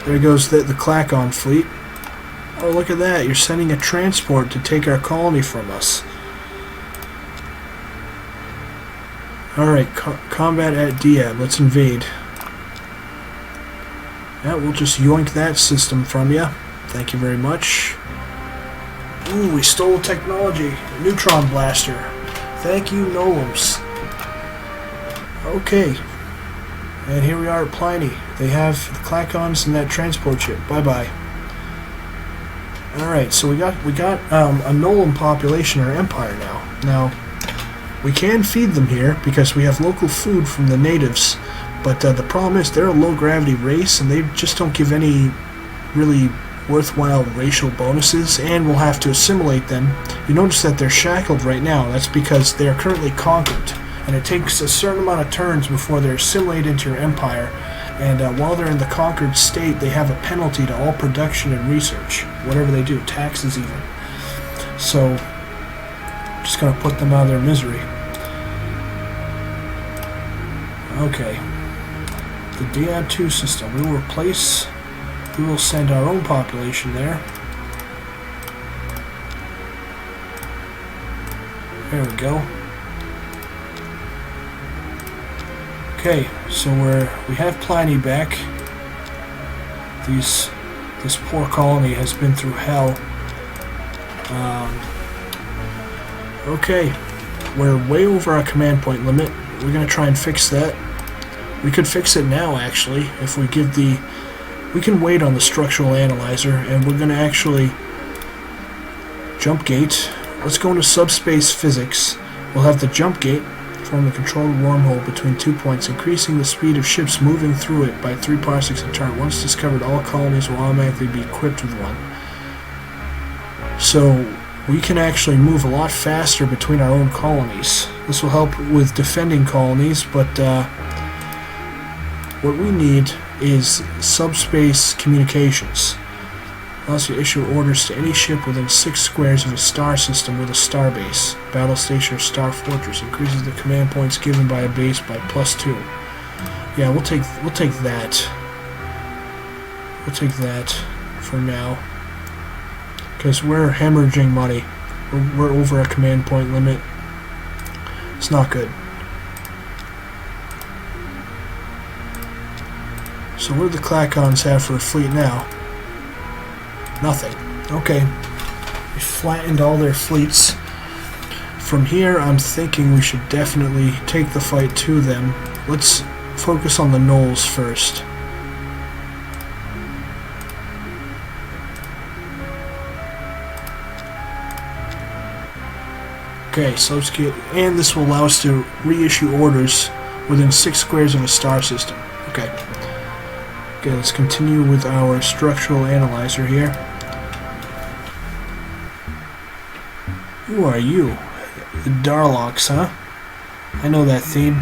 There goes the Klakon fleet. Oh, look at that. You're sending a transport to take our colony from us. Alright, combat at Diab. Let's invade. Yeah, we'll just yoink that system from you. Thank you very much. Ooh, we stole technology. A neutron blaster. Thank you, Nolums. Okay. And here we are at Pliny. They have the Klakons and that transport ship. Bye-bye. Alright, so we got a Nolum population or empire now. Now, we can feed them here because we have local food from the natives. But the problem is they're a low-gravity race and they just don't give any really worthwhile racial bonuses, and we'll have to assimilate them. You notice that they're shackled right now. That's because they are currently conquered, and it takes a certain amount of turns before they're assimilated into your empire, and while they're in the conquered state, they have a penalty to all production and research, whatever they do, taxes even. So, just gonna put them out of their misery. Okay. The Diab 2 system. We will send our own population there. There we go. Okay, so we have Pliny back. This poor colony has been through hell. Okay, we're way over our command point limit. We're gonna try and fix that. We could fix it now, actually, if we give the... We can wait on the structural analyzer, and we're going to actually jump gate. Let's go into subspace physics. We'll have the jump gate form a controlled wormhole between 2 points, increasing the speed of ships moving through it by 3 parsecs a turn. Once discovered, all colonies will automatically be equipped with one. So we can actually move a lot faster between our own colonies. This will help with defending colonies, but what we need is subspace communications. Allows you to issue orders to any ship within 6 squares of a star system with a star base, battle station, or star fortress. Increases the command points given by a base by +2. Yeah, we'll take that. We'll take that for now, because we're hemorrhaging money. We're over our command point limit. It's not good. So what do the Klakons have for a fleet now? Nothing. Okay. We flattened all their fleets. From here, I'm thinking we should definitely take the fight to them. Let's focus on the Knolls first. Okay, so let's get... And this will allow us to reissue orders within 6 squares of a star system. Okay. Okay, let's continue with our structural analyzer here. Who are you? The Darlocks, huh? I know that theme.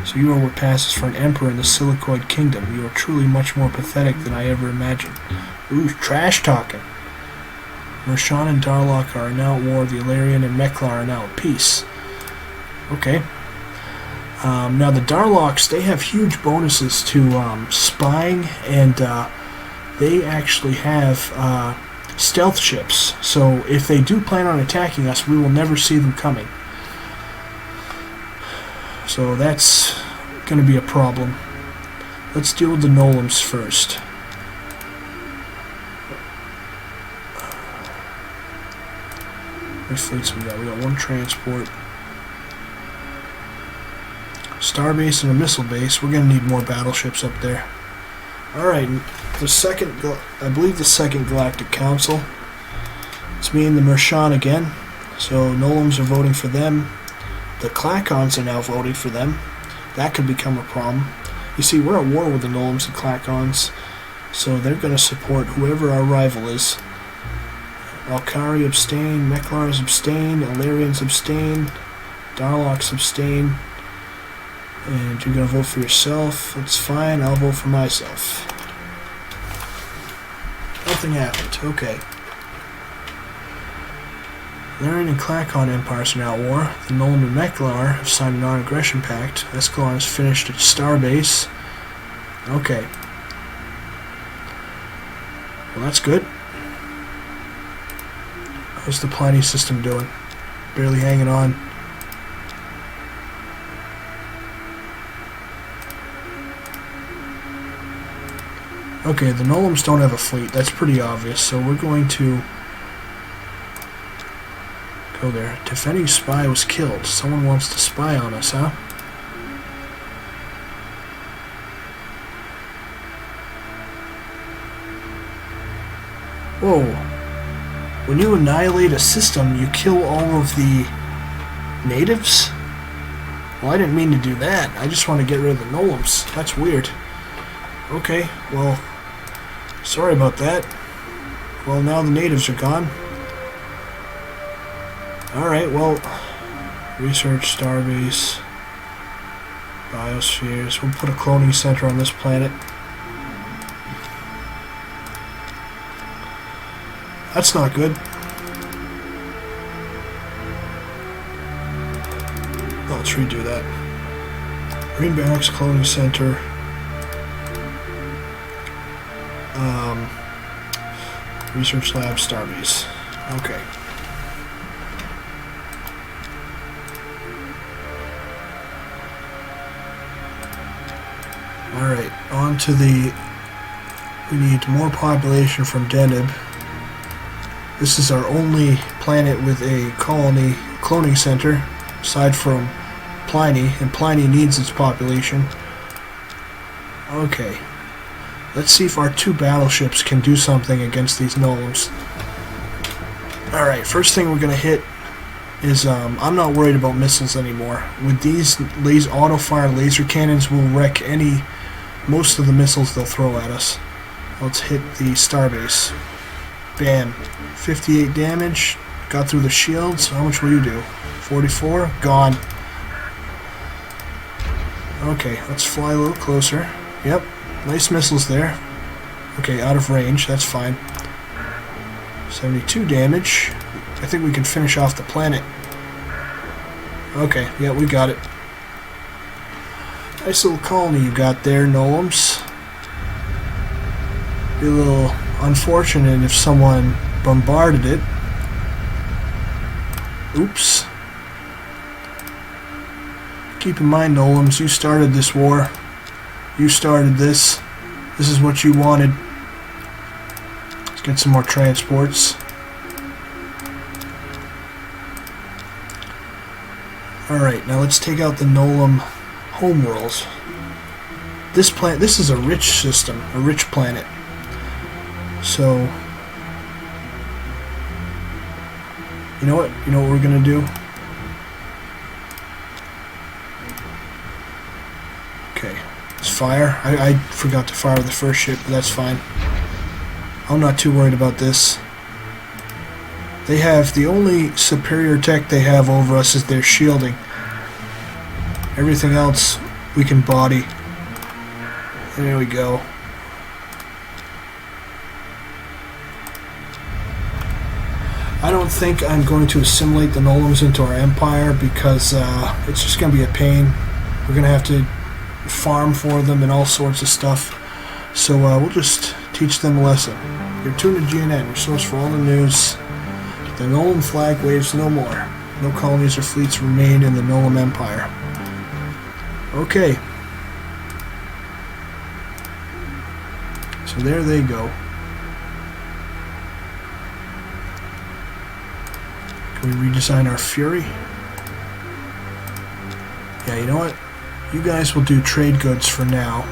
So you are what passes for an emperor in the Silicoid kingdom. You are truly much more pathetic than I ever imagined. Ooh, trash talking. Roshan and Darlock are now at war. The Illyrian and Mekla are now at peace. Okay. Now the Darlocks, they have huge bonuses to spying, and they actually have stealth ships. So if they do plan on attacking us, we will never see them coming. So that's going to be a problem. Let's deal with the Nolums first. How many fleets we got? We got one transport. Starbase and a missile base. We're going to need more battleships up there. Alright, the second, I believe the second Galactic Council. It's me and the Mershan again. So Nolums are voting for them. The Klakons are now voting for them. That could become a problem. You see, we're at war with the Nolums and Klakons, so they're going to support whoever our rival is. Alkari abstain, Mechlars abstain, Illyrians abstain, Darlocks abstain. And you're going to vote for yourself. That's fine, I'll vote for myself. Nothing happened, okay. Illyrian and Klakon empires are now at war. The Nolan and Mechlar have signed a non-aggression pact. Escalon has finished its starbase. Okay. Well, that's good. How's the Pliny system doing? Barely hanging on. Okay, the Nolums don't have a fleet. That's pretty obvious. So we're going to go there. Defending spy was killed. Someone wants to spy on us, huh? Whoa. When you annihilate a system, you kill all of the natives? Well, I didn't mean to do that. I just want to get rid of the Nolums. That's weird. Okay, well, sorry about that. Well, now the natives are gone. Alright, well, research, starbase, biospheres. We'll put a cloning center on this planet. That's not good. Let's redo that. Marine Barracks, cloning center. Research lab, starbase. Okay. Alright, on to the... We need more population from Deneb. This is our only planet with a colony cloning center, aside from Pliny, and Pliny needs its population. Okay. Let's see if our two battleships can do something against these Nolums. Alright, first thing we're going to hit is, I'm not worried about missiles anymore. With these auto-fire laser cannons, we'll wreck most of the missiles they'll throw at us. Let's hit the starbase. Bam. 58 damage. Got through the shields. How much will you do? 44? Gone. Okay, let's fly a little closer. Yep. Nice missiles there. Okay, out of range. That's fine. 72 damage. I think we can finish off the planet. Okay, yeah, we got it. Nice little colony you got there, Nolums. Be a little unfortunate if someone bombarded it. Oops. Keep in mind, Nolums, you started this war. You started this. This is what you wanted. Let's get some more transports. Alright, now let's take out the Nolum homeworld. This is a rich system, a rich planet. So, you know what we're gonna do? Okay, let's fire. I forgot to fire the first ship, but that's fine. I'm not too worried about this. They have, the only superior tech they have over us is their shielding. Everything else we can body. There we go. I don't think I'm going to assimilate the Nolums into our empire because it's just going to be a pain. We're going to have to farm for them and all sorts of stuff. So we'll just teach them a lesson. You're tuned to GNN, your source for all the news. The Nolan flag waves no more. No colonies or fleets remain in the Nolan Empire. Okay. So there they go. Can we redesign our Fury? Yeah, you know what? You guys will do trade goods for now.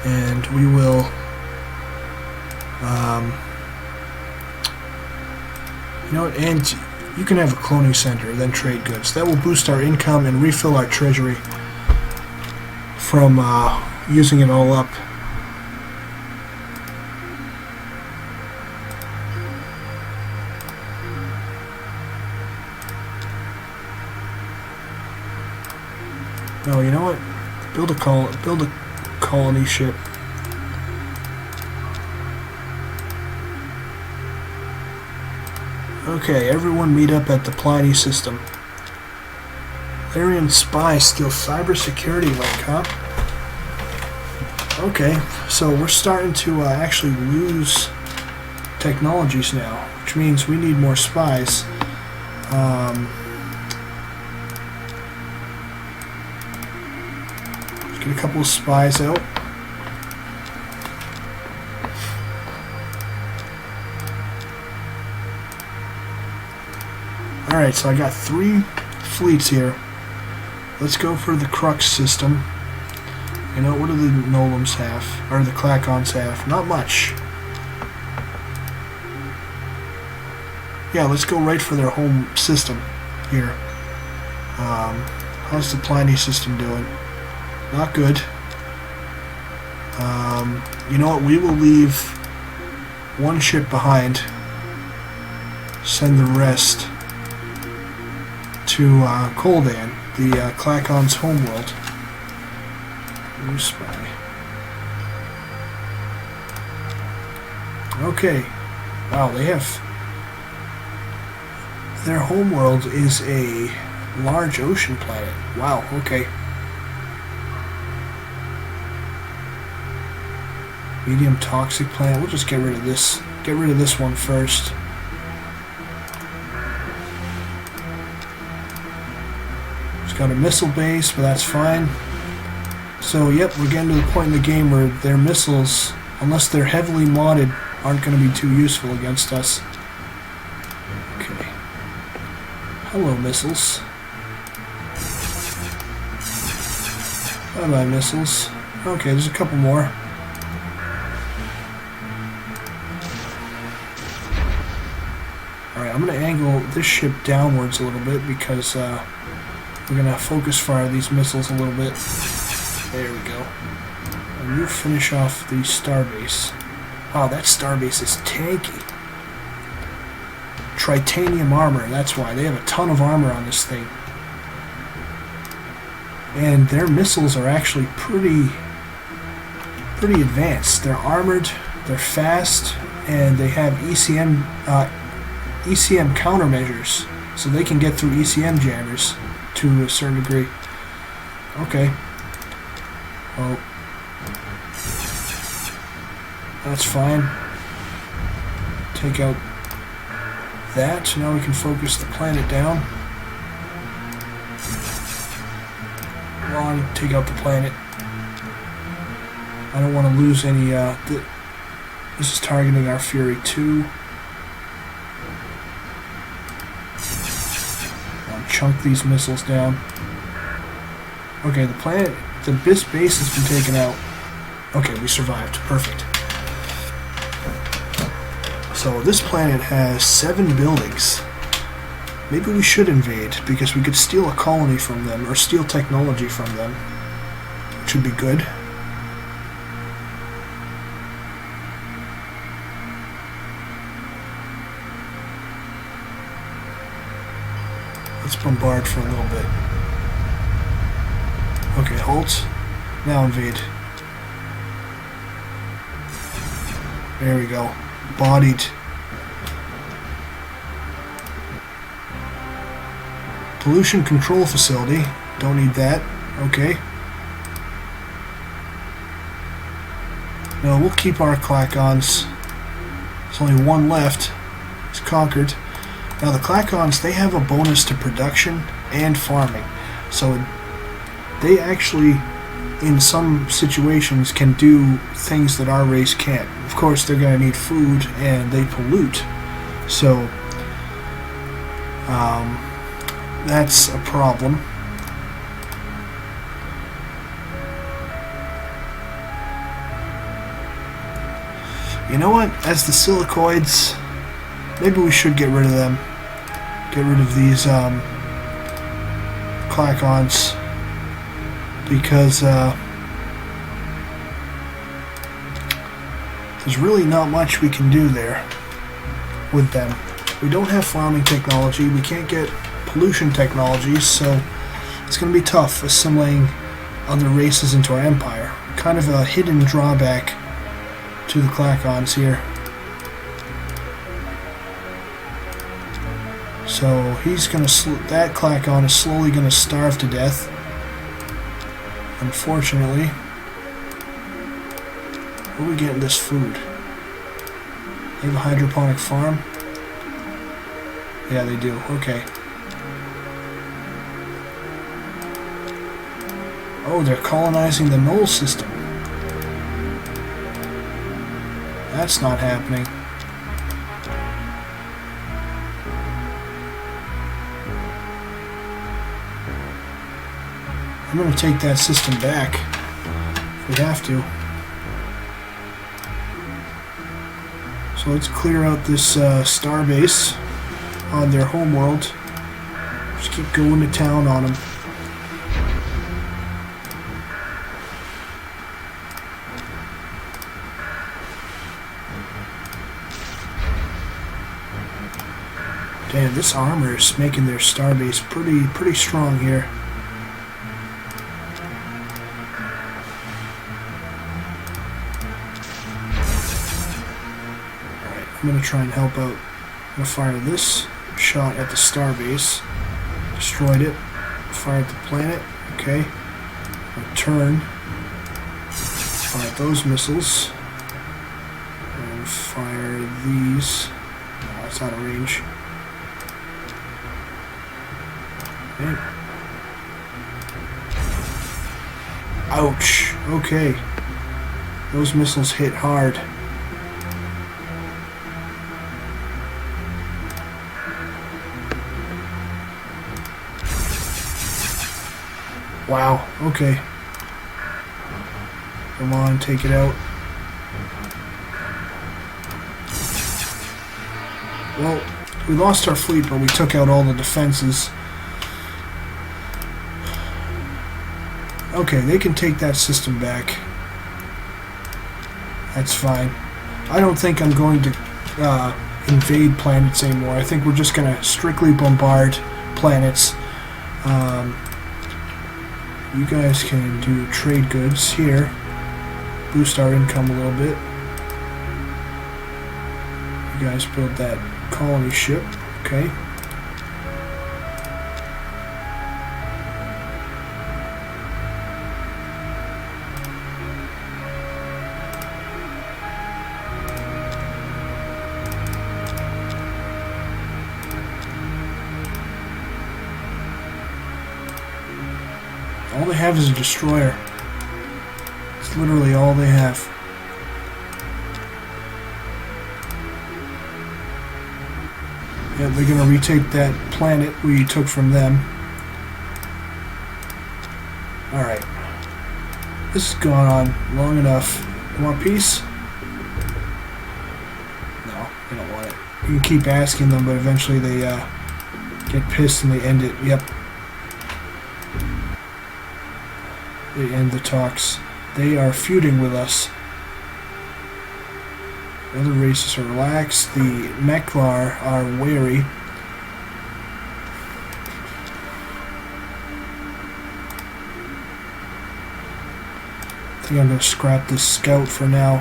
And we will... you know what? And you can have a cloning center, then trade goods. That will boost our income and refill our treasury from using it all up. No, you know what? Build a colony ship. Okay, everyone meet up at the Pliny system. Larian spy steals cybersecurity link, huh? Okay, so we're starting to actually lose technologies now, which means we need more spies. Let's get a couple of spies out. Alright, so I got 3 fleets here. Let's go for the Crux system. You know, what do the Nolums have? Or the Clacons have? Not much. Yeah, let's go right for their home system here. How's the Pliny system doing? Not good. You know what? We will leave 1 ship behind. Send the rest to Koldan, the Clacon's homeworld. New spy. Okay. Wow, they have... Their homeworld is a large ocean planet. Wow, okay. Medium toxic planet. We'll just get rid of this. Get rid of this one first. Got a missile base, but that's fine. So, yep, we're getting to the point in the game where their missiles, unless they're heavily modded, aren't going to be too useful against us. Okay. Hello, missiles. Bye-bye, missiles. Okay, there's a couple more. Alright, I'm going to angle this ship downwards a little bit because, we're going to focus fire these missiles a little bit. There we go. And you finish off the starbase. Wow, that starbase is tanky. Tritanium armor, that's why. They have a ton of armor on this thing. And their missiles are actually pretty advanced. They're armored, they're fast, and they have ECM countermeasures. So they can get through ECM jammers to a certain degree. Okay. Well, that's fine. Take out that. Now we can focus the planet down. Well, take out the planet. I don't want to lose any... this is targeting our Fury 2. Chunk these missiles down. Okay, the planet, the base has been taken out. Okay, we survived. Perfect. So this planet has 7 buildings. Maybe we should invade because we could steal a colony from them or steal technology from them, which would be good. Let's bombard for a little bit. Okay, halt. Now invade. There we go. Bodied. Pollution control facility. Don't need that. Okay. No, we'll keep our Clackons. There's only one left. It's conquered. Now the Clackons, they have a bonus to production and farming. So they actually, in some situations, can do things that our race can't. Of course, they're going to need food and they pollute. So that's a problem. You know what? As the Silicoids, maybe we should get rid of them. Get rid of these Clackons. Because there's really not much we can do there with them. We don't have farming technology. We can't get pollution technologies, so it's going to be tough assimilating other races into our empire. Kind of a hidden drawback to the Clackons here. So he's going to that Clackon is slowly going to starve to death. Unfortunately. Where are we getting this food? They have a hydroponic farm? Yeah, they do. Okay. Oh, they're colonizing the Knoll system. That's not happening. I'm going to take that system back if we have to. So let's clear out this star base on their homeworld. Just keep going to town on them. Damn, this armor is making their starbase pretty strong here. Alright, I'm gonna try and help out. I'm gonna fire this shot at the starbase. Destroyed it. Fired the planet. Okay. Return. Fire those missiles. And fire these. Oh, that's out of range. Okay. Ouch. Okay. Those missiles hit hard. Wow. Okay. Come on, take it out. Well, we lost our fleet, but we took out all the defenses. Okay, they can take that system back. That's fine. I don't think I'm going to invade planets anymore. I think we're just going to strictly bombard planets. You guys can do trade goods here. Boost our income a little bit. You guys build that colony ship. Okay. All they have is a destroyer. It's literally all they have. Yeah, they're gonna retake that planet we took from them. Alright. This has gone on long enough. You want peace? No, they don't want it. You can keep asking them, but eventually they get pissed and they end it. Yep. They end the talks. They are feuding with us. The other races are relaxed. The Meklar are wary. I think I'm going to scrap this scout for now.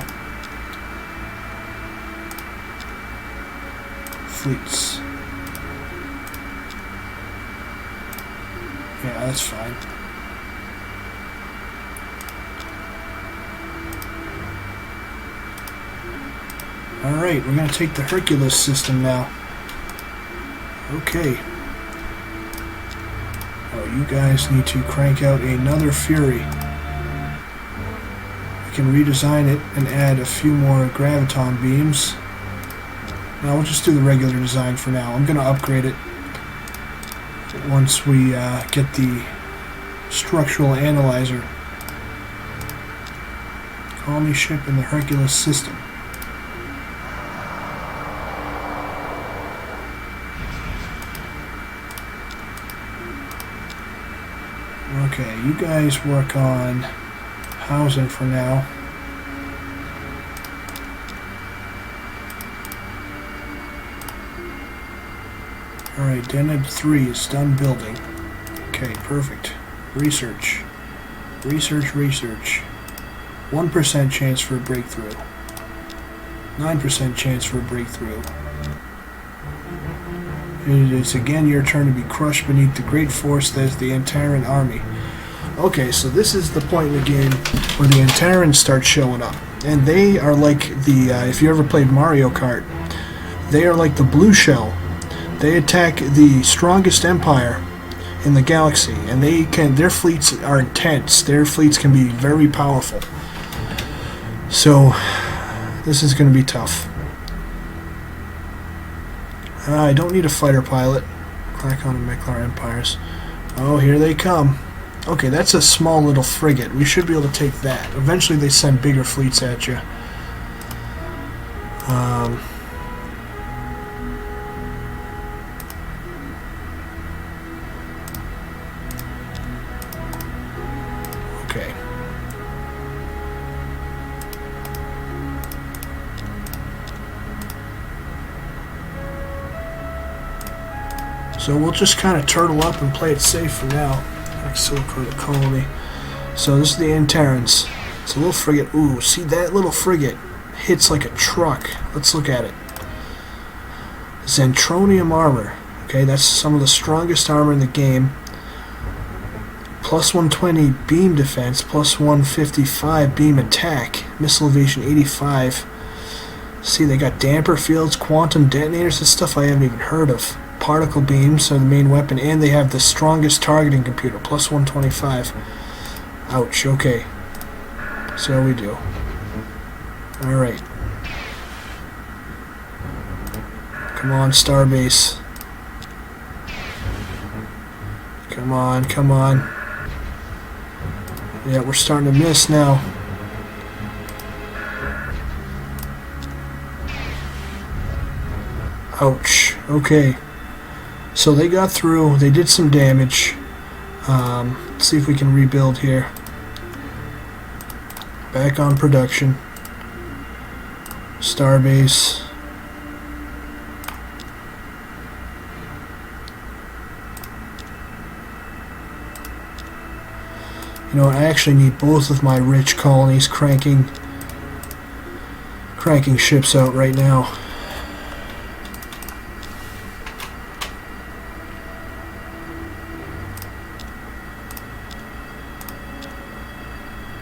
Fleets. Yeah, that's fine. Alright, we're going to take the Hercules system now. Okay. Oh, you guys need to crank out another Fury. We can redesign it and add a few more graviton beams. Now we'll just do the regular design for now. I'm going to upgrade it once we get the structural analyzer. Colony ship in the Hercules system. Okay, you guys work on housing for now. Alright, Deneb 3 is done building. Okay, perfect. Research. Research. 1% chance for a breakthrough. 9% chance for a breakthrough. It is again your turn to be crushed beneath the great force that is the Antaran army. Okay, so this is the point in the game where the Antarans start showing up. And they are like the, if you ever played Mario Kart, they are like the blue shell. They attack the strongest empire in the galaxy, and their fleets are intense. Their fleets can be very powerful. So, this is going to be tough. I don't need a fighter pilot. Klakon and Meklar empires. Oh, here they come. Okay, that's a small little frigate. We should be able to take that. Eventually they send bigger fleets at you. Okay. So we'll just kind of turtle up and play it safe for now. Silicoid colony. So this is the Antarans. It's a little frigate. Ooh, see that little frigate hits like a truck. Let's look at it. Zentronium armor. Okay, that's some of the strongest armor in the game. Plus 120 beam defense, plus 155 beam attack, missile evasion 85. See, they got damper fields, quantum detonators, and stuff I haven't even heard of. Particle beams are the main weapon, and they have the strongest targeting computer, plus 125. Ouch, okay. So we do. Alright. Come on, Starbase. Come on, come on. Yeah, we're starting to miss now. Ouch, okay. So they got through, they did some damage. Let's see if we can rebuild here. Back on production. Starbase. You know what, I actually need both of my rich colonies cranking ships out right now.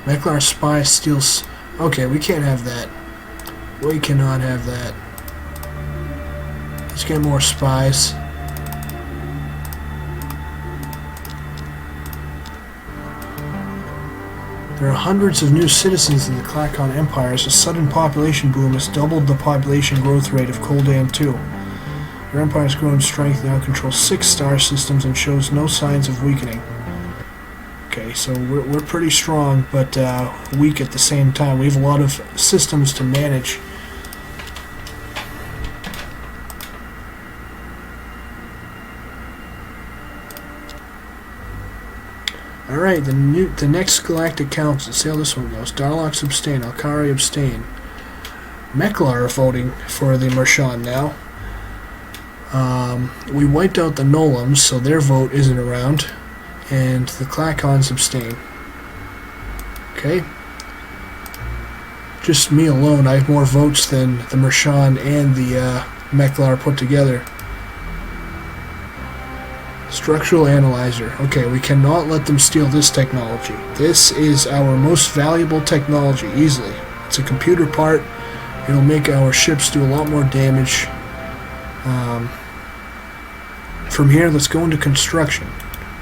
Meklar spy steals. Okay, we can't have that. We cannot have that. Let's get more spies. There are hundreds of new citizens in the Klakon Empire as a sudden population boom has doubled the population growth rate of Koldan 2. Your empire has grown in strength and now controls 6 star systems and shows no signs of weakening. Okay, so we're pretty strong, but weak at the same time. We have a lot of systems to manage. Alright, the next Galactic Council. See how this one goes. Darlox abstain, Alkari abstain. Meklar are voting for the Marchand now. We wiped out the Nolums, so their vote isn't around. And the Klakons abstain. Okay. Just me alone, I have more votes than the Marchand and the Meklar put together. Structural analyzer. Okay, we cannot let them steal this technology. This is our most valuable technology, easily. It's a computer part, It'll make our ships do a lot more damage. From here, let's go into construction.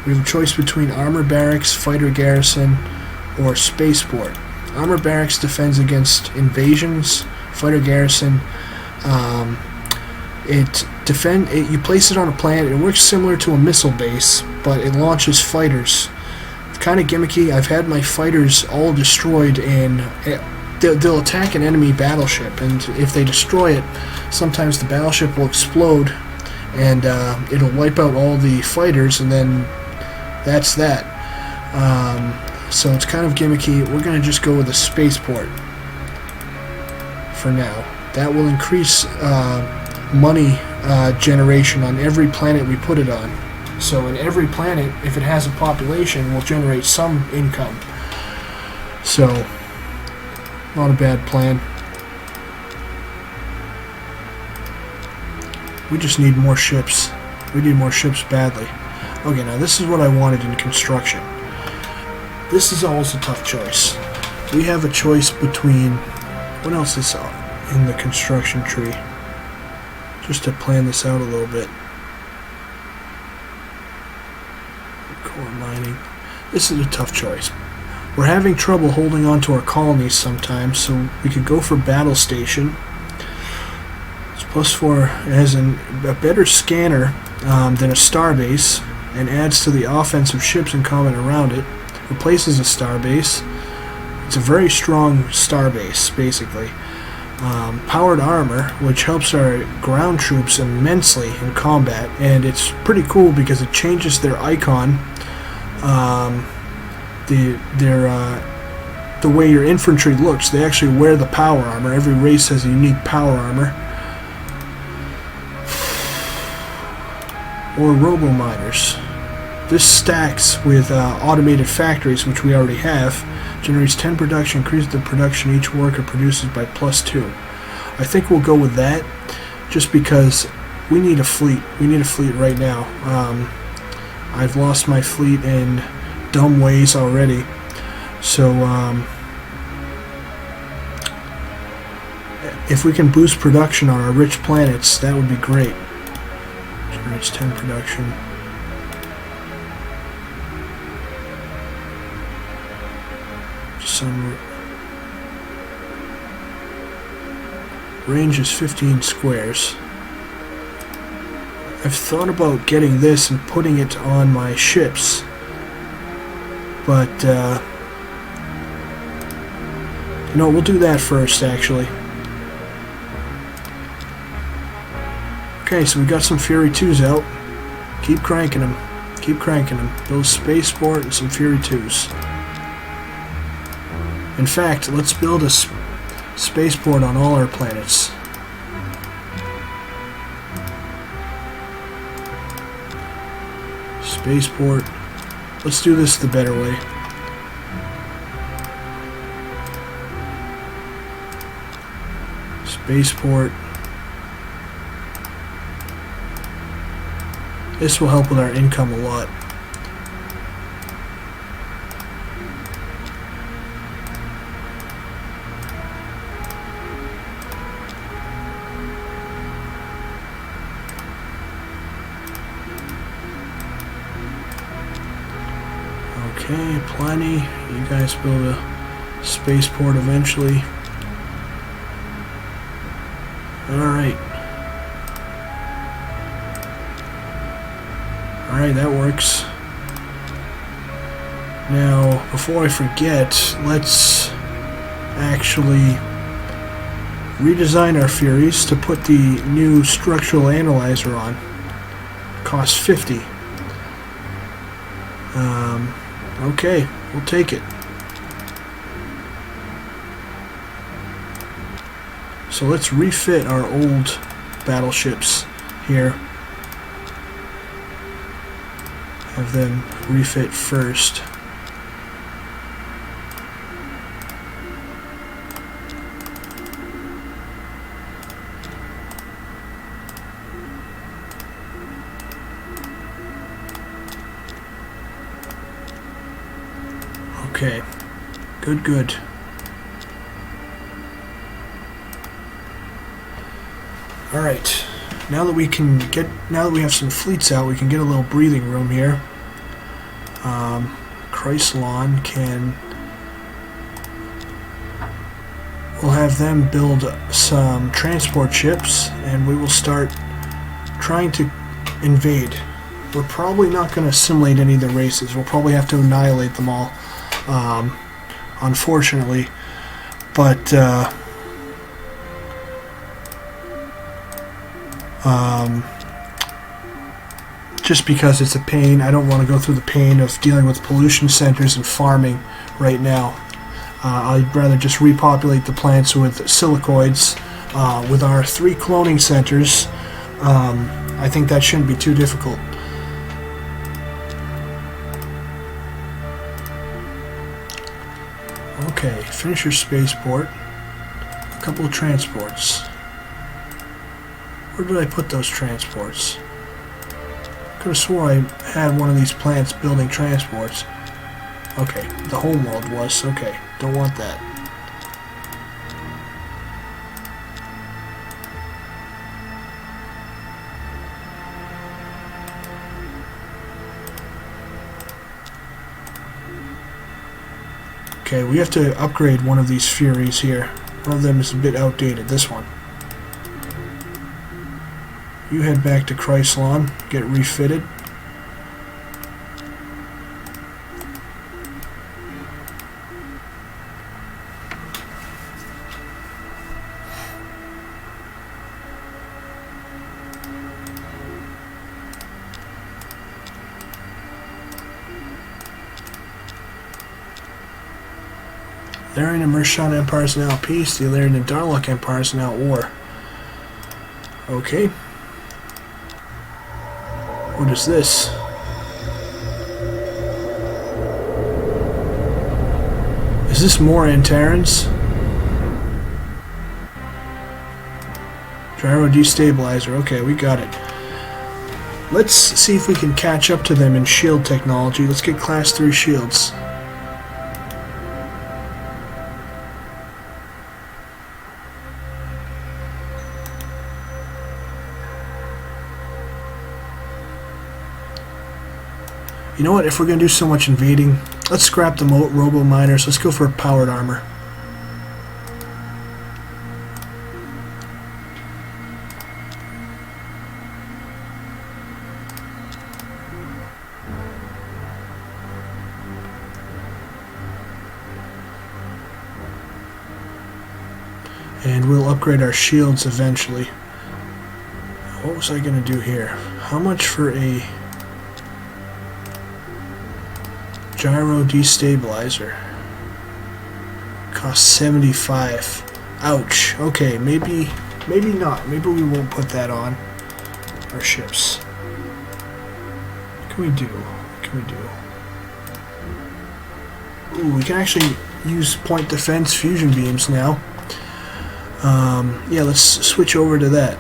We have a choice between armor barracks, fighter garrison, or spaceport. Armor barracks defends against invasions. Fighter garrison, you place it on a planet. It works similar to a missile base, but it launches fighters. It's kind of gimmicky. I've had my fighters all destroyed, and they'll attack an enemy battleship, and if they destroy it, sometimes the battleship will explode, and it'll wipe out all the fighters, and then that's that. So it's kind of gimmicky. We're going to just go with a spaceport for now. That will increase money generation on every planet we put it on. So in every planet, if it has a population, we'll generate some income. So, not a bad plan. We just need more ships. We need more ships badly. Okay, now this is what I wanted in construction. This is always a tough choice. We have a choice between... What else is in the construction tree? Just to plan this out a little bit. Core mining. This is a tough choice. We're having trouble holding on to our colonies sometimes, so we could go for battle station. It's +4. It has a better scanner than a starbase, and adds to the offensive ships in combat around it. Replaces a starbase. It's a very strong starbase, basically. Powered armor, which helps our ground troops immensely in combat, and it's pretty cool because it changes their icon. The way your infantry looks. They actually wear the power armor. Every race has a unique power armor. Or robo-miners. This stacks with automated factories, which we already have. Generates 10 production, increases the production each worker produces by +2. I think we'll go with that, just because we need a fleet. We need a fleet right now. I've lost my fleet in dumb ways already. So, if we can boost production on our rich planets, that would be great. Generates 10 production. Some range is 15 squares. I've thought about getting this and putting it on my ships, but you know, we'll do that first, actually. Okay, so we got some Fury 2s out. Keep cranking them. Keep cranking them. Build a spaceport and some Fury 2s. In fact, let's build a spaceport on all our planets. Spaceport. Let's do this the better way. Spaceport. This will help with our income a lot. Okay, plenty. You guys build a spaceport eventually. Alright. Alright, that works. Now, before I forget, let's actually redesign our Furies to put the new structural analyzer on. Costs 50. Okay, we'll take it. So let's refit our old battleships here. Have them refit first. Okay, good. Alright, now that we have some fleets out, we can get a little breathing room here. Chrysalon we'll have them build some transport ships, and we will start trying to invade. We're probably not going to assimilate any of the races. We'll probably have to annihilate them all, unfortunately. But just because it's a pain, I don't want to go through the pain of dealing with pollution centers and farming right now. I'd rather just repopulate the plants with silicoids. With our 3 cloning centers, I think that shouldn't be too difficult. Okay, finish your spaceport. A couple of transports. Where did I put those transports? Could have swore I had one of these plants building transports. Okay, the homeworld was. Okay, don't want that. Okay, we have to upgrade one of these Furies here. One of them is a bit outdated, this one. You head back to Chrysalon, get refitted. The Illyrian and Mershon empires are now at peace. The Illyrian and Darlock empires are now at war. Okay. What is this? Is this more Antarans? Gyro destabilizer. Okay, we got it. Let's see if we can catch up to them in shield technology. Let's get class 3 shields. You know what, if we're going to do so much invading, let's scrap the robo-miners. Let's go for powered armor. And we'll upgrade our shields eventually. What was I going to do here? How much for a gyro destabilizer? Costs 75. Ouch. Okay, maybe not. Maybe we won't put that on our ships. What can we do? What can we do? Ooh, we can actually use point defense fusion beams now. Yeah, let's switch over to that.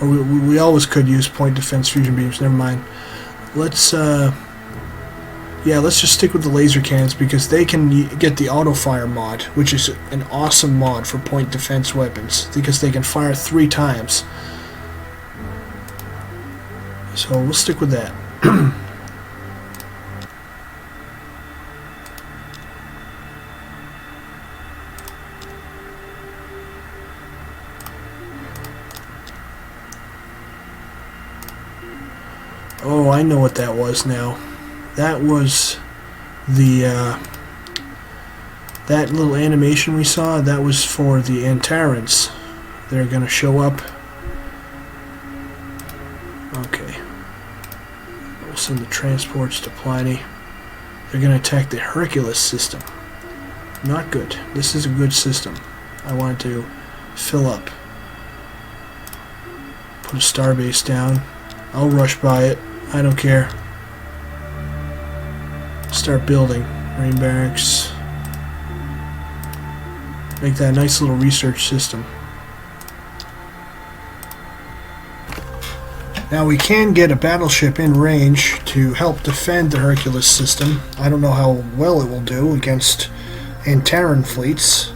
Or we always could use point defense fusion beams. Never mind. Let's let's just stick with the laser cannons because they can get the auto fire mod, which is an awesome mod for point defense weapons because they can fire 3 times. So we'll stick with that. Oh, I know what that was now. That was the that little animation we saw. That was for the Antarans. They're gonna show up. Okay. We'll send the transports to Pliny. They're gonna attack the Hercules system. Not good. This is a good system. I wanted to fill up. Put a starbase down. I'll rush by it. I don't care. Start building. Marine barracks. Make that a nice little research system. Now we can get a battleship in range to help defend the Hercules system. I don't know how well it will do against Antaran fleets.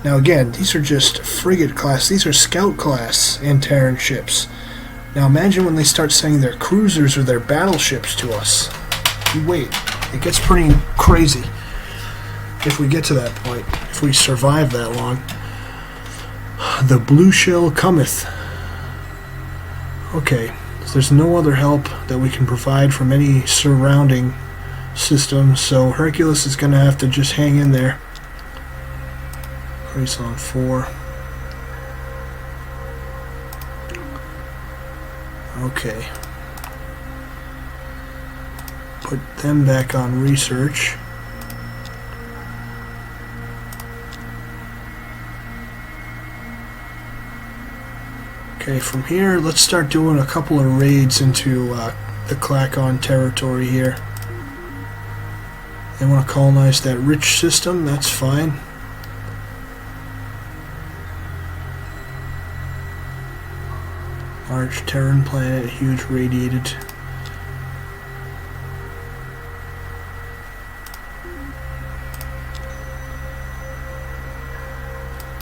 Now again, these are just frigate class. These are scout class Antaran ships. Now imagine when they start sending their cruisers or their battleships to us. You wait. It gets pretty crazy if we get to that point. If we survive that long. The blue shell cometh. Okay. So there's no other help that we can provide from any surrounding system. So Hercules is going to have to just hang in there. Race on 4. Okay. Put them back on research. Okay, from here, let's start doing a couple of raids into the Klakon territory here. They want to colonize that rich system, that's fine. Large Terran planet, huge radiated.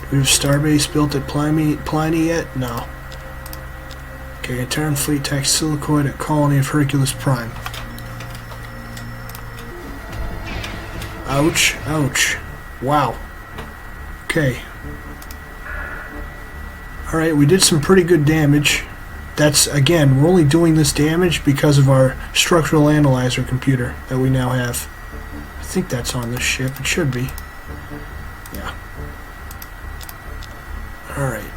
Do we have Starbase built at Pliny yet? No. Okay, a Terran fleet attacks Silicoid at colony of Hercules Prime. Ouch, ouch. Wow. Okay. Alright, we did some pretty good damage. That's, again, we're only doing this damage because of our structural analyzer computer that we now have. I think that's on this ship. It should be. Yeah. Alright.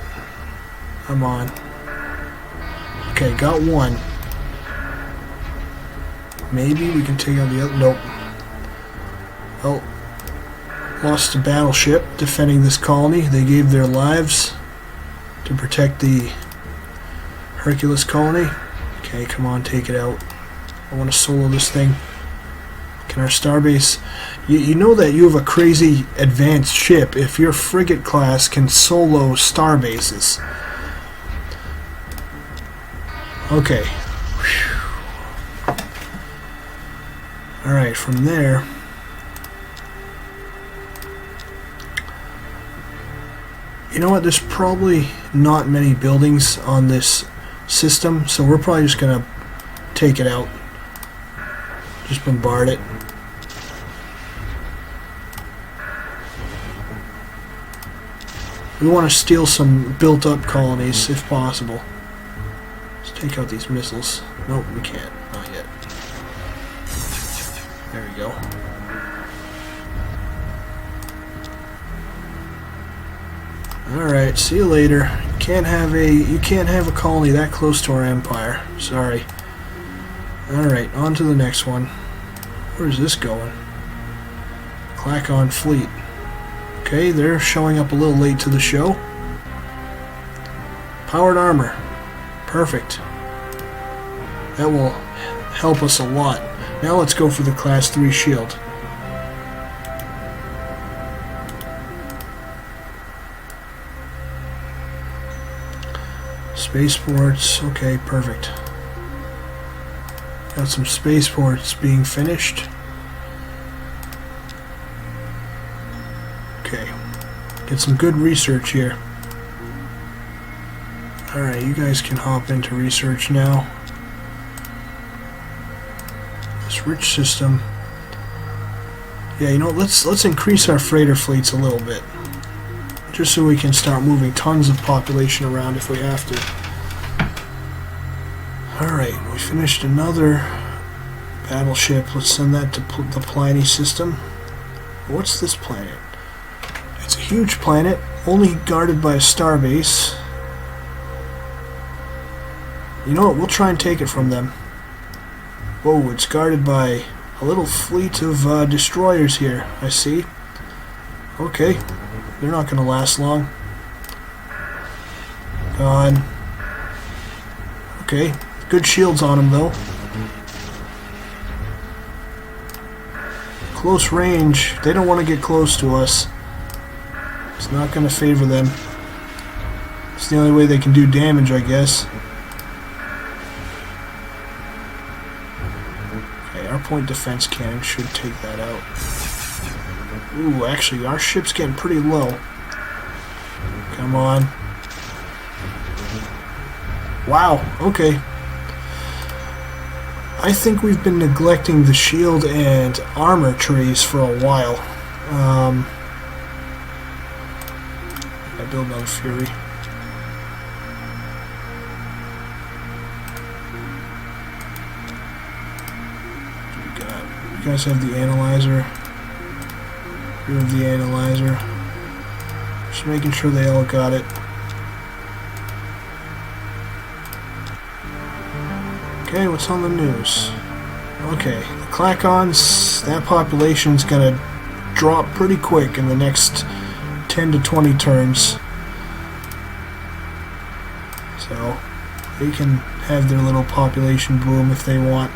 I'm on. Okay, got one. Maybe we can take out the other. Nope. Well, lost a battleship defending this colony. They gave their lives to protect the Hercules colony. Okay, come on, take it out. I want to solo this thing. Can our starbase... You know that you have a crazy advanced ship if your frigate class can solo starbases. Okay. Alright, from there... You know what, there's probably not many buildings on this system, so we're probably just going to take it out. Just bombard it. We want to steal some built-up colonies, if possible. Let's take out these missiles. Nope, we can't. Not yet. There we go. Alright, see you later. You can't have a colony that close to our empire. Sorry. Alright, on to the next one. Where's this going? Klakon fleet. Okay, they're showing up a little late to the show. Powered armor. Perfect. That will help us a lot. Now let's go for the Class 3 shield. Spaceports, okay, perfect. Got some spaceports being finished. Okay, get some good research here. Alright, you guys can hop into research now. This rich system. Yeah, you know, let's increase our freighter fleets a little bit. Just so we can start moving tons of population around if we have to. Alright, we finished another battleship. Let's send that to the Pliny system. What's this planet? It's a huge planet, only guarded by a starbase. You know what, we'll try and take it from them. Whoa, it's guarded by a little fleet of destroyers here, I see. Okay. They're not going to last long. Gone. Okay. Good shields on them, though. Close range. They don't want to get close to us. It's not going to favor them. It's the only way they can do damage, I guess. Okay, our point defense cannon should take that out. Ooh, actually, our ship's getting pretty low. Come on. Wow, okay. I think we've been neglecting the shield and armor trees for a while. I build another Fury. You guys have the analyzer. You have the analyzer. Just making sure they all got it. Okay, what's on the news? Okay, the Clackons, that population's gonna drop pretty quick in the next 10 to 20 turns. So, they can have their little population boom if they want.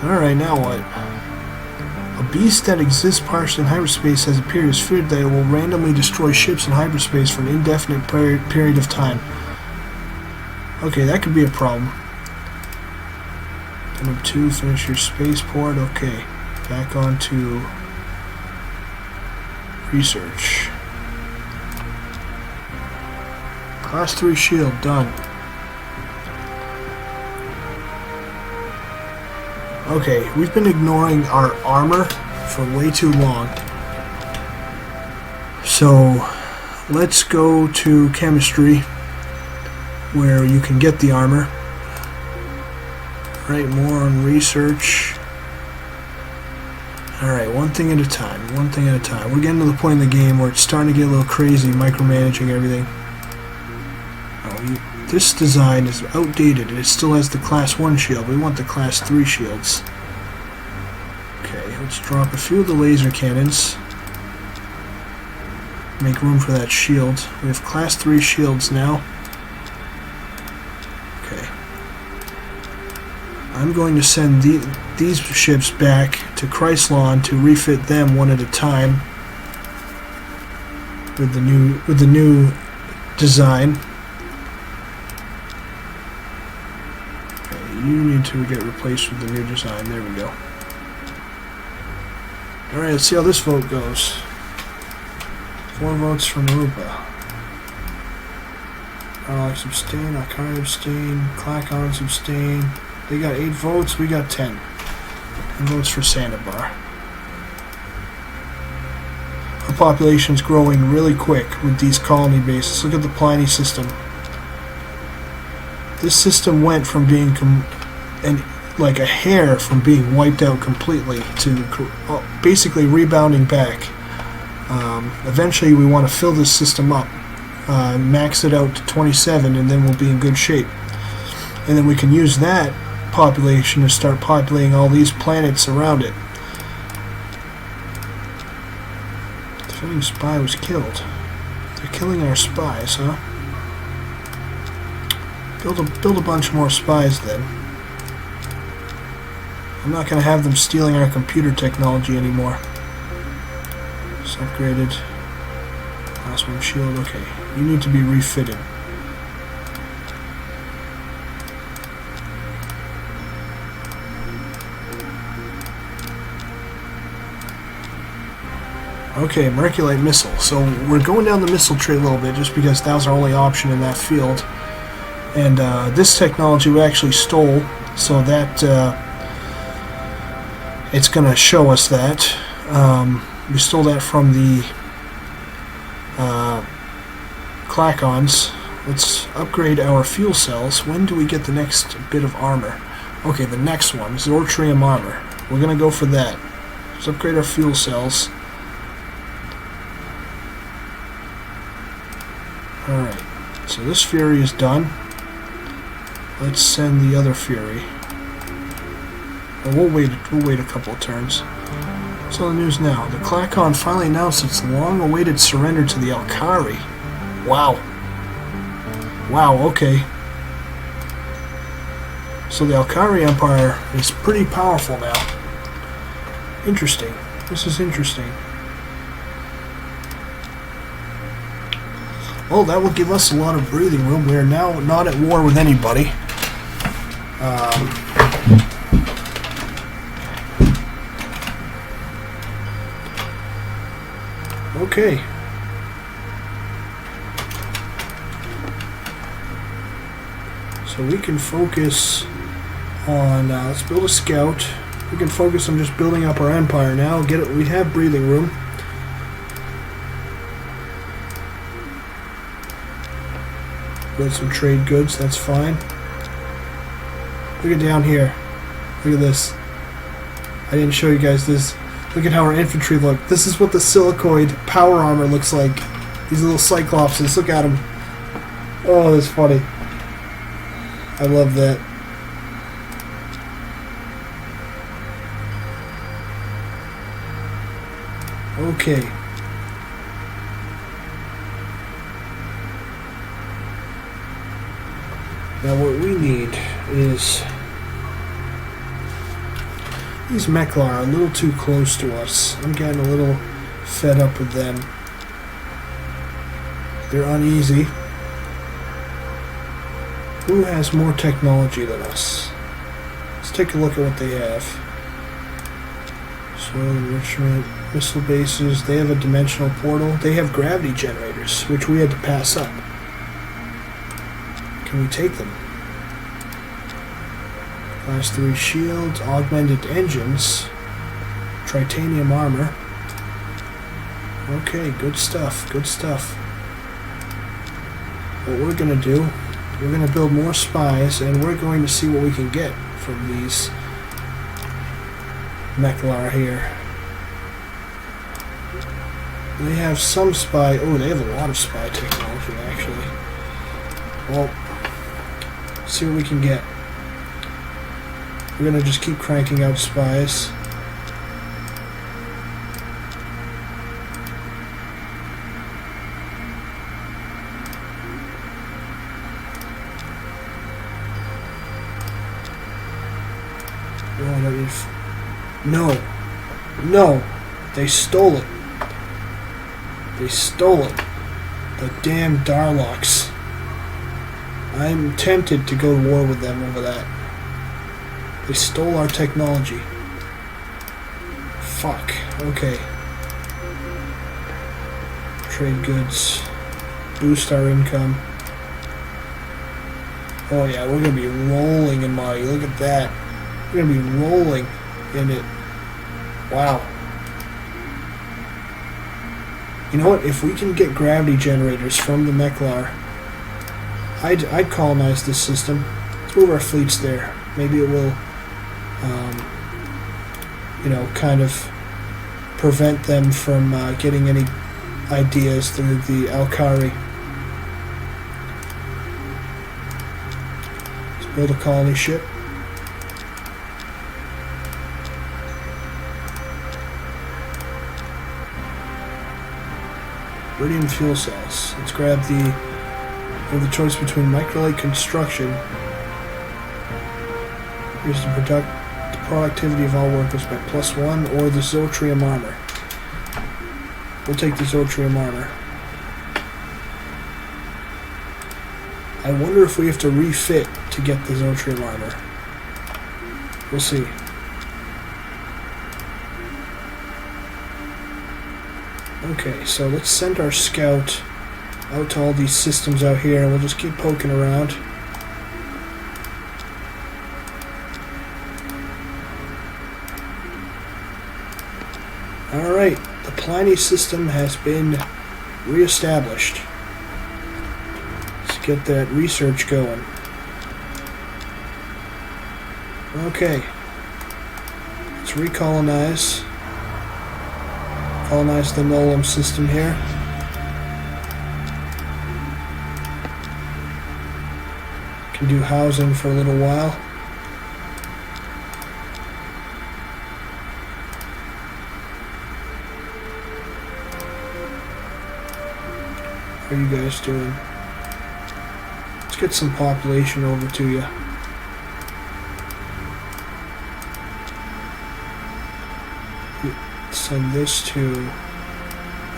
Alright, now what? A beast that exists partially in hyperspace has appeared as feared that it will randomly destroy ships in hyperspace for an indefinite period of time. Okay, that could be a problem. Number 2, finish your spaceport. Okay, back on to research. Class 3 shield, done. Okay, we've been ignoring our armor for way too long. So, let's go to chemistry, where you can get the armor. Right, more on research. Alright, one thing at a time, one thing at a time. We're getting to the point in the game where it's starting to get a little crazy, micromanaging everything. This design is outdated. It still has the class 1 shield. We want the class 3 shields. Okay, let's drop a few of the laser cannons. Make room for that shield. We have class 3 shields now. Okay. I'm going to send these ships back to Chrysalon to refit them one at a time with the new design. You need to get replaced with the new design. There we go. Alright, let's see how this vote goes. 4 votes from Aruba. Alex abstain, Akari abstain, Clackons abstain. They got 8 votes, we got 10. 10 votes for Sandabar. Our population's growing really quick with these colony bases. Look at the Pliny system. This system went from being like a hair from being wiped out completely to basically rebounding back. Eventually we want to fill this system up, max it out to 27, and then we'll be in good shape. And then we can use that population to start populating all these planets around it. Defending spy was killed. They're killing our spies, huh? Build a bunch more spies then. I'm not going to have them stealing our computer technology anymore. It's upgraded. Class 1 shield, okay. You need to be refitted. Okay, Merculite missile. So we're going down the missile tree a little bit just because that was our only option in that field. And this technology we actually stole, so that it's going to show us that. We stole that from the Clackons. Let's upgrade our fuel cells. When do we get the next bit of armor? Okay, the next one, Zortrium armor. We're going to go for that. Let's upgrade our fuel cells. Alright, so this Fury is done. Let's send the other Fury. Well, we'll wait a couple of turns. What's on the news now? The Clackon finally announced its long-awaited surrender to the Alkari. Wow. Wow, okay. So the Alkari Empire is pretty powerful now. Interesting. This is interesting. Well, that will give us a lot of breathing room. We are now not at war with anybody. Okay. So we can focus on, let's build a scout. We can focus on just building up our empire now. Get it. We have breathing room. Build some trade goods. That's fine. Look at down here. Look at this. I didn't show you guys this. Look at how our infantry look. This is what the Silicoid power armor looks like. These little cyclopses. Look at them. Oh, that's funny. I love that. Okay. Now what we need is... These Meklar are a little too close to us. I'm getting a little fed up with them. They're uneasy. Who has more technology than us? Let's take a look at what they have. Soil enrichment, missile bases. They have a dimensional portal. They have gravity generators, which we had to pass up. Can we take them? Class 3 shields, augmented engines, titanium armor. Okay, good stuff, good stuff. What we're going to do, we're going to build more spies, and we're going to see what we can get from these Meklar here. They have some spy... Oh, they have a lot of spy technology, actually. Well, let's see what we can get. We're going to just keep cranking out spies. No. No. They stole it. They stole it. The damn Darlocks. I'm tempted to go to war with them over that. They stole our technology. Fuck. Okay. Trade goods. Boost our income. Oh yeah, we're gonna be rolling in money. Look at that. We're gonna be rolling in it. Wow. You know what? If we can get gravity generators from the Meklar, I'd colonize this system. Let's move our fleets there. Maybe it will, you know, kind of prevent them from getting any ideas through the Alkari. Let's build a colony ship. Iridium fuel cells. Let's grab the... We have the choice between microlight construction. Here's the productivity of all workers by +1, or the Zotrium armor. We'll take the Zotrium armor. I wonder if we have to refit to get the Zotrium armor. We'll see. Okay, so let's send our scout out to all these systems out here, and we'll just keep poking around. Alright, the Pliny system has been re-established. Let's get that research going. Okay. Let's recolonize. Colonize the Nolam system here. Can do housing for a little while. How are you guys doing? Let's get some population over to you. Send this to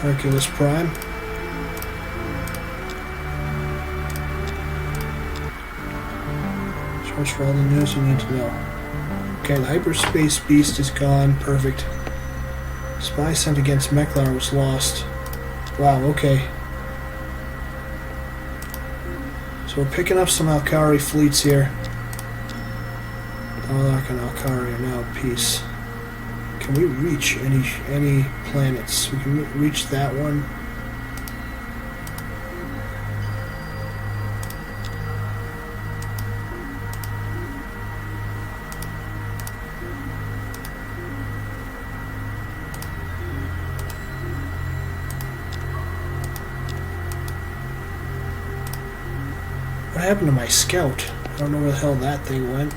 Hercules Prime. Search for all the news you need to know. Okay, the hyperspace beast is gone. Perfect. Spy sent against Meklar was lost. Wow, okay. So we're picking up some Alkari fleets here. Darlock and Alkari are now at peace. Can we reach any planets? We can reach that one. What happened to my scout? I don't know where the hell that thing went.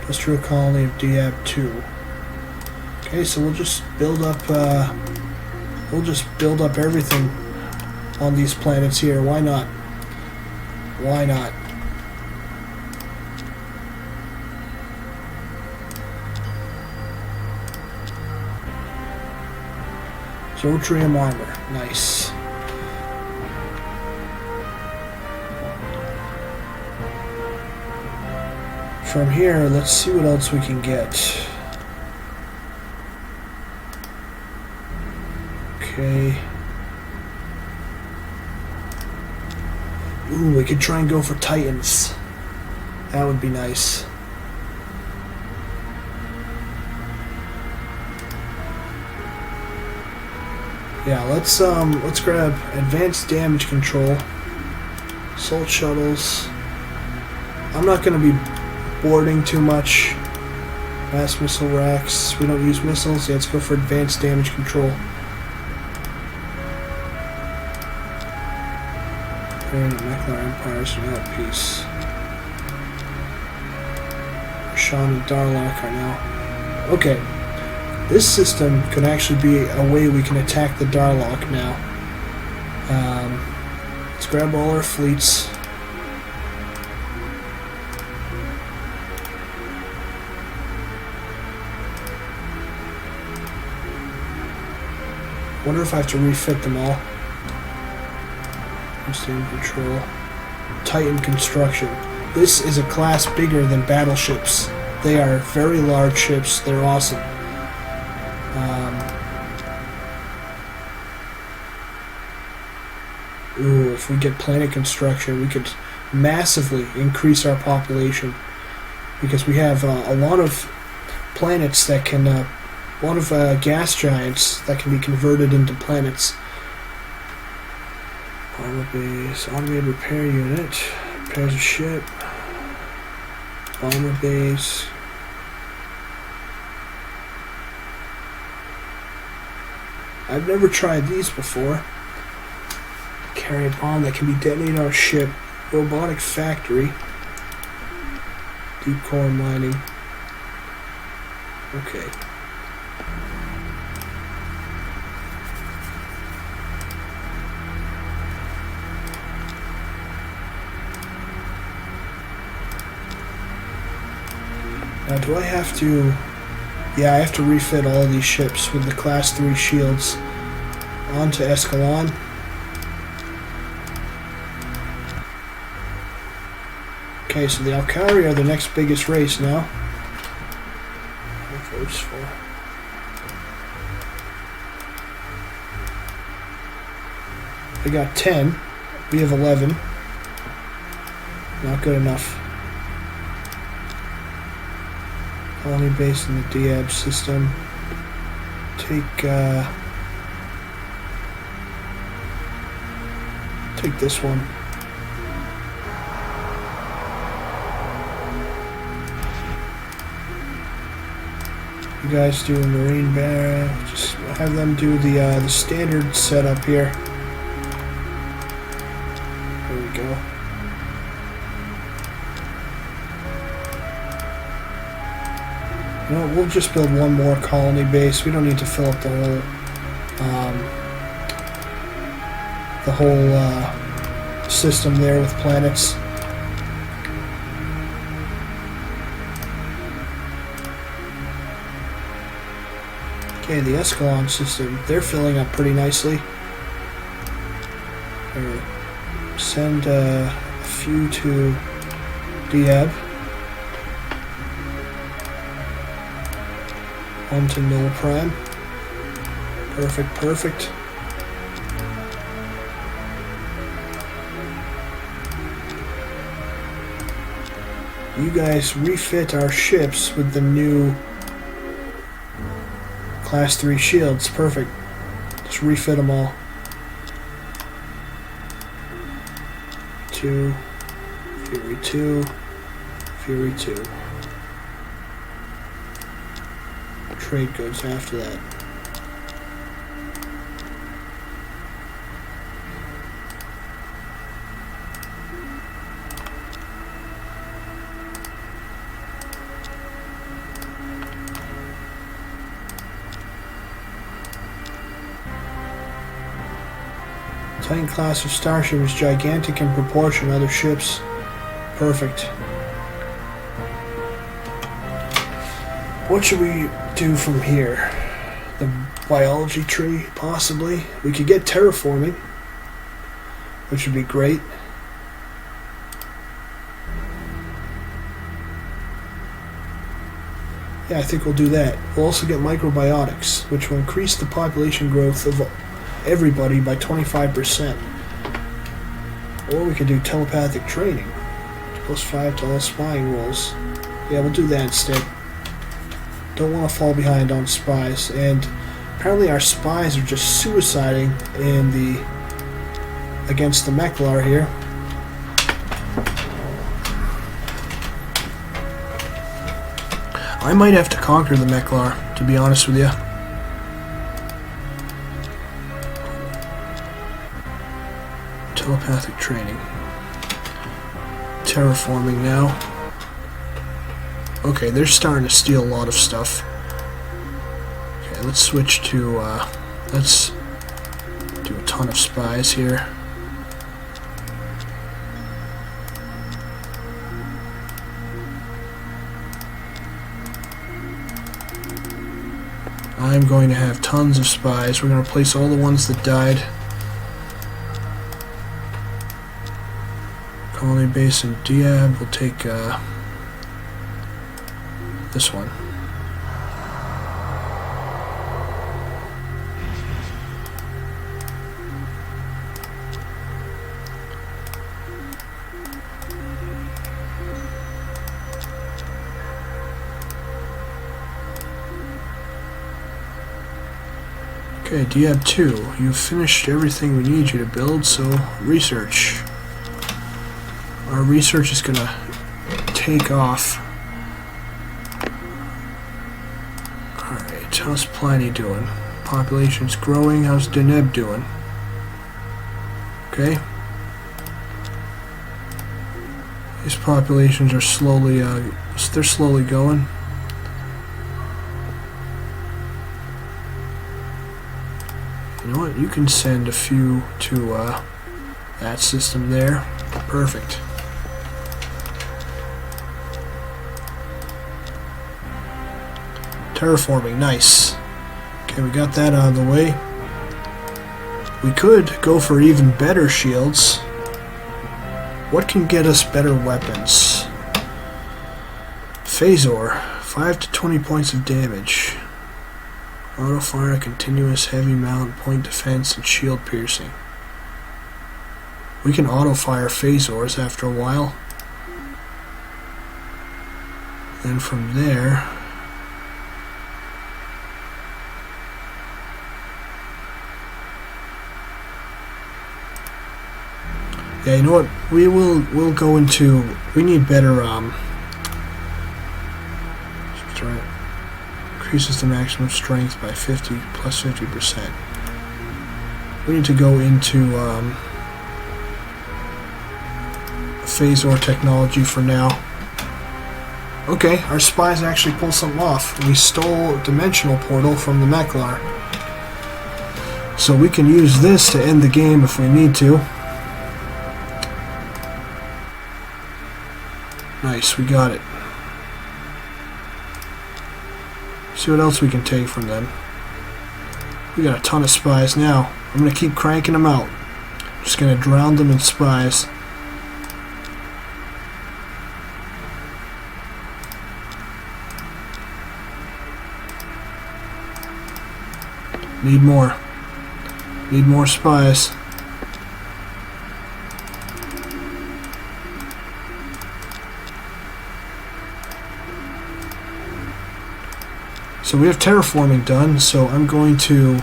Industrial colony of Diab 2. Okay, so we'll just build up everything on these planets here. Why not? Why not? Zotrium armor. Nice. From here, let's see what else we can get. Okay. Ooh, we could try and go for Titans. That would be nice. Yeah, let's grab advanced damage control, assault shuttles. I'm not going to be boarding too much. Mass missile racks. We don't use missiles. Yeah, let's go for advanced damage control. Baron and Meklar Empires are now at peace. Rashawn and Darlock are now. Okay. This system could actually be a way we can attack the Darlock now. Let's grab all our fleets. Wonder if I have to refit them all. Instant control. Titan construction. This is a class bigger than battleships. They are very large ships. They're awesome. Ooh, if we get planet construction, we could massively increase our population because we have a lot of planets that can, a lot of gas giants that can be converted into planets. Armor base, automated repair unit, repairs a ship, armor base. I've never tried these before. Carry a bomb that can be detonated on a ship. Robotic factory. Deep core mining. Okay. Now do I have to... Yeah, I have to refit all of these ships with the class 3 shields onto Escalon. Okay, so the Alkari are the next biggest race now. What votes for? They got 10. We have 11. Not good enough. Colony base in the Diab system. Take this one. You guys do a marine barrier. Just have them do the standard setup here. There we go. You know what, we'll just build one more colony base. We don't need to fill up the whole system there with planets. Okay, the Escalon system, they're filling up pretty nicely. Send a few to Diab. On to null prime. Perfect, perfect. You guys refit our ships with the new Class 3 shields. Perfect. Just refit them all. 2, Fury 2, Fury 2. Trade goods after that. Titan class of starship is gigantic in proportion to other ships. Perfect. What should we do from here? The biology tree, possibly. We could get terraforming, which would be great. Yeah, I think we'll do that. We'll also get microbiotics, which will increase the population growth of everybody by 25%. Or we could do telepathic training. +5 to all spying rolls. Yeah, we'll do that instead. Don't want to fall behind on spies. And apparently our spies are just suiciding in the against the Meklar here. I might have to conquer the Meklar, to be honest with you. Telepathic training. Terraforming now. Okay, they're starting to steal a lot of stuff. Okay, let's switch to, let's do a ton of spies here. I'm going to have tons of spies. We're going to replace all the ones that died. Colony base in Diab. We'll take this one. Okay, Diab 2, you've finished everything we need you to build, so research. Our research is going to take off. Alright, how's Pliny doing? Population's growing. How's Deneb doing? Okay. These populations are slowly, they're slowly going. You know what? You can send a few to that system there. Perfect. Terraforming, nice. Okay, we got that out of the way. We could go for even better shields. What can get us better weapons? Phasor, 5 to 20 points of damage. Auto fire, continuous heavy mount, point defense, and shield piercing. We can auto fire phasors after a while. Then from there, yeah, you know what? We'll go into. We need better. Increases the maximum strength by 50 plus 50%. We need to go into Phasor technology for now. Okay, our spies actually pulled something off. We stole a dimensional portal from the Meklar. So we can use this to end the game if we need to. Nice, we got it. See what else we can take from them. We got a ton of spies now. I'm going to keep cranking them out. Just going to drown them in spies. Need more. Need more spies. So we have terraforming done, so I'm going to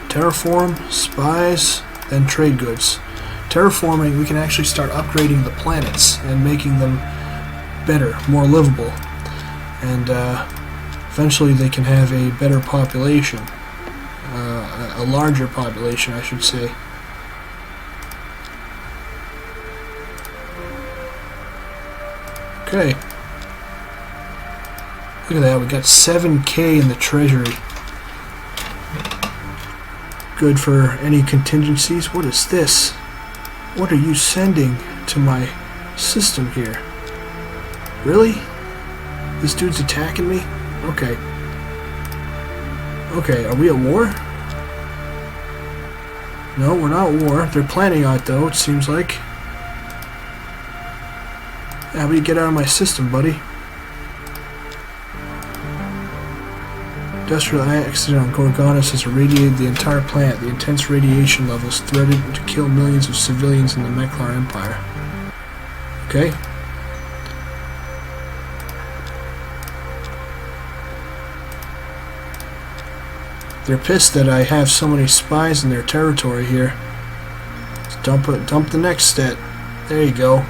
terraform, spies, then trade goods. Terraforming, we can actually start upgrading the planets and making them better, more livable. And eventually they can have a better population. A larger population, I should say. Okay. Look at that, we got 7K in the treasury. Good for any contingencies. What is this? What are you sending to my system here? Really? This dude's attacking me? Okay. Okay, are we at war? No, we're not at war. They're planning on it though, it seems like. How about you get out of my system, buddy? Industrial accident on Gorgonis has irradiated the entire planet. The intense radiation levels threatened to kill millions of civilians in the Meklar Empire. Okay. They're pissed that I have so many spies in their territory here. Let's dump the next stat. There you go. You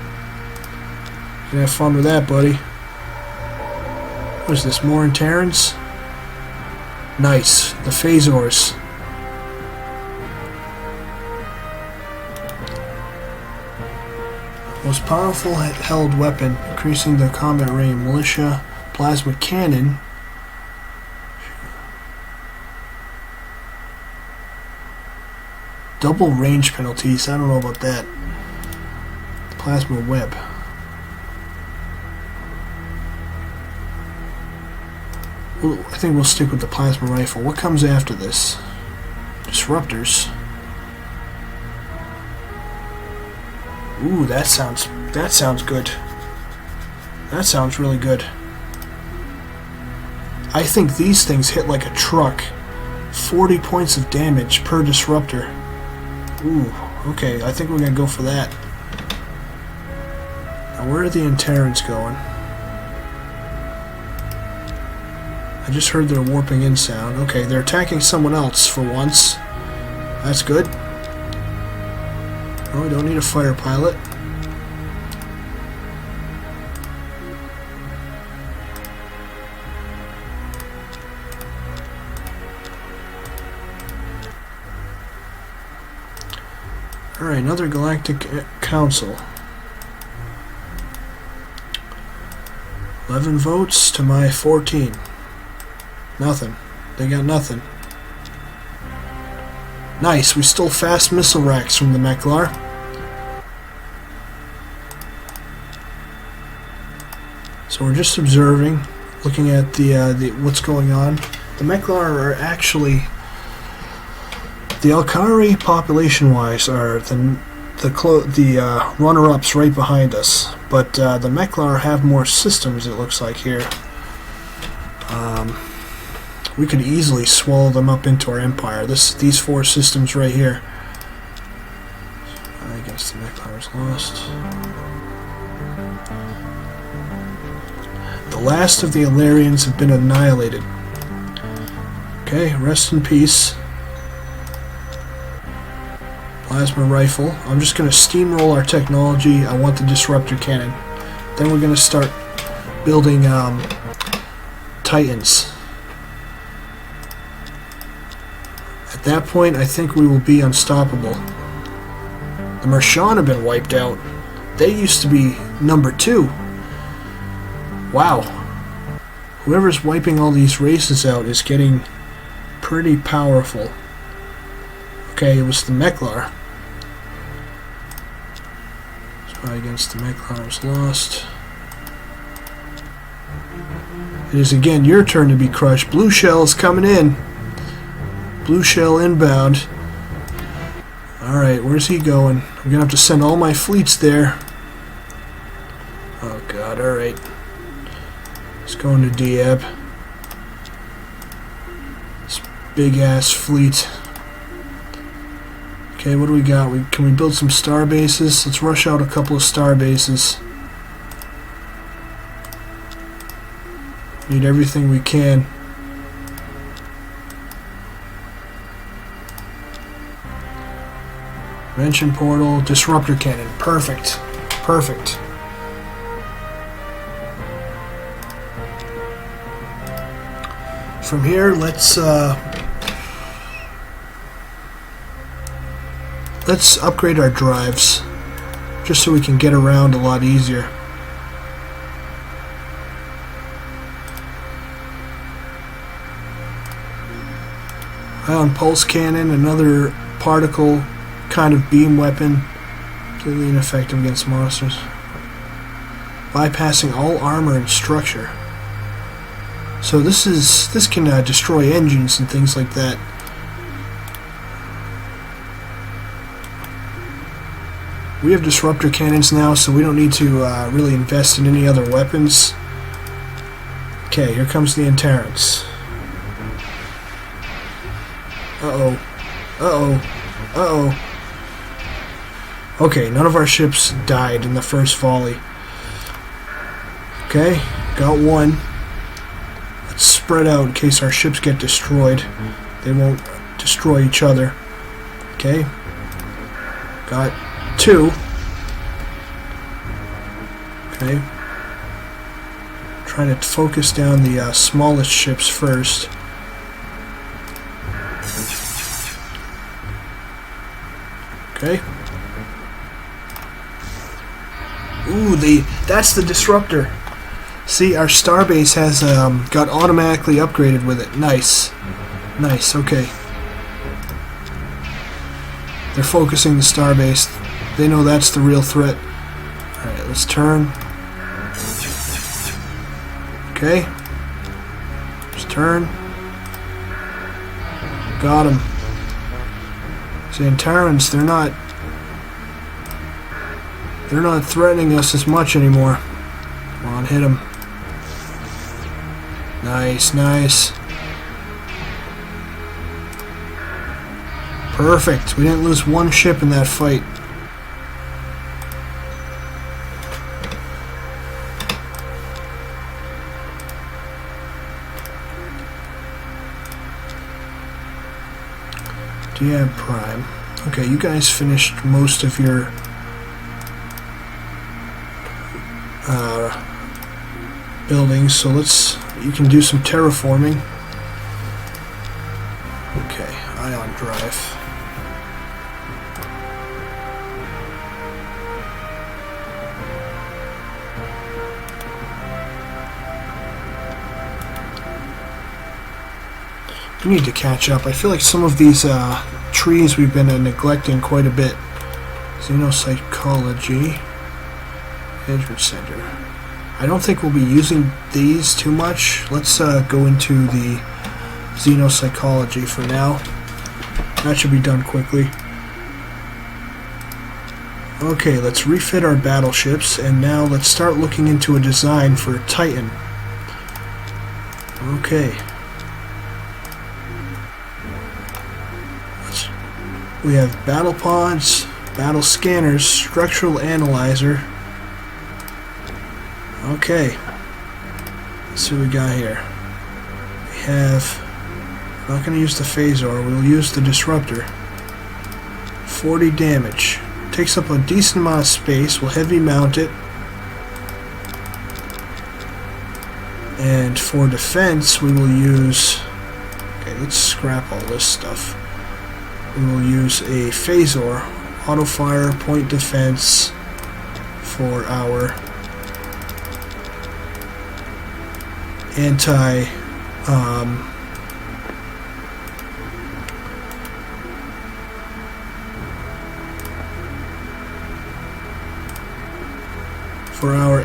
can have fun with that, buddy. What is this, more in Terrans? Nice. The Phasors. Most powerful held weapon, increasing the combat range. Militia, plasma cannon. Double range penalties. I don't know about that. Plasma web. I think we'll stick with the plasma rifle. What comes after this? Disruptors. Ooh, that sounds good. That sounds really good. I think these things hit like a truck. 40 points of damage per disruptor. Ooh, okay, I think we're gonna go for that. Now where are the Terrans going? I just heard their warping in sound. Okay, they're attacking someone else for once. That's good. Oh, we don't need a fighter pilot. Alright, another Galactic Council. 11 votes to my 14. Nothing. They got nothing. Nice, we stole fast missile racks from the Meklar. So we're just observing, looking at the what's going on. The Meklar are actually, the Alkari population-wise are the runner-ups right behind us, but the Meklar have more systems. It looks like here. We could easily swallow them up into our empire. These 4 systems right here. I guess the Meklar's lost. The last of the Illyrians have been annihilated. Okay, rest in peace. Plasma rifle. I'm just going to steamroll our technology. I want the disruptor cannon. Then we're going to start building Titans. At that point, I think we will be unstoppable. The Mershan have been wiped out. They used to be number 2. Wow. Whoever's wiping all these races out is getting pretty powerful. Okay, it was the Meklar. Spy against the Meklar is lost. It is again your turn to be crushed. Blue Shell is coming in. Blue Shell inbound. Alright, where's he going? I'm gonna have to send all my fleets there. Oh god, alright. Let's go into Diab. big ass fleet. Okay, what do we got? Can we build some star bases? Let's rush out a couple of star bases. Need everything we can. Dimension portal, disruptor cannon. Perfect. Perfect. From here, let's upgrade our drives, just so we can get around a lot easier. Ion pulse cannon, another particle kind of beam weapon, completely ineffective against monsters. Bypassing all armor and structure. So this can destroy engines and things like that. We have disruptor cannons now, so we don't need to really invest in any other weapons. Okay, here comes the Antarans. Uh-oh. Uh-oh. Uh-oh. Okay, none of our ships died in the first volley. Okay, got one. Let's spread out in case our ships get destroyed. They won't destroy each other. Okay. Got two. Okay. Trying to focus down the smallest ships first. Okay. Ooh, that's the disruptor. See, our starbase has got automatically upgraded with it. Nice. Nice, okay. They're focusing the starbase. They know that's the real threat. Alright, let's turn. Okay. Just turn. Got him. See, Antarans, they're not threatening us as much anymore. Come on, hit them. Nice, nice. Perfect. We didn't lose one ship in that fight. Diab Prime. Okay, you guys finished most of your buildings, so you can do some terraforming. Okay, ion drive. We need to catch up. I feel like some of these trees we've been neglecting quite a bit. Xenopsychology. Management Center. I don't think we'll be using these too much. Let's go into the Xenopsychology for now. That should be done quickly. Okay, let's refit our battleships, and now let's start looking into a design for Titan. Okay. We have battle pods, battle scanners, structural analyzer. Okay. Let's see what we got here. We have... I'm not going to use the Phasor, we'll use the Disruptor. 40 damage. Takes up a decent amount of space, we'll heavy mount it. And for defense, we will use... Okay, let's scrap all this stuff. We will use a Phasor, auto fire, point defense for our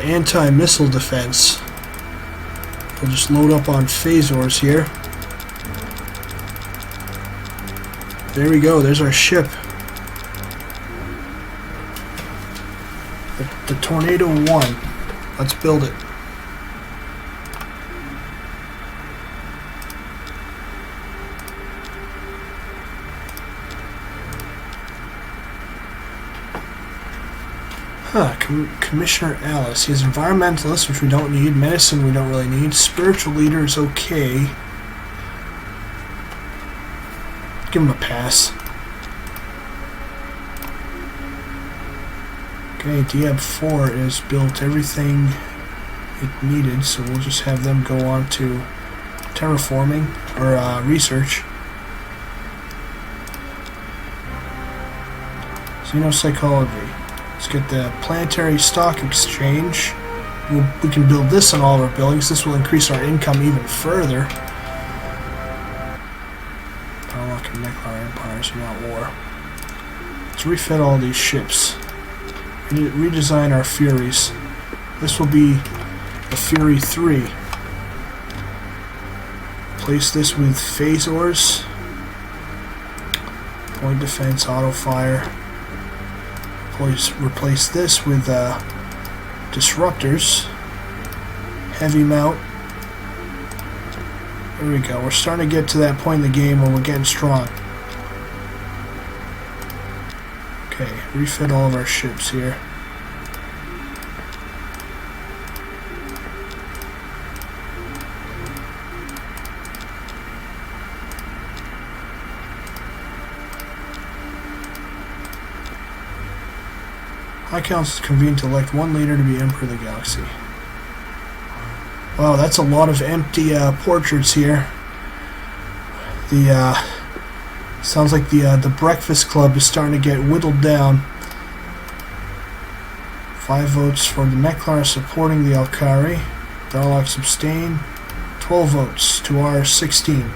anti-missile defense. We'll just load up on Phasors here. There we go, there's our ship. The Tornado 1. Let's build it. Huh, Commissioner Alice. He has environmentalist, which we don't need. Medicine, we don't really need. Spiritual leader is okay. Give him a pass. Okay, Diab 4 is built everything it needed, so we'll just have them go on to terraforming, or research. Xenopsychology. Let's get the planetary stock exchange. We can build this on all of our buildings. This will increase our income even further. Powerlock and Neklar empires are not war. Let's refit all these ships. Redesign our Furies. This will be the Fury 3. Replace this with phasors. Point defense, auto fire. Replace this with disruptors. Heavy mount. There we go. We're starting to get to that point in the game where we're getting strong. Okay, refit all of our ships here. High Council is convened to elect one leader to be Emperor of the Galaxy. Wow, that's a lot of empty portraits here. The sounds like the Breakfast Club is starting to get whittled down. 5 votes for the Neklar supporting the Alkari. Darlox abstain. 12 votes to our 16.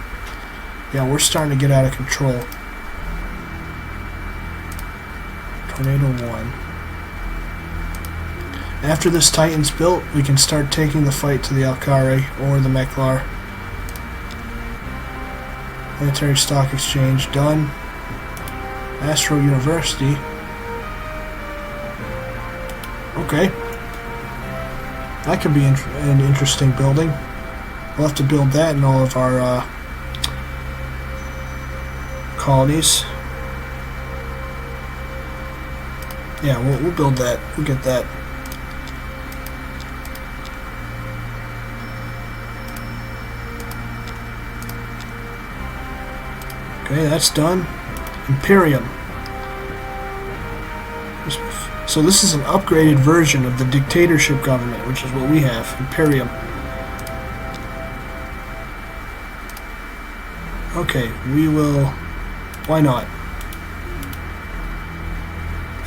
Yeah, we're starting to get out of control. Tornado 1. After this Titan's built, we can start taking the fight to the Alkari or the Neklar. Planetary Stock Exchange done. Astro University. Okay. That could be an interesting building. We'll have to build that in all of our colonies. Yeah, we'll build that. We'll get that. Okay, that's done. Imperium. So this is an upgraded version of the dictatorship government, which is what we have. Imperium. Okay, we will... Why not?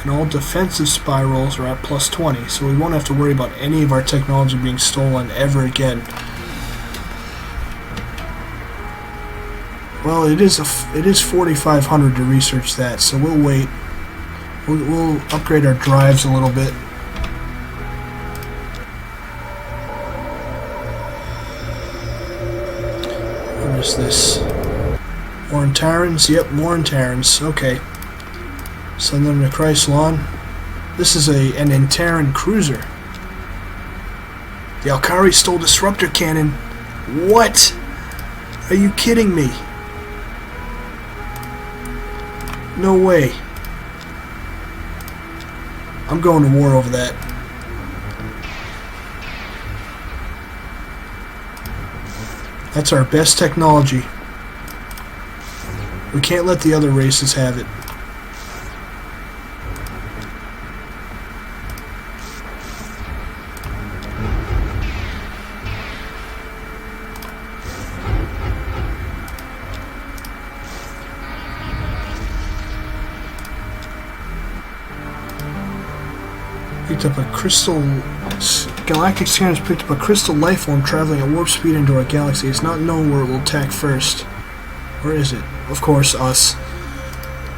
And all defensive spy rolls are at plus 20, so we won't have to worry about any of our technology being stolen ever again. Well, it is 4,500 to research that, so we'll wait. We'll upgrade our drives a little bit. What is this? Warren Terrans? Yep, Warren Terrans. Okay. Send them to Chrysalon. This is an Antaran cruiser. The Alkari stole disruptor cannon. What? Are you kidding me? No way. I'm going to war over that. That's our best technology. We can't let the other races have it. Picked up a crystal... Galactic scanners picked up a crystal life form traveling at warp speed into our galaxy. It's not known where it will attack first. Where is it? Of course, us.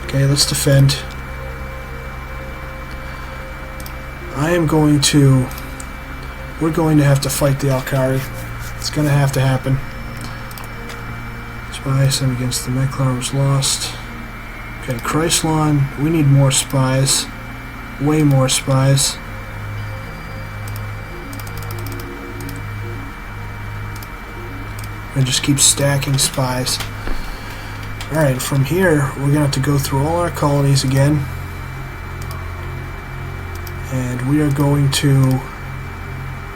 Okay, let's defend. We're going to have to fight the Alkari. It's going to have to happen. Spy sent against the Neklar was lost. Okay, Chrysalon, we need more spies. Way more spies. And just keep stacking spies. Alright, from here, we're going to have to go through all our colonies again. And we are going to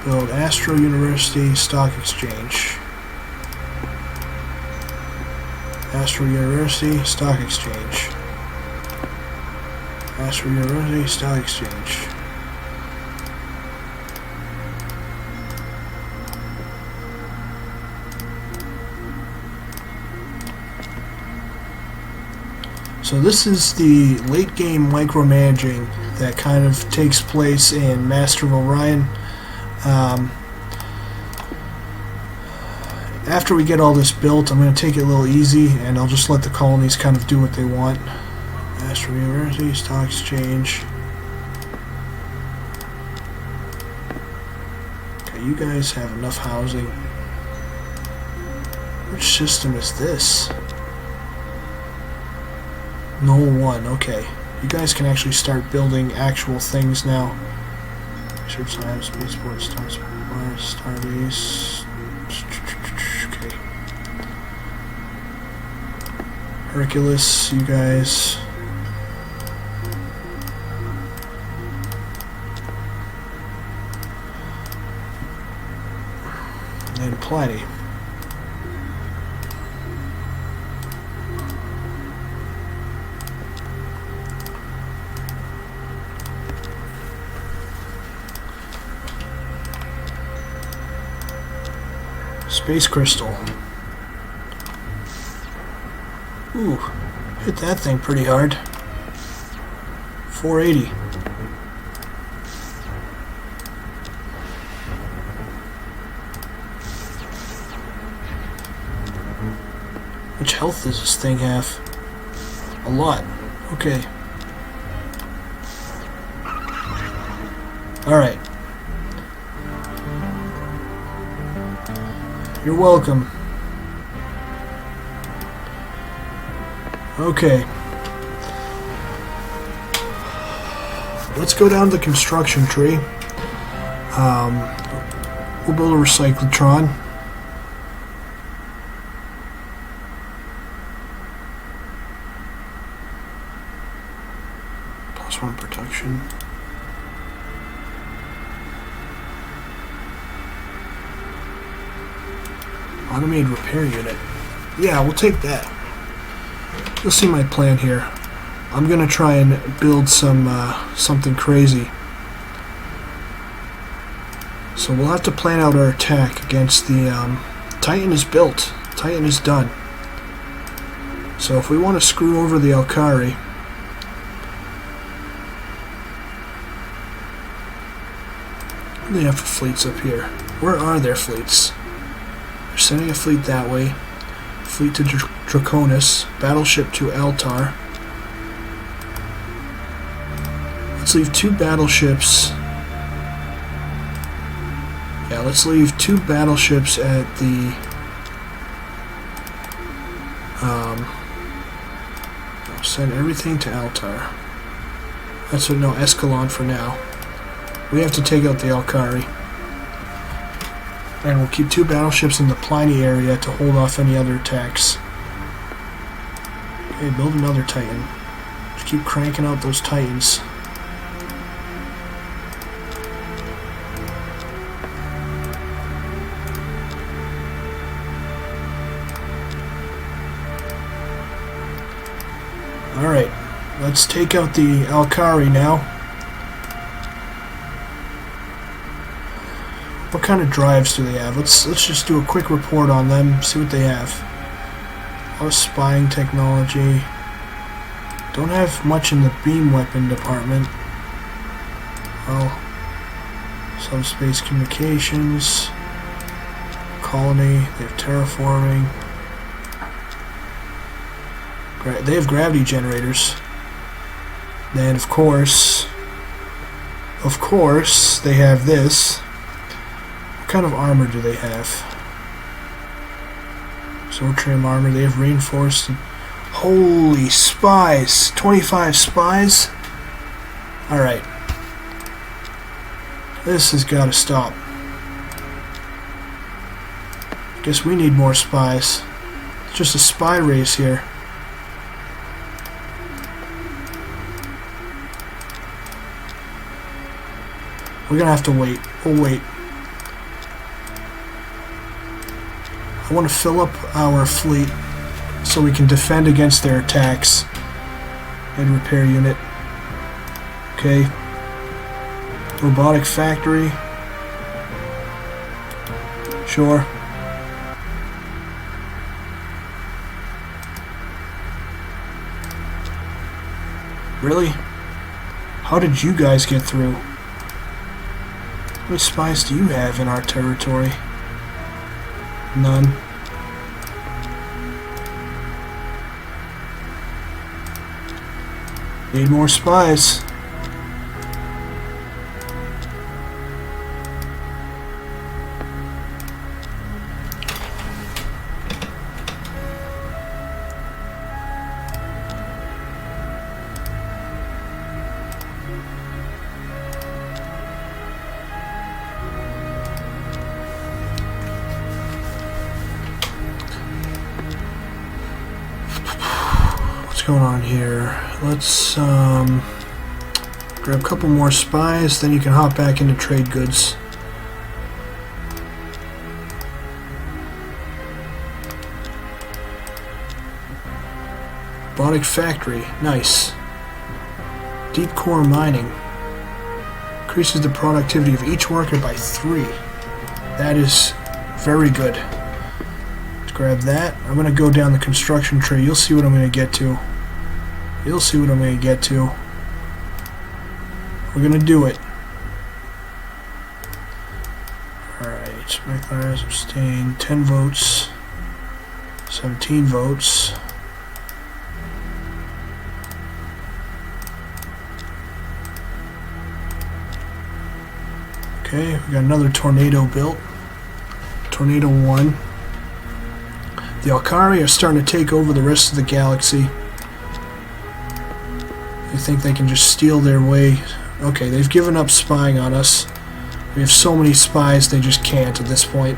build Astro University Stock Exchange. Astro University Stock Exchange. Astro University Stock Exchange. So this is the late game micromanaging that kind of takes place in Master of Orion. After we get all this built, I'm going to take it a little easy, and I'll just let the colonies kind of do what they want. Master University, Stock Exchange. Okay, you guys have enough housing. Which system is this? Null 1, okay. You guys can actually start building actual things now. Research Science, Spaceport, Starbase. Okay. Hercules, you guys. And Pliny. Space Crystal. Ooh, hit that thing pretty hard. 480. Which health does this thing have? A lot. Okay. Alright. You're welcome. Okay. Let's go down the construction tree. We'll build a recyclotron. +1 protection. Automated repair unit. Yeah, we'll take that. You'll see my plan here. I'm gonna try and build something crazy. So we'll have to plan out our attack against the Titan is built. Titan is done. So if we want to screw over the Alkari, they have fleets up here. Where are their fleets? They're sending a fleet that way. Fleet to Draconis. Battleship to Altar. Let's leave 2 battleships. Yeah, let's leave 2 battleships at the... send everything to Altar. That's what, no, Escalon for now. We have to take out the Alkari. And we'll keep 2 battleships in the Pliny area to hold off any other attacks. Okay, build another Titan. Just keep cranking out those Titans. Alright, let's take out the Alkari now. What kind of drives do they have? Let's just do a quick report on them, see what they have. A lot of spying technology. Don't have much in the beam weapon department. Well, subspace communications, colony, they have terraforming. They have gravity generators. Then of course, they have this. What kind of armor do they have? Zortrium armor. They have reinforced. Holy spies! 25 spies? Alright. This has got to stop. Guess we need more spies. It's just a spy race here. We're gonna have to wait. We'll wait. I want to fill up our fleet so we can defend against their attacks. And repair unit. Okay. Robotic factory. Sure. Really? How did you guys get through? How many spies do you have in our territory? None. Need more spies. What's going on here? Let's grab a couple more spies, then you can hop back into trade goods. Robotic factory, nice. Deep core mining increases the productivity of each worker by 3. That is very good. Let's grab that. I'm going to go down the construction tree. You'll see what I'm going to get to. You'll see what I'm going to get to. We're going to do it. Alright, McLaren abstain. 10 votes. 17 votes. Okay, we got another tornado built. Tornado 1. The Alkari are starting to take over the rest of the galaxy. They think they can just steal their way. Okay, they've given up spying on us. We have so many spies they just can't at this point.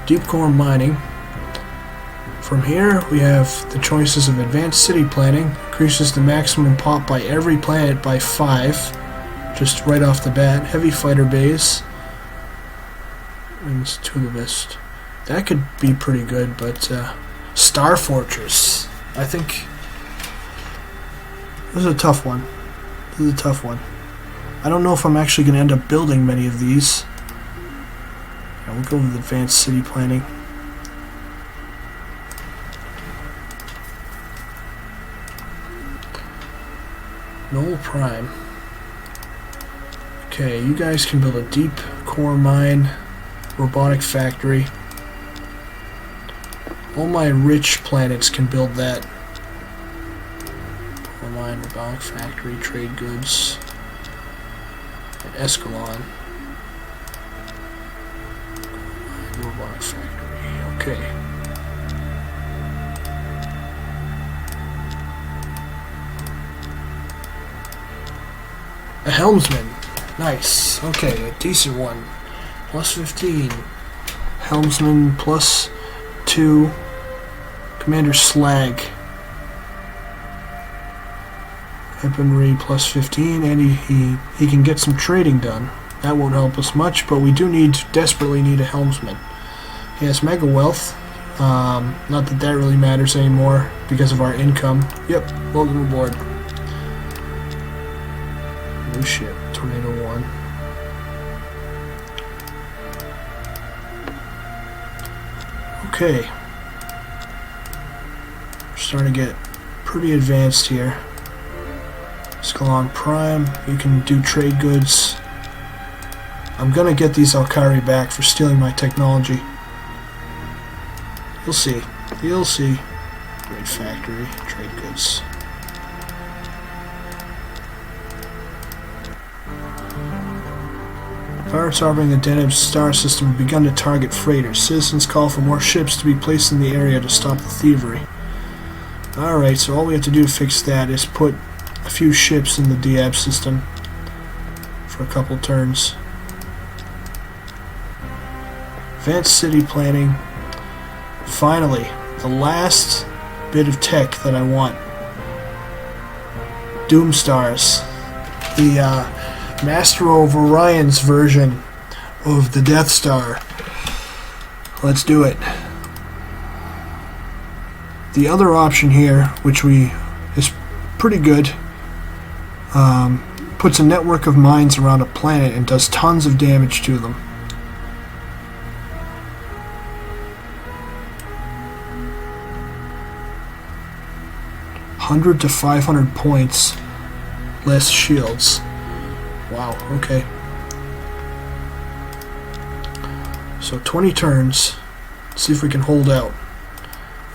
Deep core mining. From here, we have the choices of advanced city planning. Increases the maximum pop by every planet by 5. Just right off the bat. Heavy fighter bays. And to the best. That could be pretty good, but Star Fortress. I think this is a tough one. This is a tough one. I don't know if I'm actually going to end up building many of these. Yeah, we'll go with advanced city planning. Null Prime. Okay, you guys can build a deep core mine. Robotic factory. All my rich planets can build that. Core mine, robotic factory, trade goods, and Escalon. Robotic factory. Okay. A helmsman. Nice. Okay, a decent one. Plus 15. Helmsman plus 2. Commander Slag. Weaponry plus 15, and he can get some trading done. That won't help us much, but we do desperately need a helmsman. He has mega wealth. Not that that really matters anymore because of our income. Yep, welcome aboard. New ship, Tornado 1. Okay. We're starting to get pretty advanced here. Escalon Prime, you can do trade goods. I'm gonna get these Alkari back for stealing my technology. You'll see. You'll see. Great factory, trade goods. Pirates orbiting the Deneb star system have begun to target freighters. Citizens call for more ships to be placed in the area to stop the thievery. Alright, so all we have to do to fix that is put a few ships in the Diab system for a couple turns. Advanced city planning. finally, the last bit of tech that I want. Doomstars. The Master of Orion's version of the Death Star. Let's do it. The other option here, which is pretty good, puts a network of mines around a planet and does tons of damage to them. $100 to 500 points, less shields. Wow, okay. So 20 turns. Let's see if we can hold out.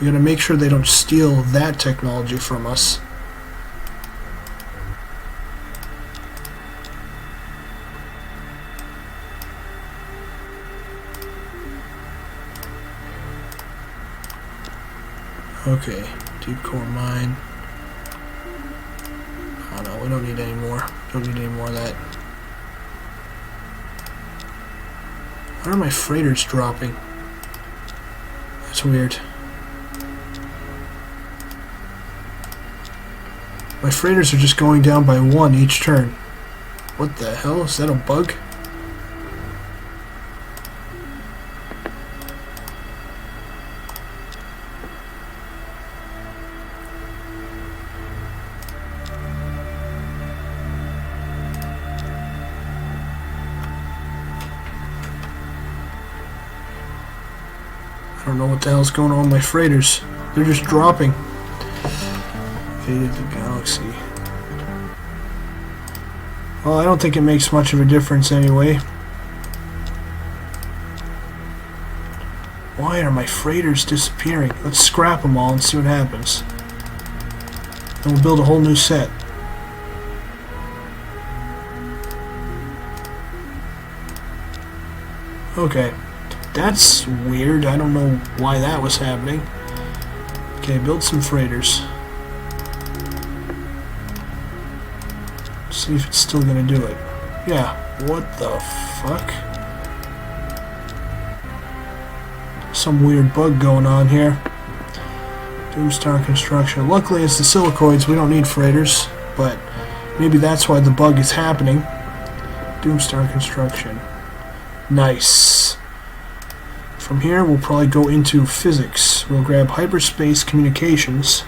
We gotta make sure they don't steal that technology from us. Okay, deep core mine. Oh no, we don't need any more. Don't need any more of that. Why are my freighters dropping? That's weird. My freighters are just going down by 1 each turn. What the hell? Is that a bug? I don't know what the hell's going on with my freighters. They're just dropping. Fate of the galaxy. Well, I don't think it makes much of a difference anyway. Why are my freighters disappearing? Let's scrap them all and see what happens. Then we'll build a whole new set. Okay. That's weird. I don't know why that was happening. Okay, build some freighters. See if it's still gonna do it. Yeah. What the fuck? Some weird bug going on here. Doomstar construction. Luckily it's the Silicoids. We don't need freighters, but maybe that's why the bug is happening. Doomstar construction. Nice. From here, we'll probably go into physics. We'll grab hyperspace communications.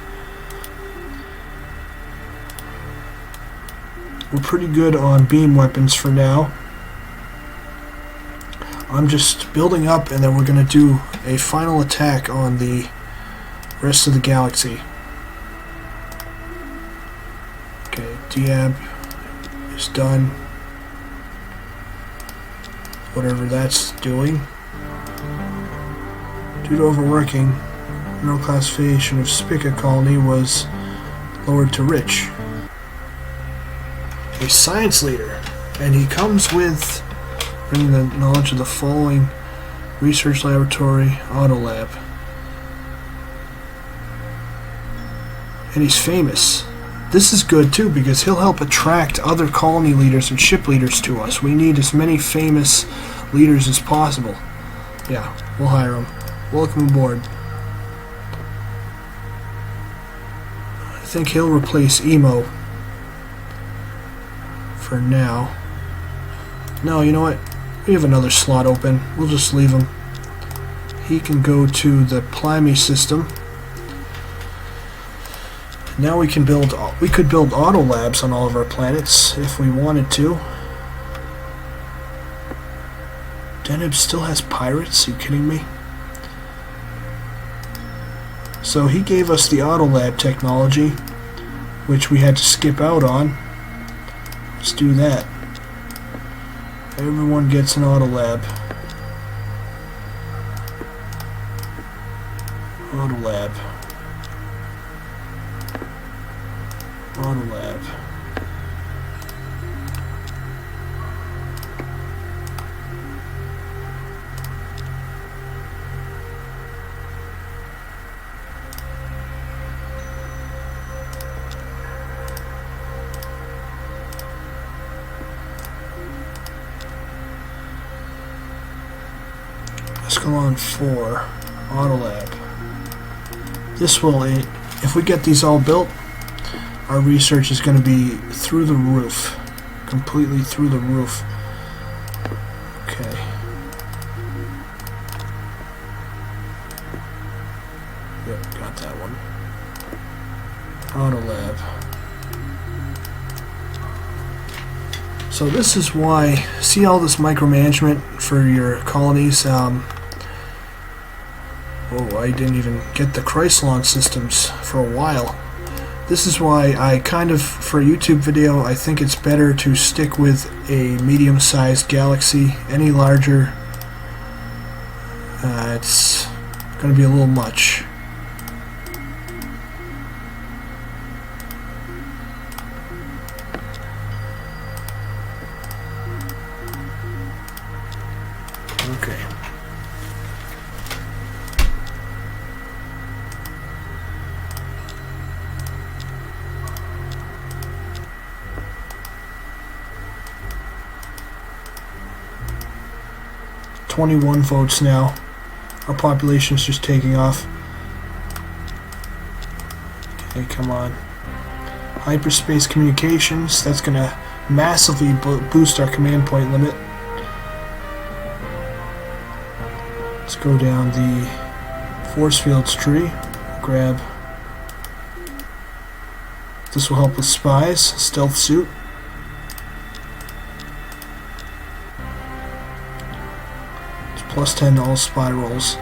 We're pretty good on beam weapons for now. I'm just building up, and then we're going to do a final attack on the rest of the galaxy. Okay, Diab is done. Whatever that's doing. Due to overworking, mineral classification of Spica colony was lowered to rich. A science leader, and he comes with bringing the knowledge of the following research laboratory, auto lab. And he's famous. This is good too because he'll help attract other colony leaders and ship leaders to us. We need as many famous leaders as possible. Yeah, we'll hire him. Welcome aboard. I think he'll replace Emo for now. No, you know what? We have another slot open. We'll just leave him. He can go to the Plimy system. Now we can build. We could build auto labs on all of our planets if we wanted to. Deneb still has pirates? Are you kidding me? So he gave us the auto lab technology, which we had to skip out on. Let's do that. Everyone gets an auto lab. Auto lab. Auto lab. Escalon 4, Auto Lab. This will, if we get these all built, our research is going to be through the roof. Completely through the roof. Okay. Yep, got that one. Auto lab. So this is why, see all this micromanagement for your colonies? Oh, I didn't even get the Chrysalon systems for a while. This is why I kind of, for a YouTube video, I think it's better to stick with a medium-sized galaxy. Any larger, it's going to be a little much. Okay. $21 votes now. Our population is just taking off. Okay, come on. Hyperspace communications. That's going to massively boost our command point limit. Let's go down the force fields tree. Grab. This will help with spies. Stealth suit. Plus 10 to all spy rolls.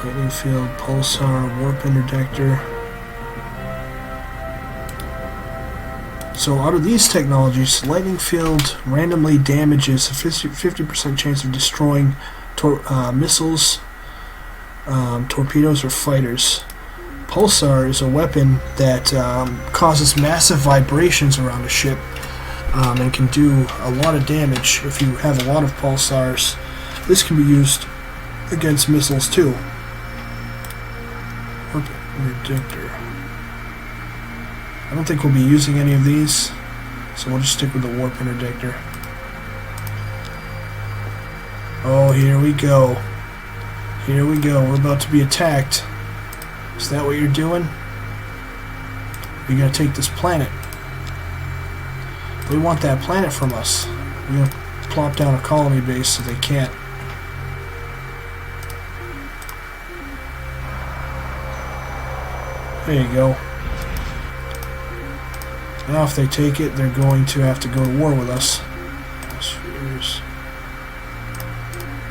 Lightning field, pulsar, warp interdictor. So out of these technologies, lightning field randomly damages a 50% chance of destroying missiles, torpedoes, or fighters. Pulsar is a weapon that causes massive vibrations around a ship. And can do a lot of damage if you have a lot of pulsars. This can be used against missiles too. Warp interdictor. I don't think we'll be using any of these, so we'll just stick with the warp interdictor. Oh, here we go. Here we go. We're about to be attacked. Is that what you're doing? We gotta take this planet. They want that planet from us. We're going to plop down a colony base so they can't. There you go. Now if they take it, they're going to have to go to war with us. Spheres.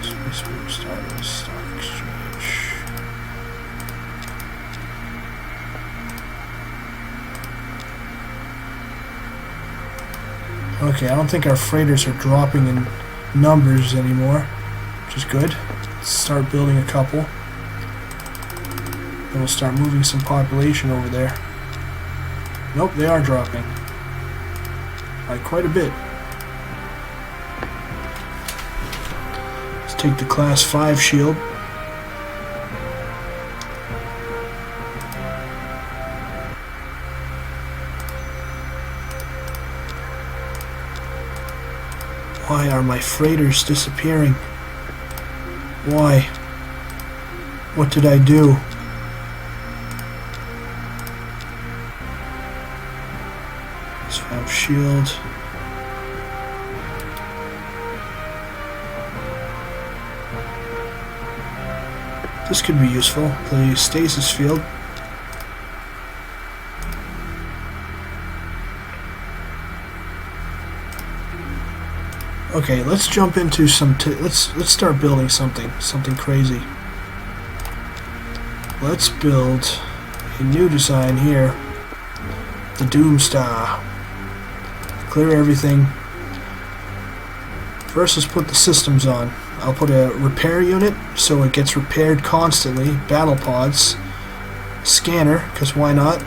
Space Force Stardust Stock Exchange. Okay, I don't think our freighters are dropping in numbers anymore, which is good. Let's start building a couple. Then we'll start moving some population over there. Nope, they are dropping. By quite a bit. Let's take the Class 5 shield. Why are my freighters disappearing? Why? What did I do? Let's have shield. This could be useful. The stasis field. Okay, let's jump into some. Let's start building something crazy. Let's build a new design here. The Doomstar. Clear everything. First, let's put the systems on. I'll put a repair unit so it gets repaired constantly. Battle pods. Scanner, because why not?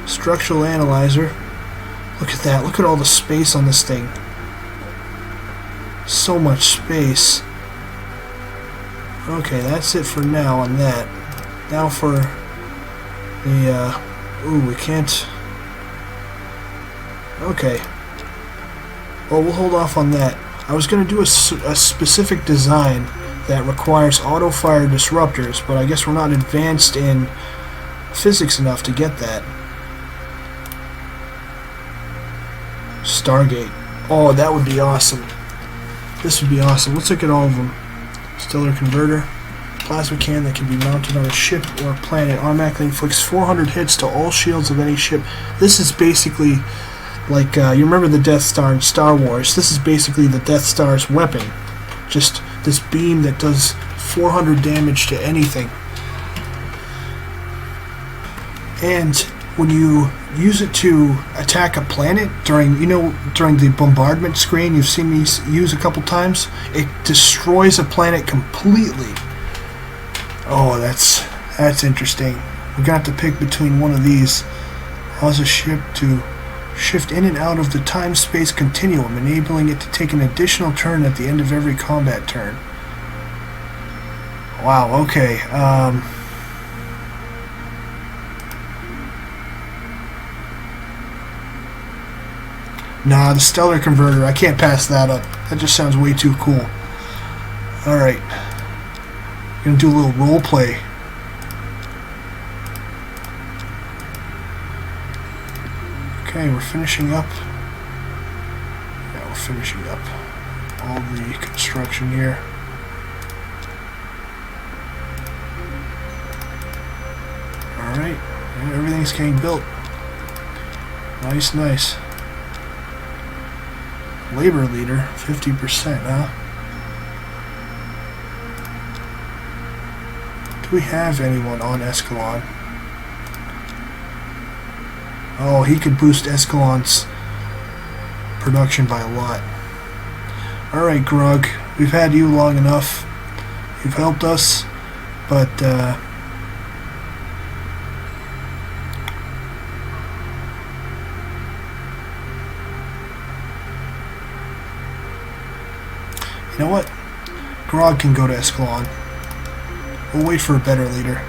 Structural analyzer. Look at that. Look at all the space on this thing. So much space. Okay, that's it for now on that. Now for the, ooh, we can't. Okay. Well, we'll hold off on that. I was going to do a specific design that requires auto-fire disruptors, but I guess we're not advanced in physics enough to get that. Stargate. Oh, that would be awesome. This would be awesome. Let's look at all of them. Stellar Converter. Plasma cannon that can be mounted on a ship or a planet. Automatically inflicts 400 hits to all shields of any ship. This is basically like, you remember the Death Star in Star Wars. This is basically the Death Star's weapon. Just this beam that does 400 damage to anything. And when you use it to attack a planet during the bombardment screen, you've seen me use a couple times, it destroys a planet completely. Oh, that's interesting. We're going to have to pick between one of these. Allows a ship to shift in and out of the time-space continuum, enabling it to take an additional turn at the end of every combat turn. Wow, okay. Nah, the Stellar Converter, I can't pass that up. That just sounds way too cool. Alright. Gonna do a little role play. Okay, we're finishing up. Yeah, we're finishing up all the construction here. Alright, yeah, everything's getting built. Nice, nice. Labor leader, 50%, huh? Do we have anyone on Escalon? Oh, he could boost Escalon's production by a lot. Alright, Grug, we've had you long enough. You've helped us, but you know what? Grog can go to Escalon. We'll wait for a better leader.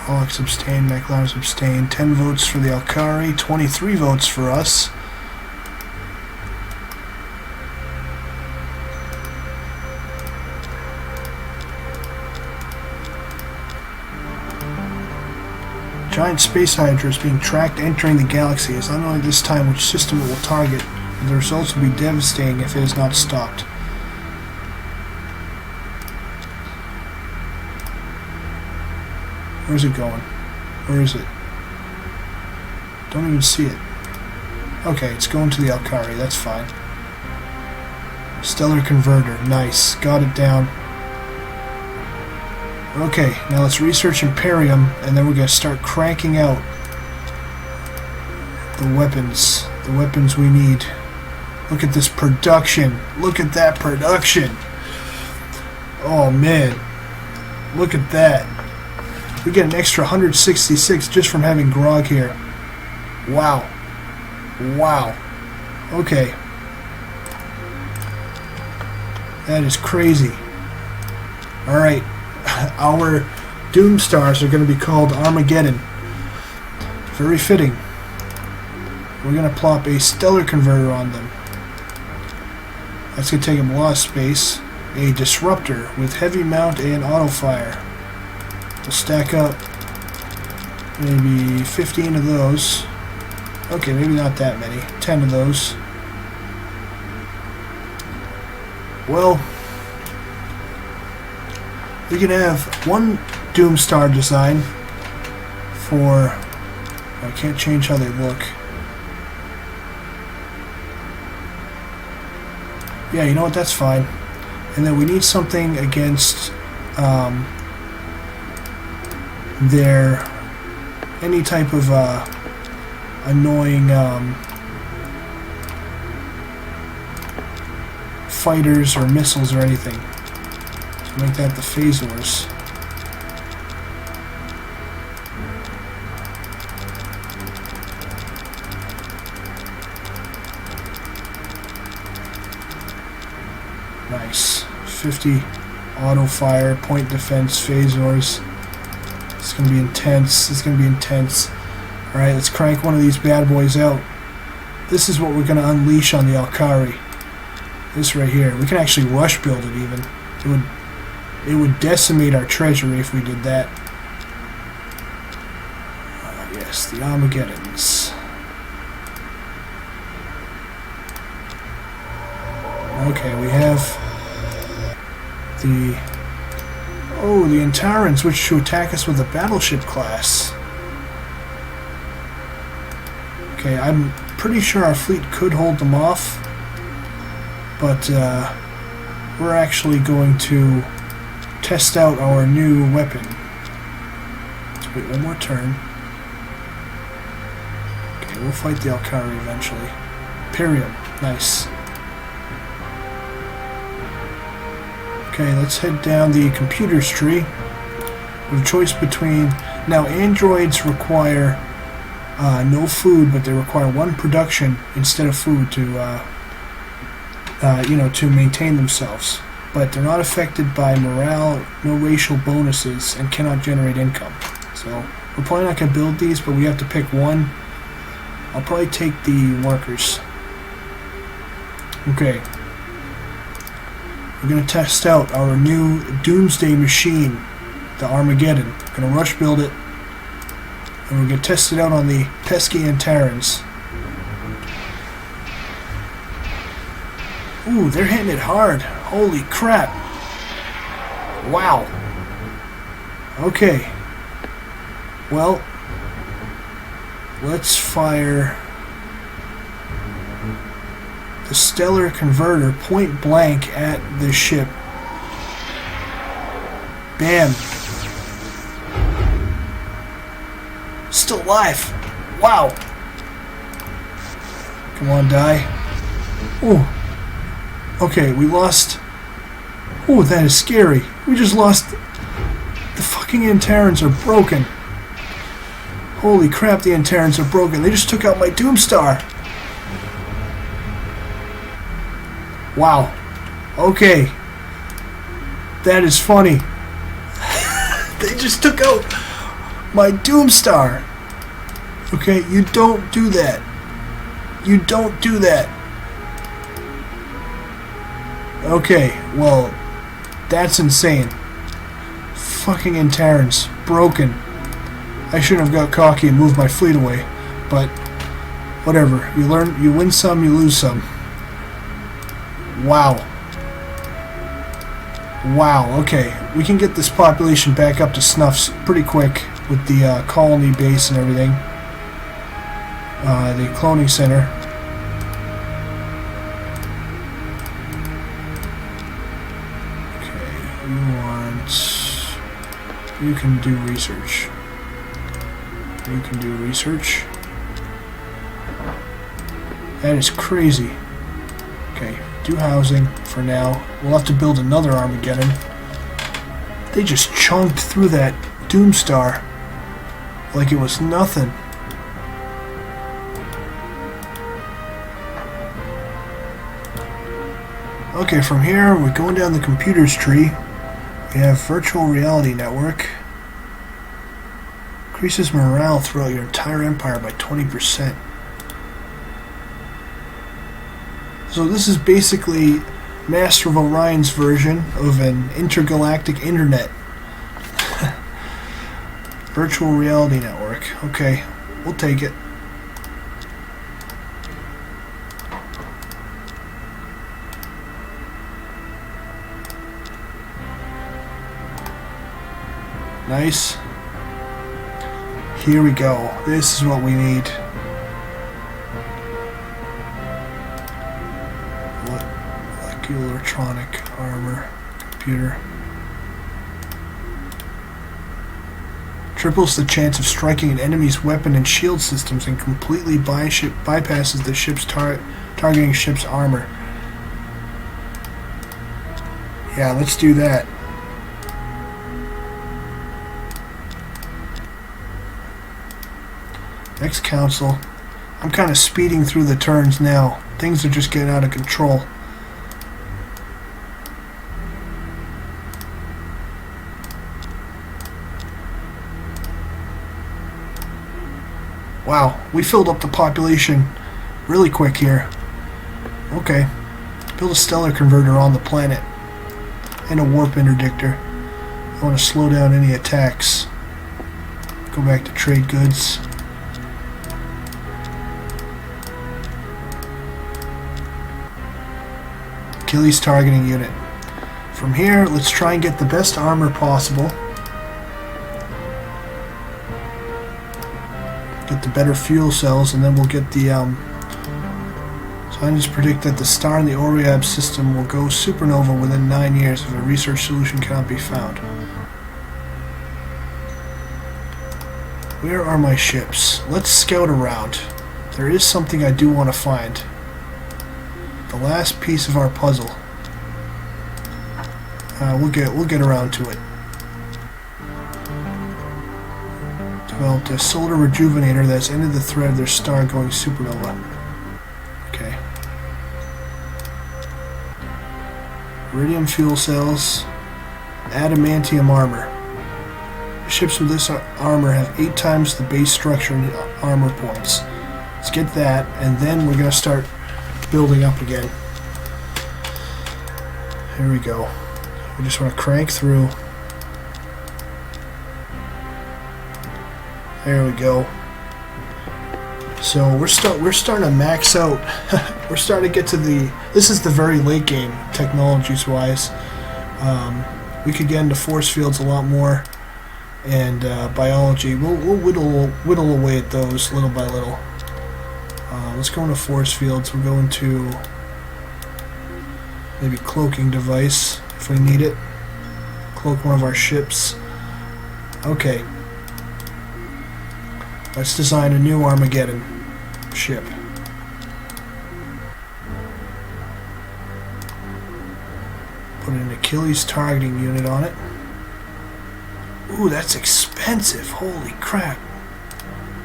Alex abstain, McLaren's abstain. 10 votes for the Alkari, 23 votes for us. Giant space hydra is being tracked entering the galaxy. It's not only this time which system it will target, but the results will be devastating if it is not stopped. Where's it going? Where is it? Don't even see it. Okay, it's going to the Alkari. That's fine. Stellar Converter. Nice. Got it down. Okay, now let's research Imperium, and then we're going to start cranking out the weapons we need. Look at this production. Look at that production. Oh man, look at that. We get an extra 166 just from having Grog here. Wow. Wow. Okay. That is crazy. Alright. Our Doom Stars are going to be called Armageddon. Very fitting. We're going to plop a Stellar Converter on them. That's going to take them a lot of space. A Disruptor with heavy mount and auto fire. We'll stack up maybe 15 of those. Okay, maybe not that many. 10 of those. Well, we can have one Doomstar design for... I can't change how they look. Yeah, you know what? That's fine. And then we need something against their... any type of annoying fighters or missiles or anything. So make that the phasors. Nice. 50 auto fire, point defense, phasors. It's going to be intense. It's going to be intense. Alright, let's crank one of these bad boys out. This is what we're going to unleash on the Alkari. This right here. We can actually rush build it even. It would decimate our treasury if we did that. Yes, the Armageddons. Okay, we have the Antarans, which to attack us with a battleship class. Okay, I'm pretty sure our fleet could hold them off, but we're actually going to test out our new weapon. Let's wait one more turn. Okay, we'll fight the Alkari eventually. Imperium, nice. Okay, let's head down the computers tree. We have a choice between... Now, androids require no food, but they require 1 production instead of food to, to maintain themselves. But they're not affected by morale, no racial bonuses, and cannot generate income. So, we're probably not going to build these, but we have to pick one. I'll probably take the workers. Okay. We're going to test out our new Doomsday machine, the Armageddon. We're going to rush build it, and we're going to test it out on the pesky Antarans. Ooh, they're hitting it hard. Holy crap. Wow. Okay. Well, let's fire the Stellar Converter point blank at this ship. Bam. Still alive. Wow. Come on, die. Ooh. Okay, we lost... Ooh, that is scary. We just lost... The fucking Antarans are broken. Holy crap, the Antarans are broken. They just took out my Doomstar. Wow. Okay. That is funny. They just took out my Doomstar. Okay, you don't do that. You don't do that. Okay, well, that's insane. Fucking Antarans. Broken. I shouldn't have got cocky and moved my fleet away. But, whatever. You win some, you lose some. Wow. Wow, okay. We can get this population back up to snuff pretty quick with the colony base and everything. The cloning center. You can do research. You can do research. That is crazy. Okay, do housing for now. We'll have to build another Armageddon. They just chunked through that Doomstar like it was nothing. Okay, from here we're going down the computers tree. We have virtual reality network. Increases morale throughout your entire empire by 20%. So this is basically Master of Orion's version of an intergalactic internet. Virtual reality network. Okay, we'll take it. Nice. Here we go. This is what we need. Electronic armor computer. Triples the chance of striking an enemy's weapon and shield systems and completely bypasses the ship's targeting ship's armor. Yeah, let's do that. Next council. I'm kind of speeding through the turns now. Things are just getting out of control. Wow, we filled up the population really quick here. Okay. Build a stellar converter on the planet. And a warp interdictor. I want to slow down any attacks. Go back to trade goods. Achilles targeting unit. From here, let's try and get the best armor possible. Get the better fuel cells, and then we'll get the scientists predict that the star in the Orion system will go supernova within 9 years if a research solution cannot be found. Where are my ships? Let's scout around. There is something I do want to find. The last piece of our puzzle. We'll get around to it. Developed a solar rejuvenator that's ended the threat of their star going supernova. Okay. Iridium fuel cells. Adamantium armor. Ships with this armor have 8 times the base structure and armor points. Let's get that, and then we're going to start building up again. Here we go. We just want to crank through. There we go. So we're starting to max out. We're starting to get to the. This is the very late game, technologies wise. We could get into force fields a lot more, and biology. We'll whittle away at those little by little. Let's go into force fields. We'll go into maybe cloaking device if we need it. Cloak one of our ships. Okay. Let's design a new Armageddon ship. Put an Achilles targeting unit on it. Ooh, that's expensive. Holy crap.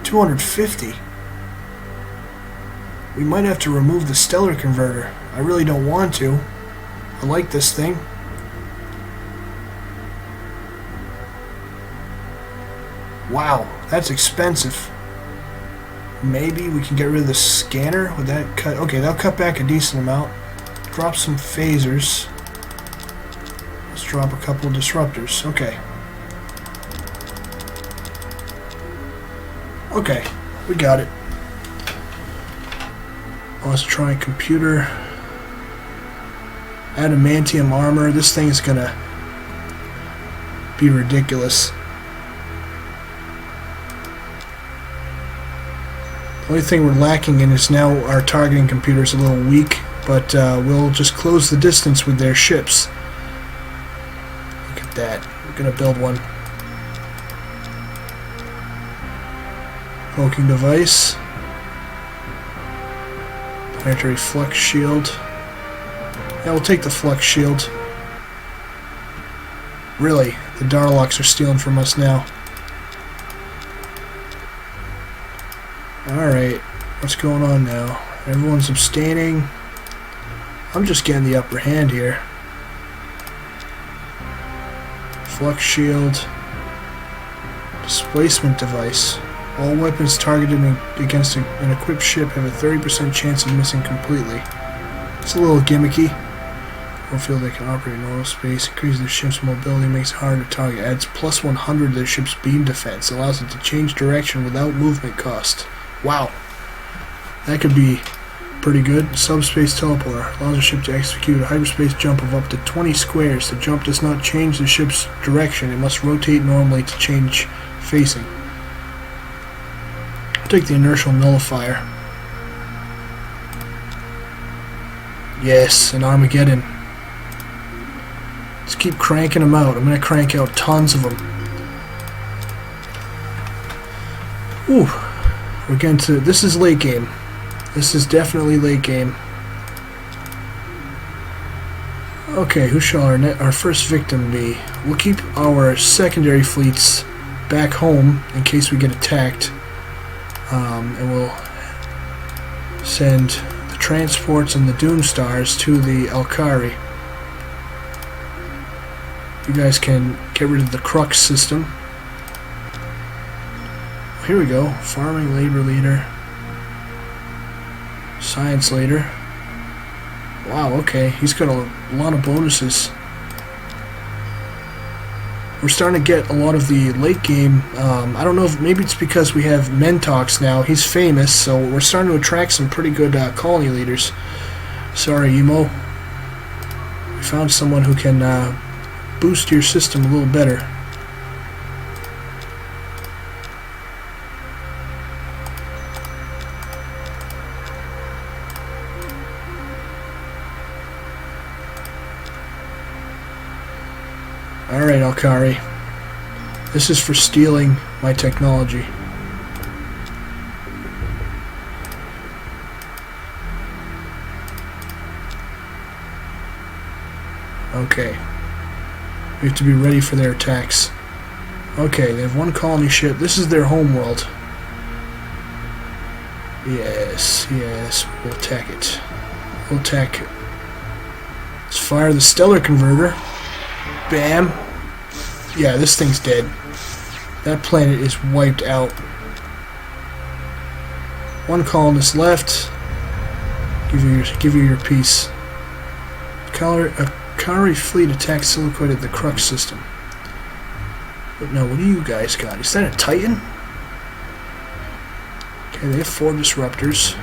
250. We might have to remove the stellar converter. I really don't want to. I like this thing. Wow, that's expensive. Maybe we can get rid of the scanner. Would that cut? Okay, that'll cut back a decent amount. Drop some phasers. Let's drop a couple of disruptors. Okay. Okay, we got it. Let's try computer. Adamantium armor. This thing is gonna be ridiculous. The only thing we're lacking in is now our targeting computer is a little weak, but we'll just close the distance with their ships. Look at that. We're gonna build one. Cloaking device. Planetary flux shield. Yeah, we'll take the flux shield. Really, the Darlocks are stealing from us now. Alright, what's going on now? Everyone's abstaining. I'm just getting the upper hand here. Flux shield. Displacement device. All weapons targeted against an equipped ship have a 30% chance of missing completely. It's a little gimmicky. Don't feel they can operate in normal space. Increases the ship's mobility, makes it harder to target. Adds plus 100 to the ship's beam defense. Allows it to change direction without movement cost. Wow. That could be pretty good. Subspace teleporter. Allows the ship to execute a hyperspace jump of up to 20 squares. The jump does not change the ship's direction. It must rotate normally to change facing. I'll take the inertial nullifier. Yes, an Armageddon. Let's keep cranking them out. I'm going to crank out tons of them. Ooh. We're getting to... This is late game. This is definitely late game. Okay, who shall our first victim be? We'll keep our secondary fleets back home in case we get attacked. And we'll send the transports and the Doomstars to the Alkari. You guys can get rid of the Crux system. Here we go. Farming labor leader. Science leader. Wow, okay. He's got a lot of bonuses. We're starting to get a lot of the late game. I don't know if maybe it's because we have Mentox now. He's famous, so we're starting to attract some pretty good colony leaders. Sorry, Emo. We found someone who can boost your system a little better. Alright, Alkari. This is for stealing my technology. Okay. We have to be ready for their attacks. Okay, they have one colony ship. This is their homeworld. Yes, yes, we'll attack it. We'll attack it. Let's fire the stellar converter. Bam. Yeah, this thing's dead. That planet is wiped out. One colonist left. Give you your piece. Akari fleet attacks Silicoid at the Crux system. But now, what do you guys got? Is that a Titan? Okay, they have 4 disruptors.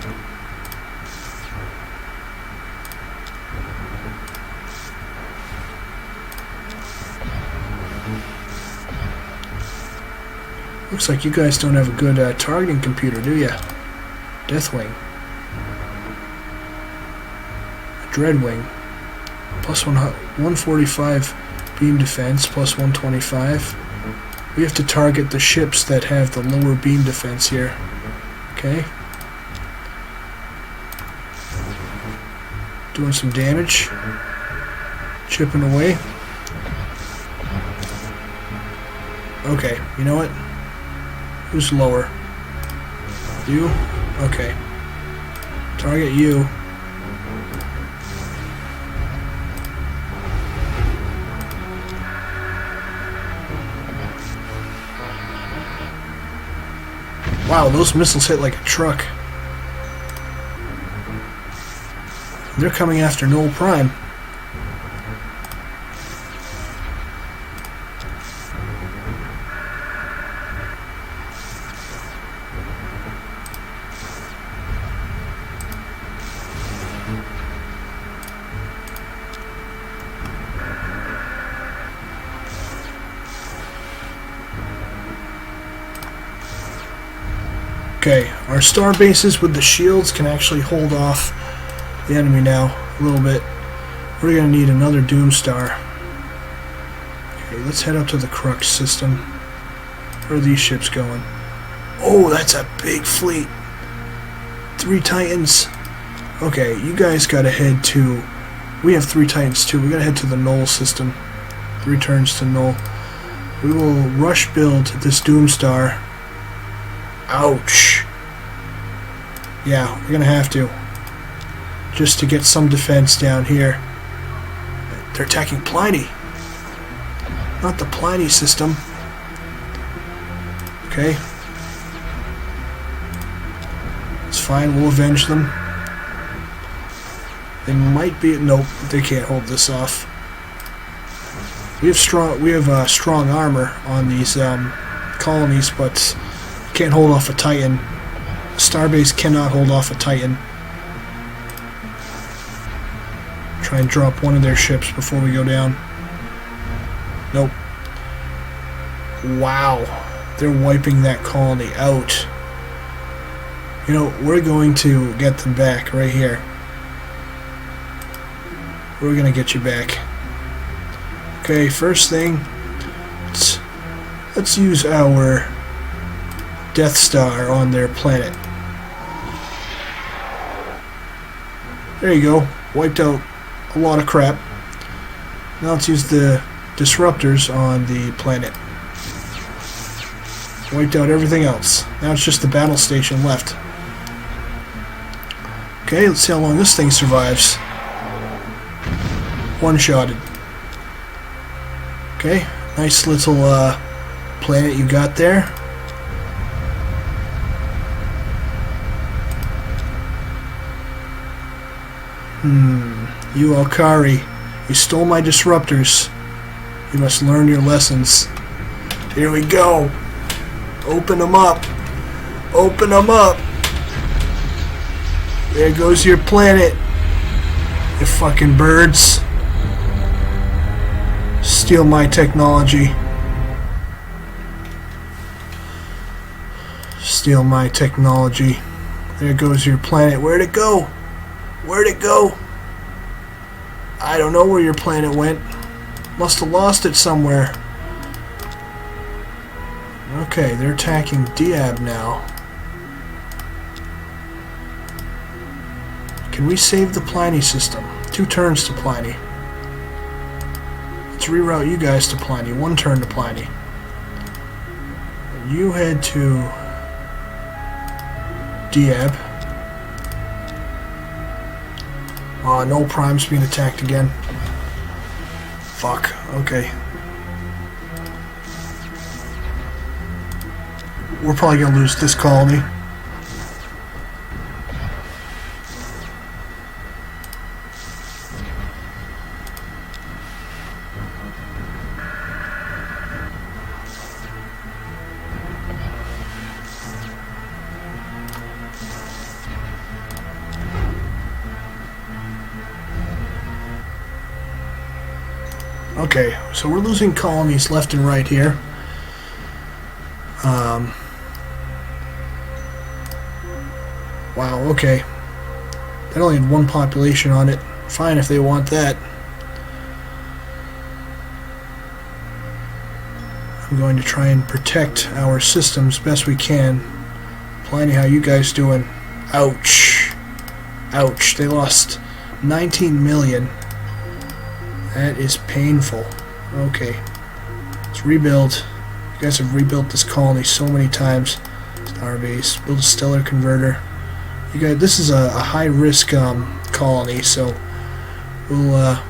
Looks like you guys don't have a good targeting computer, do ya? Deathwing. Dreadwing. Plus 145 beam defense, plus 125. We have to target the ships that have the lower beam defense here. Okay. Doing some damage. Chipping away. Okay, you know what? Who's lower? You? Okay. Target you. Wow, those missiles hit like a truck. They're coming after Null Prime. Okay, our star bases with the shields can actually hold off the enemy now a little bit. We're going to need another Doom Star. Okay, let's head up to the Crux system. Where are these ships going? Oh, that's a big fleet. 3 Titans. Okay, you guys got to head to... We have 3 Titans too. We got to head to the Null system. 3 turns to Null. We will rush build this Doom Star. Ouch. Yeah, we're gonna have to. Just to get some defense down here. They're attacking Pliny. Not the Pliny system. Okay. It's fine, we'll avenge them. They might be... Nope, they can't hold this off. We have strong armor on these colonies, but can't hold off a Titan. Starbase cannot hold off a Titan. Try and drop one of their ships before we go down. Nope. Wow. They're wiping that colony out. You know, we're going to get them back right here. We're going to get you back. Okay, first thing, let's use our Death Star on their planet. There you go. Wiped out a lot of crap. Now let's use the disruptors on the planet. Wiped out everything else. Now it's just the battle station left. Okay, let's see how long this thing survives. One-shotted. Okay, nice little planet you got there. You Alkari, you stole my disruptors. You must learn your lessons. Here we go. Open them up. Open them up. There goes your planet. You fucking birds. Steal my technology. Steal my technology. There goes your planet. Where'd it go? Where'd it go? I don't know where your planet went. Must have lost it somewhere. Okay, they're attacking Diab now. Can we save the Pliny system? 2 turns to Pliny. Let's reroute you guys to Pliny. 1 turn to Pliny. You head to Diab. Oh, no Prime's being attacked again. Fuck. Okay. We're probably gonna lose this colony. Okay, so we're losing colonies left and right here. Wow, okay. That only had 1 population on it. Fine if they want that. I'm going to try and protect our systems best we can. Pliny, how you guys doing? Ouch. Ouch, they lost 19 million. That is painful. Okay. Let's rebuild. You guys have rebuilt this colony so many times. Star base. Build a stellar converter. You guys, this is a high risk colony, so we'll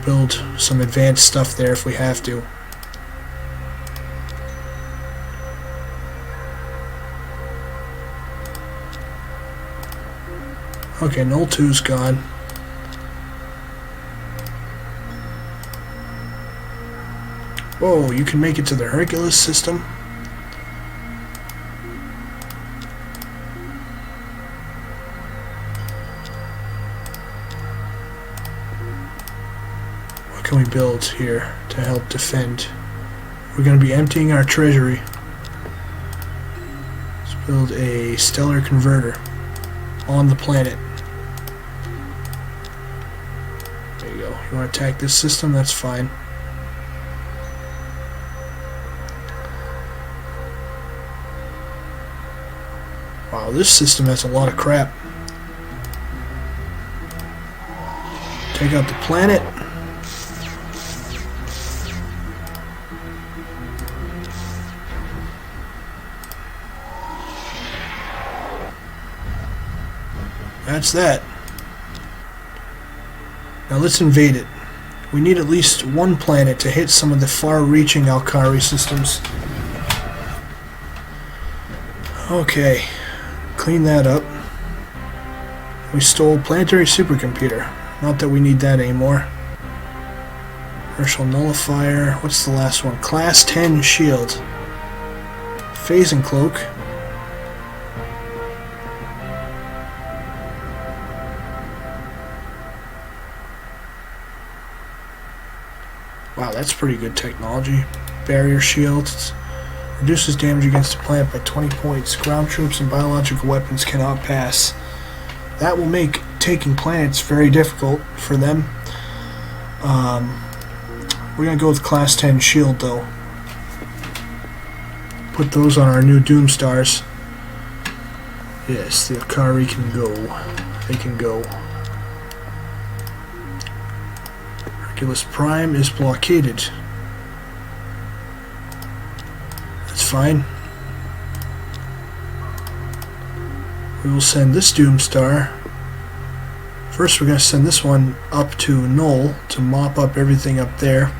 build some advanced stuff there if we have to. Okay, Null 2's gone. Whoa, you can make it to the Hercules system? What can we build here to help defend? We're going to be emptying our treasury. Let's build a stellar converter on the planet. There you go. You want to attack this system? That's fine. Wow, this system has a lot of crap. Take out the planet. That's that. Now let's invade it. We need at least 1 planet to hit some of the far-reaching Alkari systems. Okay. Clean that up. We stole planetary supercomputer. Not that we need that anymore. Inertial nullifier. What's the last one? Class 10 shield. Phasing cloak. Wow, that's pretty good technology. Barrier shields. Reduces damage against the planet by 20 points. Ground troops and biological weapons cannot pass. That will make taking planets very difficult for them. We're going to go with Class 10 shield though. Put those on our new Doom Stars. Yes, the Alkari can go. They can go. Hercules Prime is blockaded. That's fine. We will send this Doom Star. First we're going to send this one up to Null to mop up everything up there.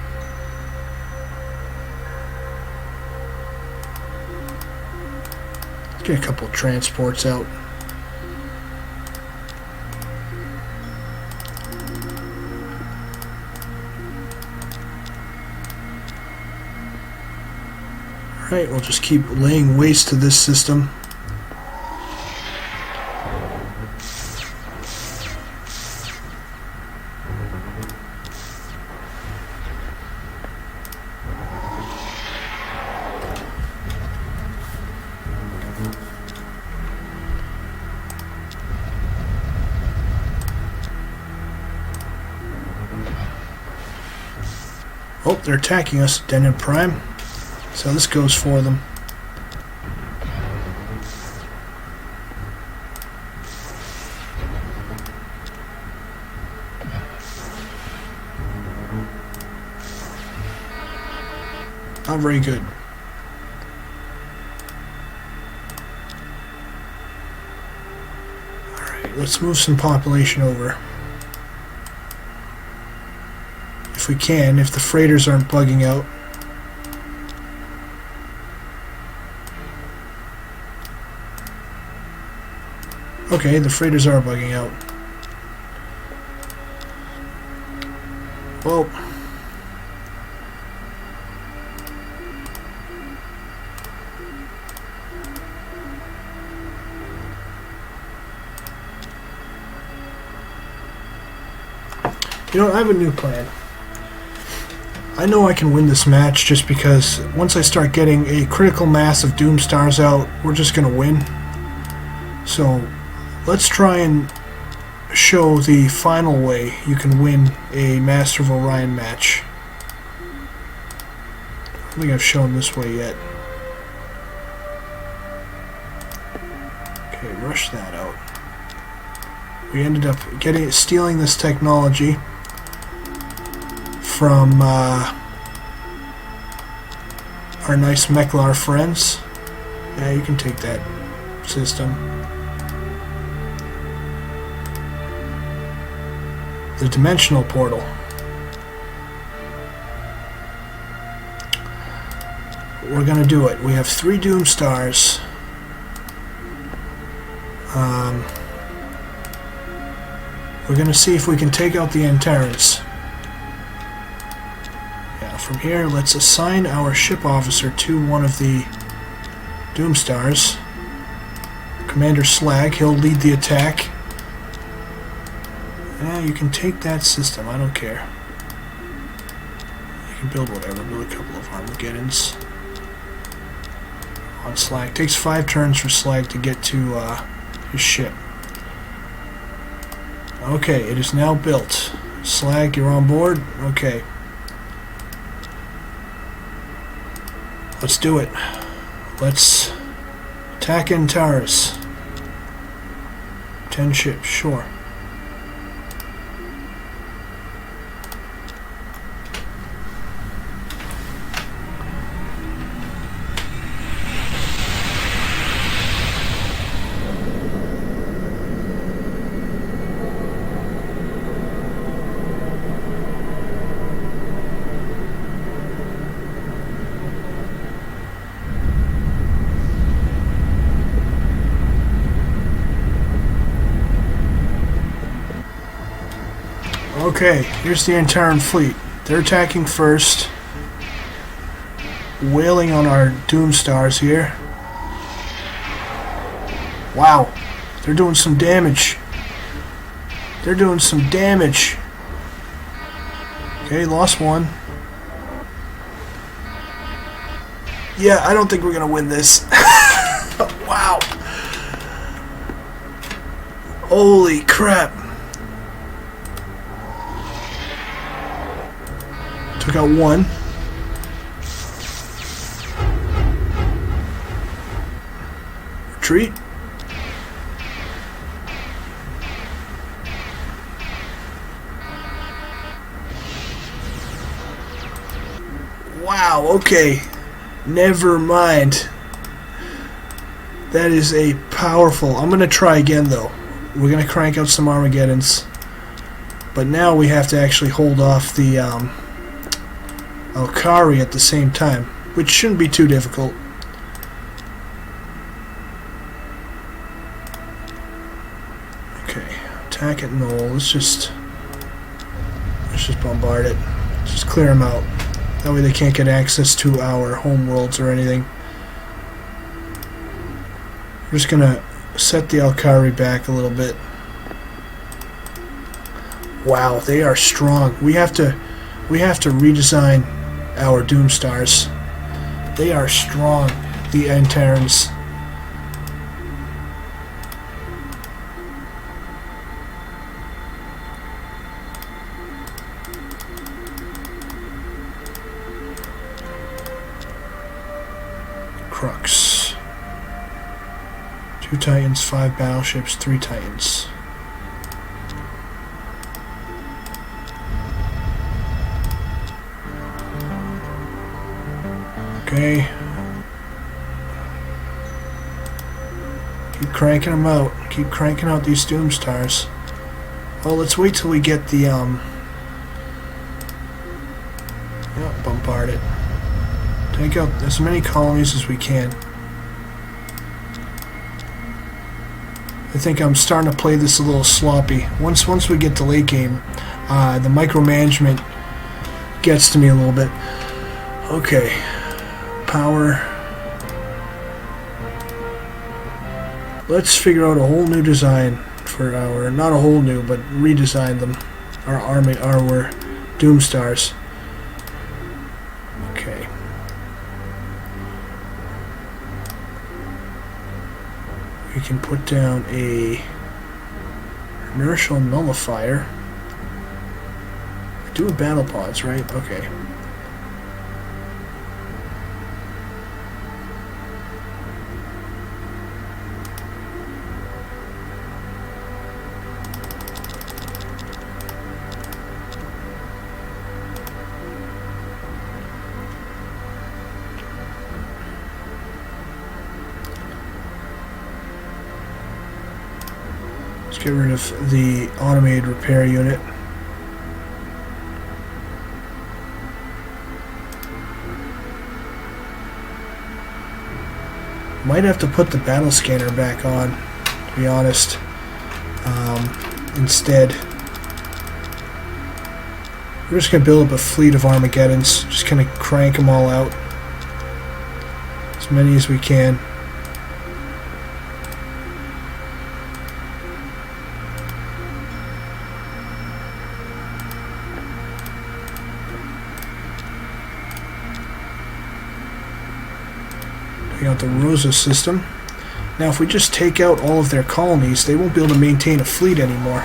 Let's get a couple of transports out. Alright, we'll just keep laying waste to this system. Oh, they're attacking us, Dennin Prime. So this goes for them. Not very good. Alright, let's move some population over. If we can, if the freighters aren't bugging out. Okay, the freighters are bugging out. Well, you know, I have a new plan. I know I can win this match just because once I start getting a critical mass of Doom Stars out, we're just going to win. So let's try and show the final way you can win a Master of Orion match. I don't think I've shown this way yet. Okay, rush that out. We ended up stealing this technology from our nice Meklar friends. Yeah, you can take that system. The dimensional portal. We're gonna do it. We have 3 Doom Stars. We're gonna see if we can take out the Antarans. From here, let's assign our ship officer to one of the Doom Stars. Commander Slag, he'll lead the attack. Yeah, you can take that system, I don't care. You can build whatever, build a couple of Armageddons. On Slag. Takes 5 turns for Slag to get to his ship. Okay, it is now built. Slag, you're on board? Okay. Let's do it. Let's attack Antares. 10 ships, sure. Okay, here's the Antaran fleet. They're attacking first. Wailing on our Doom Stars here. Wow, they're doing some damage. They're doing some damage. Okay, lost one. Yeah, I don't think we're gonna win this. Wow. Holy crap. Took out one. Retreat. Wow, okay. Never mind. That is a powerful... I'm going to try again, though. We're going to crank out some Armageddons. But now we have to actually hold off the Alkari at the same time, which shouldn't be too difficult. Okay, attack at Knoll. Let's just bombard it. Just clear them out. That way they can't get access to our home worlds or anything. We're just gonna set the Alkari back a little bit. Wow, they are strong. We have to redesign our Doomstars. They are strong, the Antarans. Crux. 2 Titans, 5 battleships, 3 Titans. Okay. Keep cranking them out. Keep cranking out these Doomstars. Well, let's wait till we get the, yeah, bombard it. Take out as many colonies as we can. I think I'm starting to play this a little sloppy. Once we get to late game, the micromanagement gets to me a little bit. Okay. Power. Let's figure out a whole new design for our, not a whole new, but redesign them. Our army, our Doomstars. Okay. We can put down a inertial nullifier. We're doing battle pods, right? Okay. Get rid of the automated repair unit. Might have to put the battle scanner back on, to be honest. Instead, we're just going to build up a fleet of Armageddons. Just kind of crank them all out. As many as we can. Out the Rosa system. Now if we just take out all of their colonies, they won't be able to maintain a fleet anymore.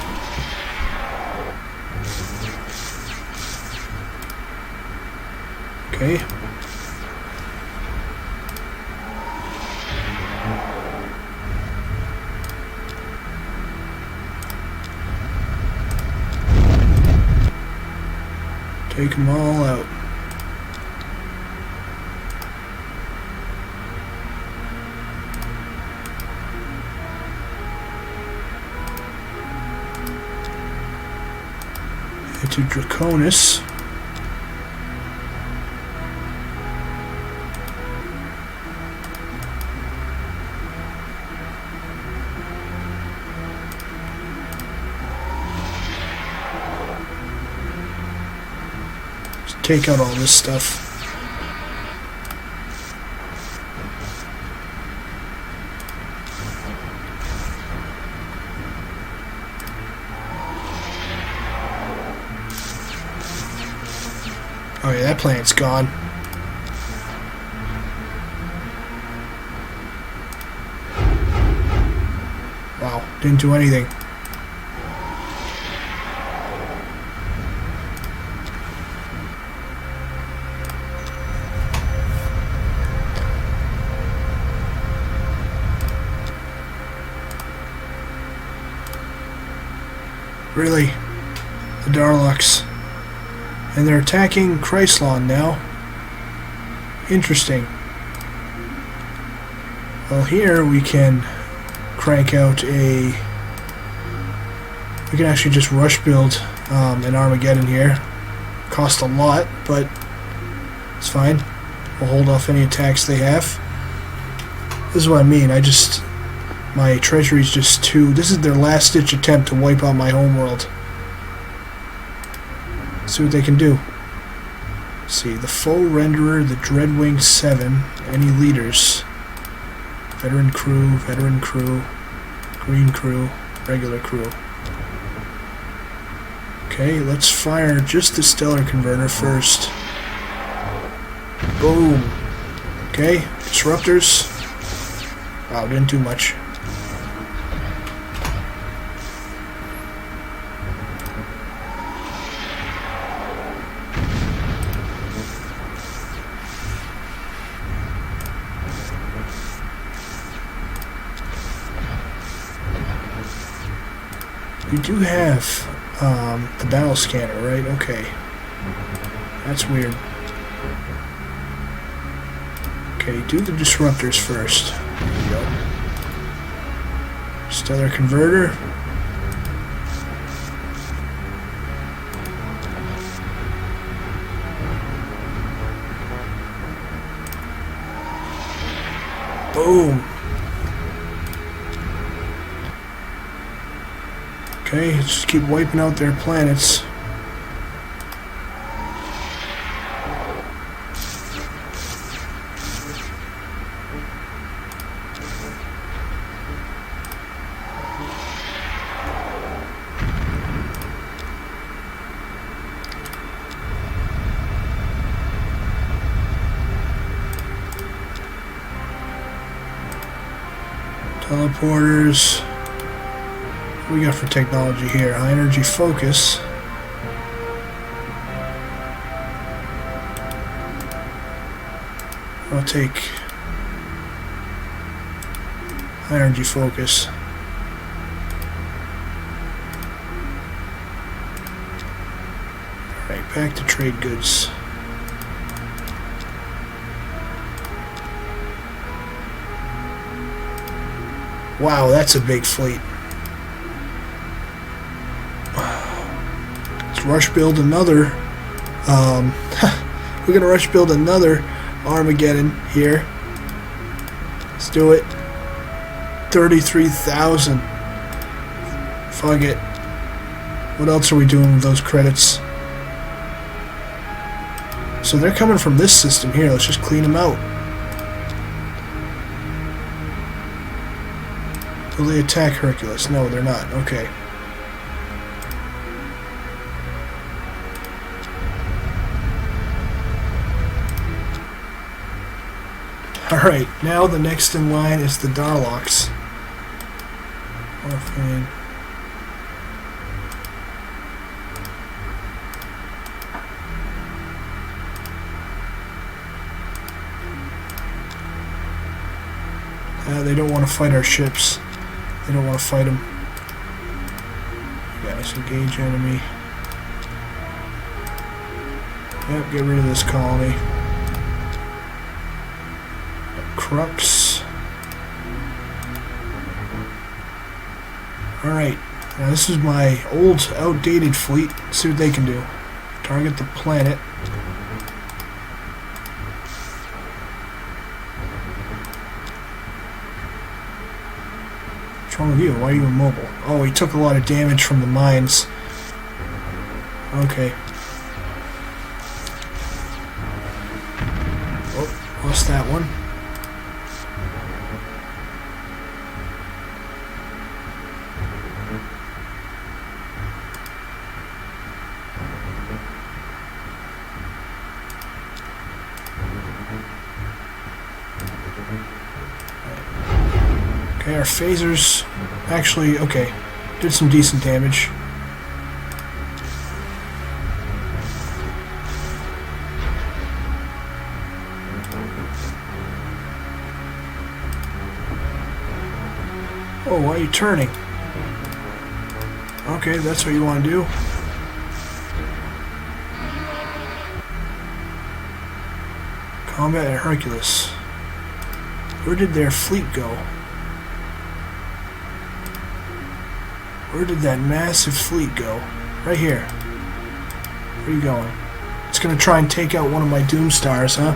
Okay. Take them all out. To Draconis. Just take out all this stuff. Oh yeah, that planet's gone. Wow, didn't do anything. Really? The Darlocks. And they're attacking Chryslon now. Interesting. Well, here we can crank out a... We can actually just rush build an Armageddon here. Cost a lot, but it's fine. We'll hold off any attacks they have. This is what I mean. My treasury's just too... This is their last-ditch attempt to wipe out my homeworld. See what they can do. Let's see, the Foe Renderer, the Dreadwing 7, any leaders? Veteran crew, green crew, regular crew. Okay, let's fire just the stellar converter first. Boom. Okay, disruptors. Wow, didn't do much. We do have the battle scanner, right? Okay. That's weird. Okay, do the disruptors first. There you go. Stellar converter. Boom. Okay, let's just keep wiping out their planets. Teleporters. What do we got for technology here? High energy focus. I'll take high energy focus. Alright, back to trade goods. Wow, that's a big fleet. Let's rush build another. We're gonna rush build another Armageddon here. Let's do it. 33,000. Fuck it. What else are we doing with those credits? So they're coming from this system here. Let's just clean them out. Will they attack Hercules? No, they're not. Okay. Alright, now the next in line is the Darlocks. Orphan. They don't want to fight our ships. They don't want to fight them. Guys, engage enemy. Yep, get rid of this colony. Crux. Alright, now this is my old, outdated fleet. Let's see what they can do. Target the planet. What's wrong with you? Why are you immobile? Oh, he took a lot of damage from the mines. Okay. Oh, lost that one. Okay, our phasers actually, okay, did some decent damage. Oh, why are you turning? Okay, that's what you want to do. Combat at Hercules. Where did their fleet go? Where did that massive fleet go? Right here. Where are you going? It's gonna try and take out one of my Doom Stars, huh?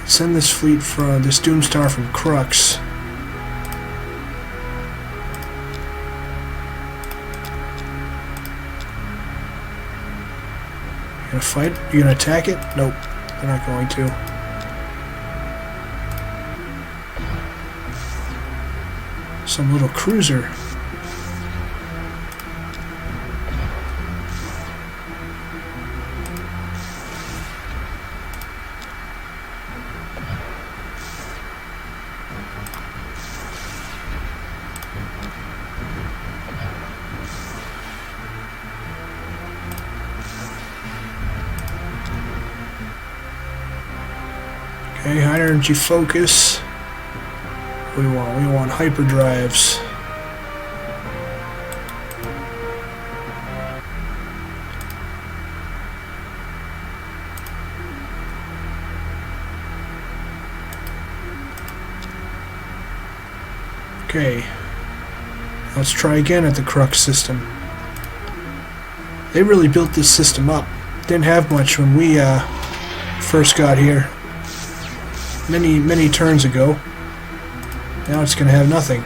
Send this fleet from this Doom Star from Crux. You gonna fight? You gonna attack it? Nope. They're not going to. some little cruiser. Okay, high energy focus. What do we want? We want hyperdrives. Okay, let's try again at the Crux system. They really built this system up. Didn't have much when we first got here. Many turns ago. Now it's going to have nothing.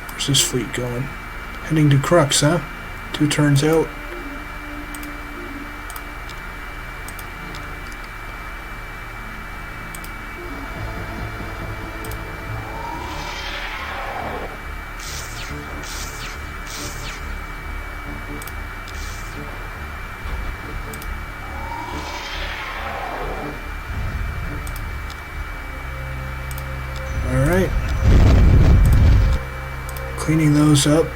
Where's this fleet going? Heading to Crux, huh? 2 turns out. Alright. Cleaning those up.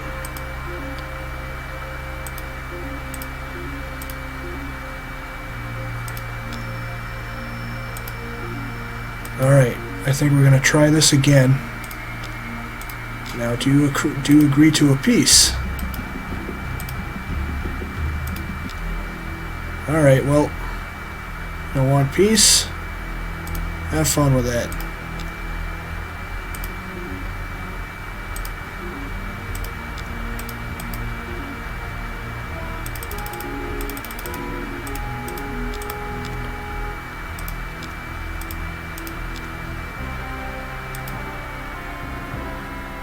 Alright, I think we're going to try this again. Now, do you agree to a peace? Alright, well, you don't want peace? Have fun with that.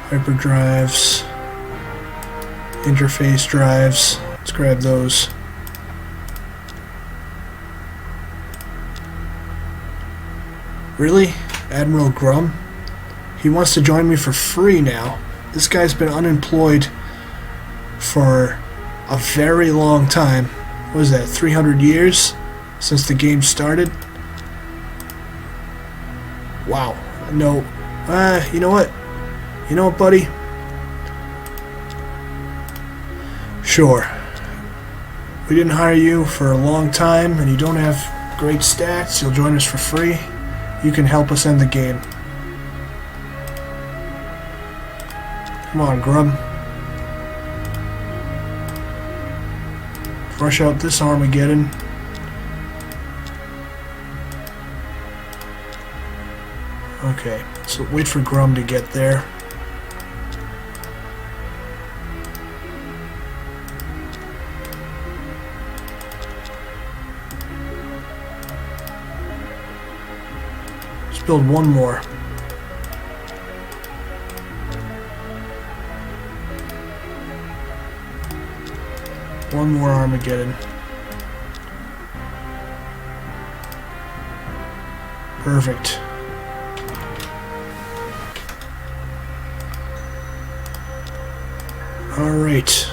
Hyperdrives, interface drives, let's grab those. Really? Admiral Grum? He wants to join me for free now. This guy's been unemployed for a very long time. What is that, 300 years since the game started? Wow. No. You know what? You know what, buddy? Sure. We didn't hire you for a long time, and you don't have great stats. You'll join us for free. You can help us end the game. Come on, Grub. Rush out this Armageddon. Okay, so wait for Grum to get there. Let's build one more. One more Armageddon. Perfect. Alright,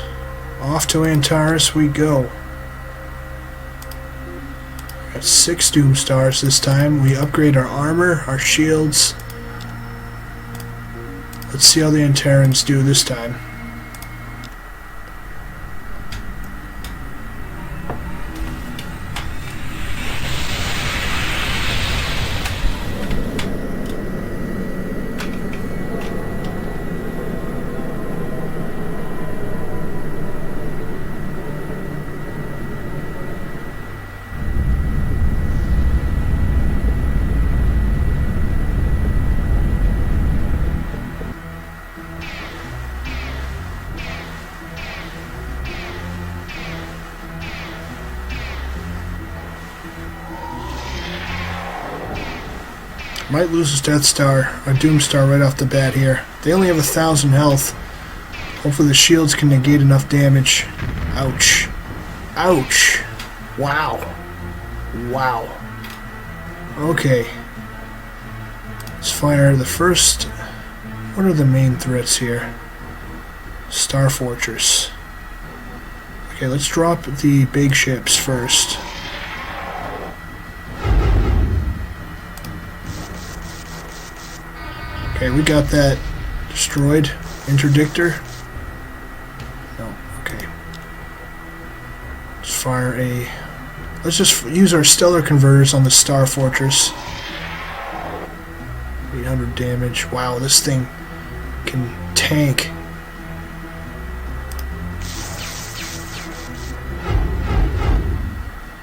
off to Antares we go. Got 6 Doom Stars this time. We upgrade our armor, our shields. Let's see how the Antarans do this time. Might lose his Death Star or Doom Star right off the bat here. They only have 1,000 health. Hopefully the shields can negate enough damage. Ouch. Ouch. Wow. Wow. Okay. Let's fire the first. What are the main threats here? Star Fortress. Okay, let's drop the big ships first. Okay, we got that destroyed. Interdictor. No, okay. Let's fire a... Let's just use our stellar converters on the Star Fortress. 800 damage. Wow, this thing can tank.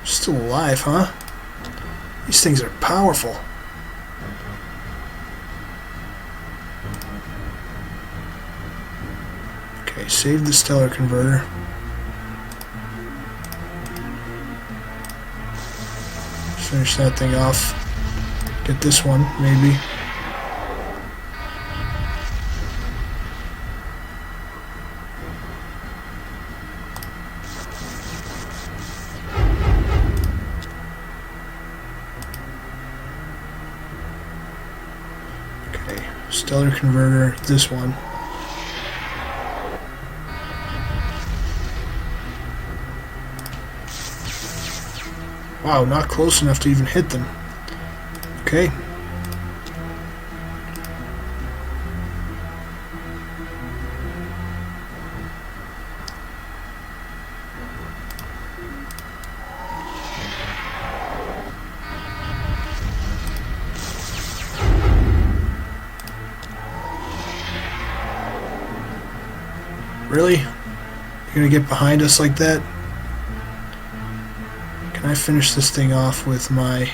Still alive, huh? These things are powerful. Okay, save the stellar converter. Finish that thing off. Get this one, maybe. Okay, stellar converter, this one. Wow, not close enough to even hit them. Okay. Really? You're gonna get behind us like that? Can I finish this thing off with my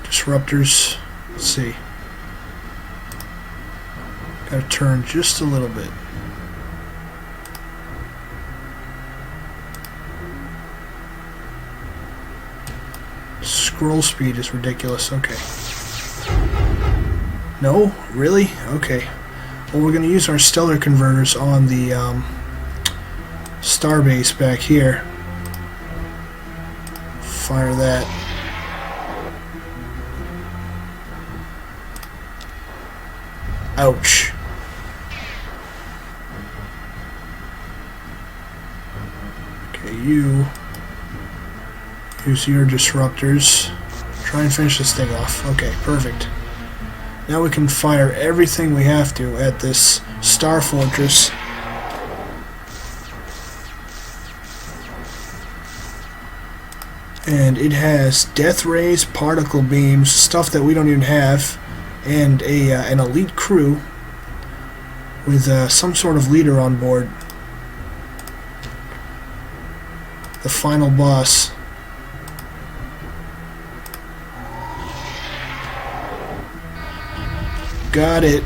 disruptors? Let's see. Gotta turn just a little bit. Scroll speed is ridiculous. Okay. No? Really? Okay. Well, we're gonna use our stellar converters on the starbase back here. Fire that. Ouch. Okay, you use your disruptors. Try and finish this thing off. Okay, perfect. Now we can fire everything we have to at this Star Fortress. And it has death rays, particle beams, stuff that we don't even have, and an elite crew with some sort of leader on board. The final boss. Got it.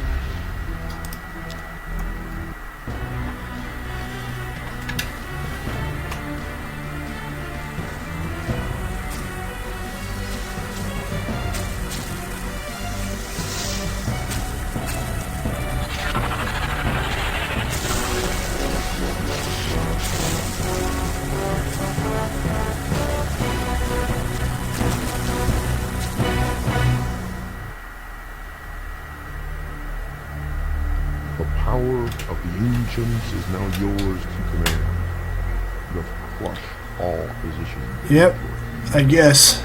The power of the ancients is now yours to command. You have crushed all opposition. Yep, I guess.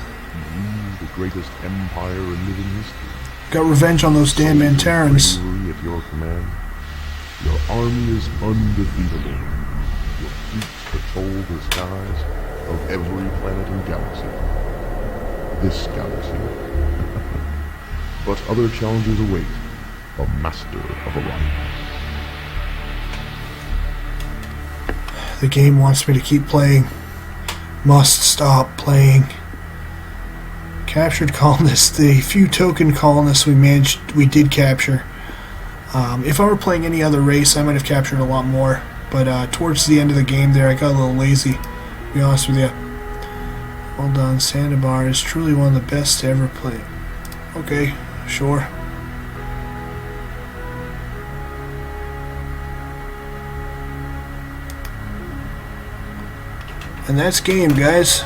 You, the greatest empire in living history. Got revenge on those damn Mantarans. Bravery at your command. Your army is undefeatable. Your fleets patrol the skies of every planet and galaxy. This galaxy. But other challenges await. A Master of Orion. The game wants me to keep playing. Must stop playing. Captured colonists. The few token colonists we did capture. If I were playing any other race, I might have captured a lot more. But towards the end of the game there, I got a little lazy, to be honest with you. Well done. Sandabar is truly one of the best to ever play. Okay, sure. And that's game, guys.